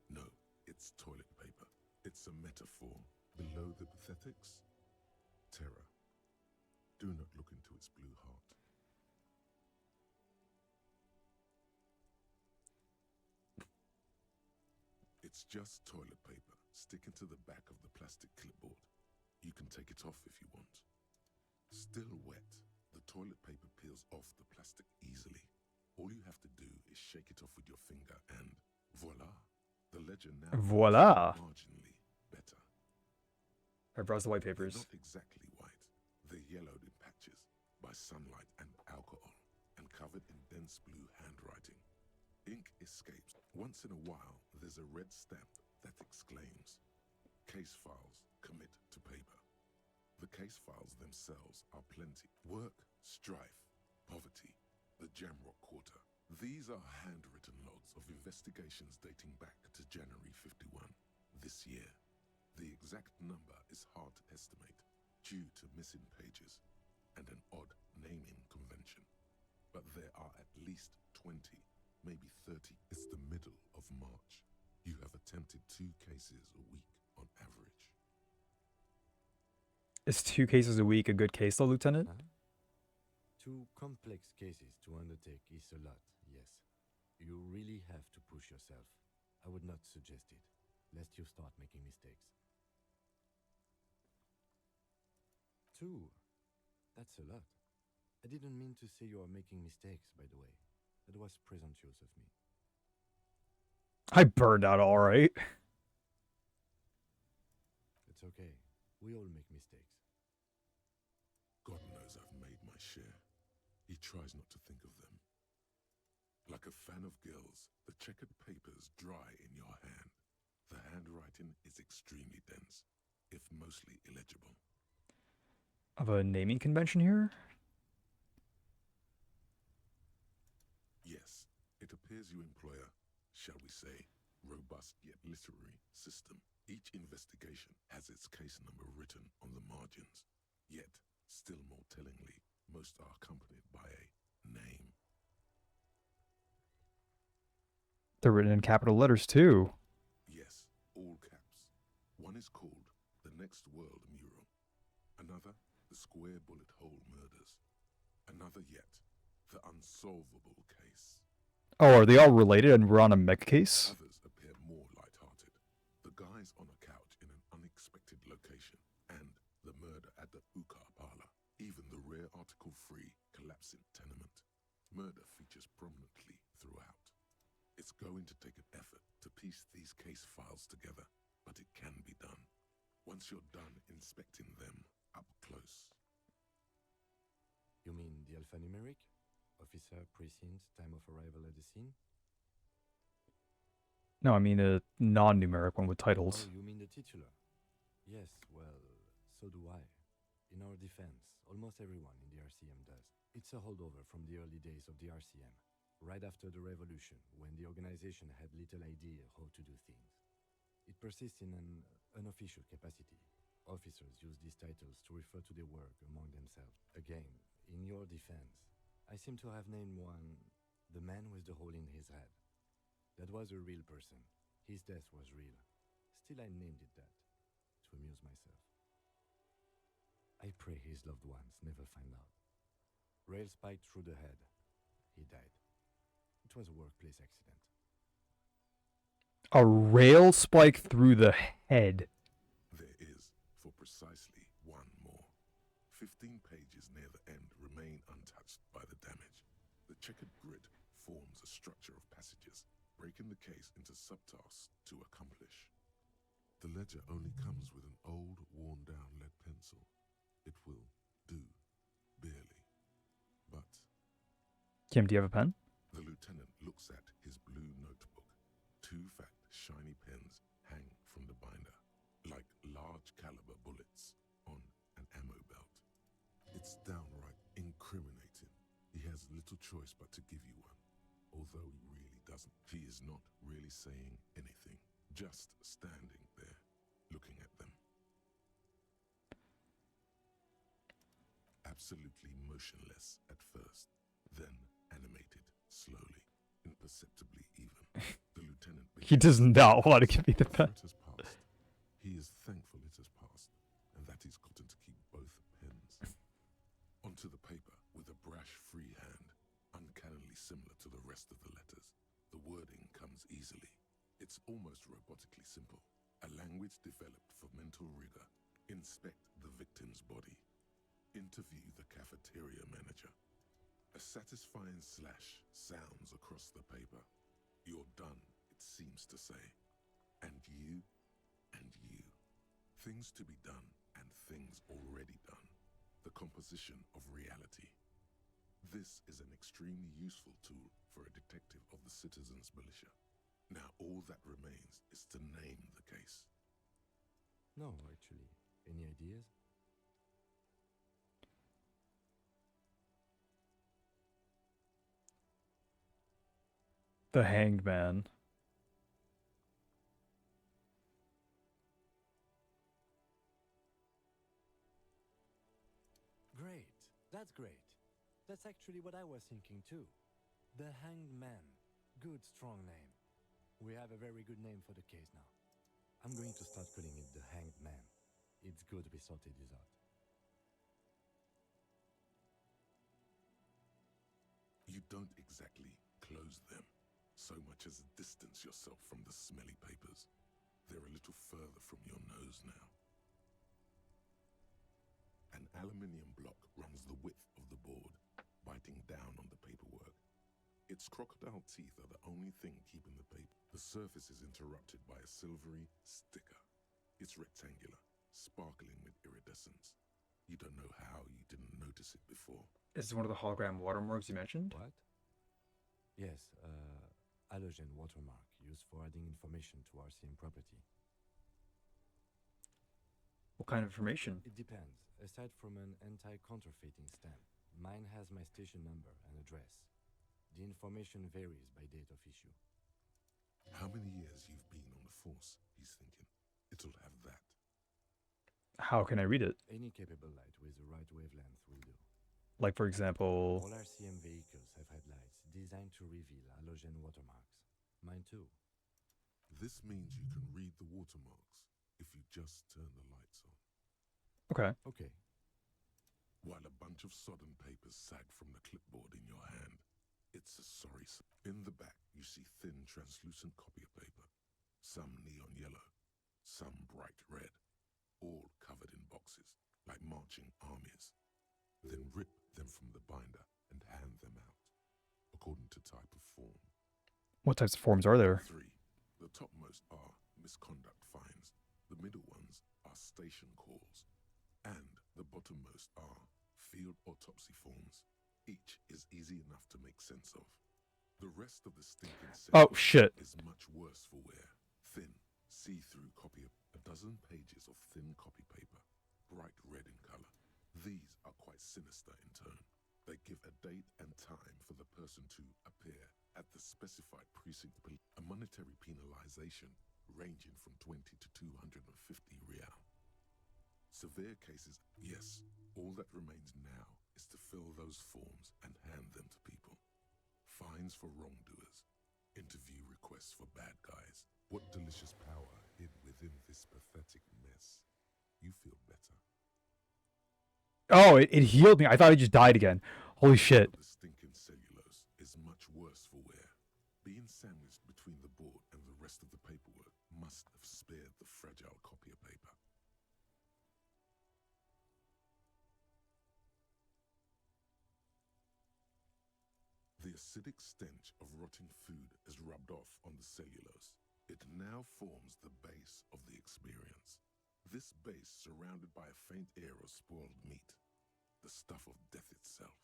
No, it's toilet paper. It's a metaphor. Below the pathetics, terror. Do not look into its blue heart. It's just toilet paper sticking to the back of the plastic clipboard. You can take it off if you want. Still wet, the toilet paper peels off the plastic easily. All you have to do is shake it off with your finger and voila. The ledger now Voila. marginally better. I browse the white papers. They're not exactly white. They're yellowed in patches by sunlight and alcohol and covered in dense blue handwriting. Ink escapes. Once in a while, there's a red stamp that exclaims, "Case files, commit to paper." The case files themselves are plenty. Work, strife, poverty, the Jamrock Quarter. These are handwritten logs of investigations dating back to January 51, this year. The exact number is hard to estimate due to missing pages and an odd naming convention. But there are at least 20, maybe 30. It's the middle of March. You have attempted 2 cases a week on average. Is 2 cases a week a good case, though, Lieutenant? 2 complex cases to undertake is a lot, yes. You really have to push yourself. I would not suggest it, lest you start making mistakes. 2? That's a lot. I didn't mean to say you are making mistakes, by the way. That was presumptuous of me. I burned out all right. It's okay. We all make mistakes. God knows I've made my share. He tries not to think of them. Like a fan of girls, the checkered papers dry in your hand. The handwriting is extremely dense, if mostly illegible. Of a naming convention here? Yes, it appears you employ a, shall we say, robust yet literary system. Each investigation has its case number written on the margins. Yet, still more tellingly, most are accompanied by a name. They're written in capital letters, too. Yes, all caps. One is called The Next World Mural. Another, The Square Bullet Hole Murders. Another yet, The Unsolvable Case. Oh, are they all related and we're on a mech case? Others appear more lies on a couch in an unexpected location, and the murder at the hookah parlor, even the rare article-free collapsing tenement. Murder features prominently throughout. It's going to take an effort to piece these case files together, but it can be done. Once you're done inspecting them up close. You mean the alphanumeric? Officer, precinct, time of arrival at the scene? No, I mean a non-numeric one with Oh, titles. you mean the titular? Yes, well, so do I. In our defense, almost everyone in the RCM does. It's a holdover from the early days of the RCM, right after the revolution, when the organization had little idea how to do things. It persists in an unofficial capacity. Officers use these titles to refer to their work among themselves. Again, in your defense, I seem to have named one the man with the hole in his head. That was a real person. His death was real. Still, I named it that, to amuse myself. I pray his loved ones never find out. Rail spiked through the head. He died. It was a workplace accident. A rail spike through the head. There is, for precisely one more. 15 pages near the end remain untouched by the damage. The checkered grid forms a structure of passages, breaking the case into subtasks to accomplish. The ledger only comes with an old, worn-down lead pencil. It will do, barely. But Kim, do you have a pen? the lieutenant looks at his blue notebook. 2 fat, shiny pens hang from the binder, like large caliber bullets on an ammo belt. It's downright incriminating. He has little choice but to give you one, although he really doesn't. He is not really saying anything, just standing there, looking at them. Absolutely motionless at first, then animated slowly, imperceptibly even. The lieutenant He does not want to give me the pen. It has passed. He is thankful it has passed, and that he's gotten to keep both pens. Onto the paper with a brash free hand, uncannily similar to the rest of the letters. The wording comes easily. It's almost robotically simple. A language developed for mental rigor. Inspect the victim's body. Interview the cafeteria manager. A satisfying slash sounds across the paper. You're done, it seems to say. And you, and you. Things to be done and things already done. The composition of reality. This is an extremely useful tool for a detective of the citizens' militia. Now all that remains is to name the case. No, actually. Any ideas? The Hanged Man. Great. That's great. That's actually what I was thinking too. The Hanged Man. Good, strong name. We have a very good name for the case now. I'm going to start calling it the Hanged Man. It's good we sorted this out. You don't exactly close them, so much as distance yourself from the smelly papers. They're a little further from your nose now. An aluminium block runs the width of the board, biting down on the paperwork. Its crocodile teeth are the only thing keeping the paper. The surface is interrupted by a silvery sticker. It's rectangular, sparkling with iridescence. You don't know how you didn't notice it before. Is it one of the hologram watermarks you mentioned? What? Yes, halogen watermark used for adding information to RCM property. What kind of information? It depends. Aside from an anti-counterfeiting stamp, mine has my station number and address. The information varies by date of issue. How many years you've been on the force, he's thinking. It'll have that. How can I read it? Any capable light with the right wavelength will do. Like, for example... All RCM vehicles have headlights designed to reveal halogen watermarks. Mine too. This means you can read the watermarks if you just turn the lights on. Okay. Okay. While a bunch of sodden papers sag from the clipboard in your hand, it's a sorry. In the back, you see thin, translucent copy of paper. Some neon yellow, bright red, all covered in boxes, like marching armies. Then rip them from the binder and hand them out, according to type of form. What types of forms are there? 3. The topmost are misconduct fines, the middle ones are station calls, and the bottommost are field autopsy forms. Each is easy enough to make sense of. The rest of the stinking Oh, cellulose shit. is much worse for wear. Thin, see-through copy of a dozen pages of thin copy paper, bright red in color. These are quite sinister in tone. They give a date and time for the person to appear at the specified precinct, a monetary penalization ranging from 20 to 250 real. Severe cases, yes. All that remains now is to fill those forms and hand them to people. Fines for wrongdoers, interview requests for bad guys. What delicious power hid within this pathetic mess. You feel better. Oh, it healed me. I thought he just died again. Holy shit. The stinking cellulose is much worse for wear. Being sandwiched between the board and the rest of the paperwork must have spared the fragile copier paper. The acidic stench of rotting food is rubbed off on the cellulose. It now forms the base of the experience. This base surrounded by a faint air of spoiled meat, the stuff of death itself,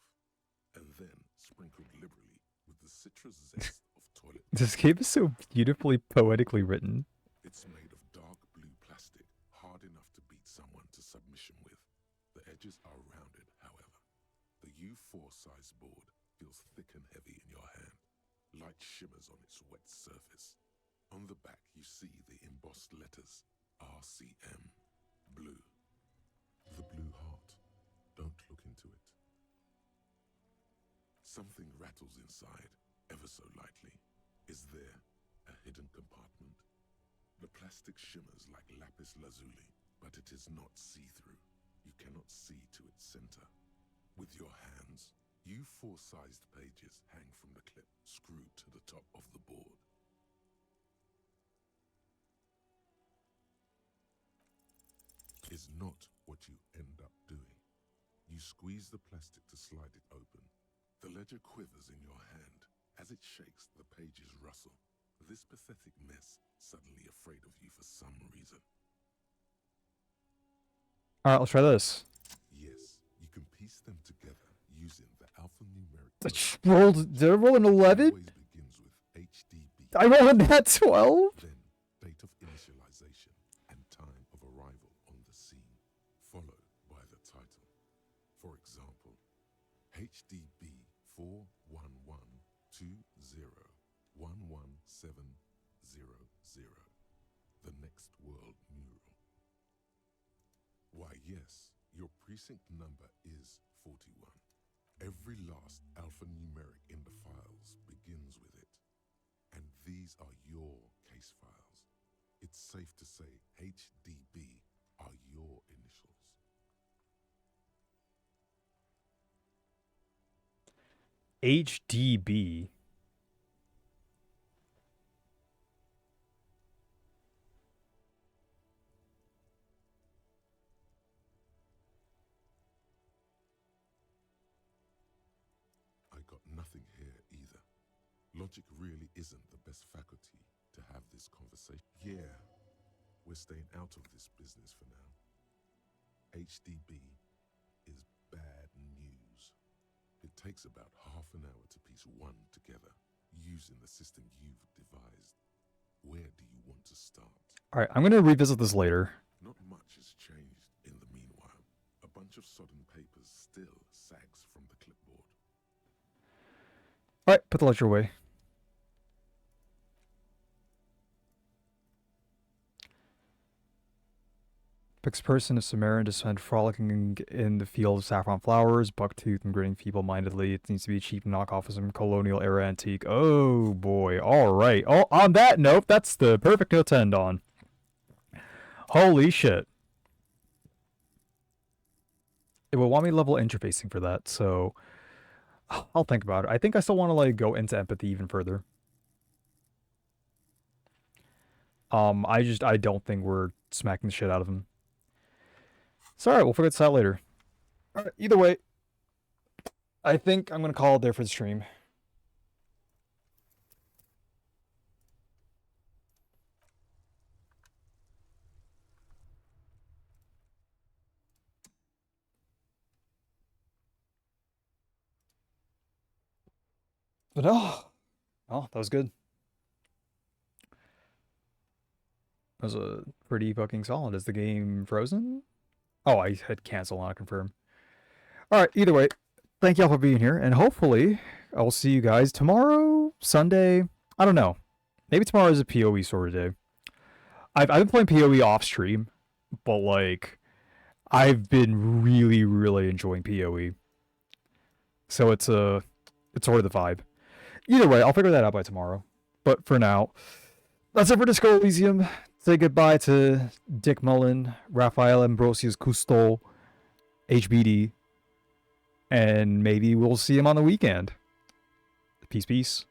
and then sprinkled liberally with the citrus zest of toilet. This game is so beautifully poetically written. It's made of dark blue plastic, hard enough to beat someone to submission with. The edges are rounded, however. The U4 size board feels thick and heavy in your hand. Light shimmers on its wet surface. On the back you see the embossed letters, RCM, blue. The blue heart. Don't look into it. Something rattles inside, ever so lightly. Is there a hidden compartment? The plastic shimmers like lapis lazuli, but it is not see-through. You cannot see to its center. With your hands, U4-sized pages hang from the clip screwed to the top of the board. Is not what you end up doing. You squeeze the plastic to slide it open. The ledger quivers in your hand. As it shakes, the pages rustle. This pathetic mess suddenly afraid of you for some reason. Alright, let's try this. Yes, you can piece them together using the alphanumeric. Did I roll an 11? Always begins with HDB. I rolled a nat 12? Then, date of initialization and time of arrival on the scene, followed by the title. For example, HDB 41120111700, the next world mural. Why, yes, your precinct number is 41. Every last alphanumeric in the files begins with it. And these are your case files. It's safe to say HDB are your initials. HDB. I got nothing here either. Logic really isn't the best faculty to have this conversation. Yeah, we're staying out of this business for now. HDB is bad news. It takes about half an hour to piece one together using the system you've devised. Where do you want to start? Alright, I'm gonna revisit this later. Not much has changed in the meanwhile. A bunch of sodden papers still sags from the clipboard. Alright, put the ledger away. Picks person of Sumerian descent frolicking in the field of saffron flowers, bucktooth and grinning feeble-mindedly. It seems to be a cheap knockoff of some colonial era antique. Oh boy, alright. Oh, on that note, that's the perfect note to end on. Holy shit. It will want me level interfacing for that, so I'll think about it. I think I still want to like go into empathy even further. I don't think we're smacking the shit out of him. So alright, we'll figure this out later. Alright, either way, I think I'm gonna call it there for the stream. But oh, that was good. That was a pretty fucking solid. Is the game frozen? Oh, I had cancel, not confirm. Alright, either way, thank y'all for being here, and hopefully I will see you guys tomorrow, Sunday. I don't know. Maybe tomorrow is a PoE sort of day. I've been playing PoE off stream, but like I've been really, really enjoying PoE. So it's sort of the vibe. Either way, I'll figure that out by tomorrow. But for now, that's it for Disco Elysium. Say goodbye to Dick Mullen, Rafael Ambrosius Cousteau, HBD, and maybe we'll see him on the weekend. Peace, peace.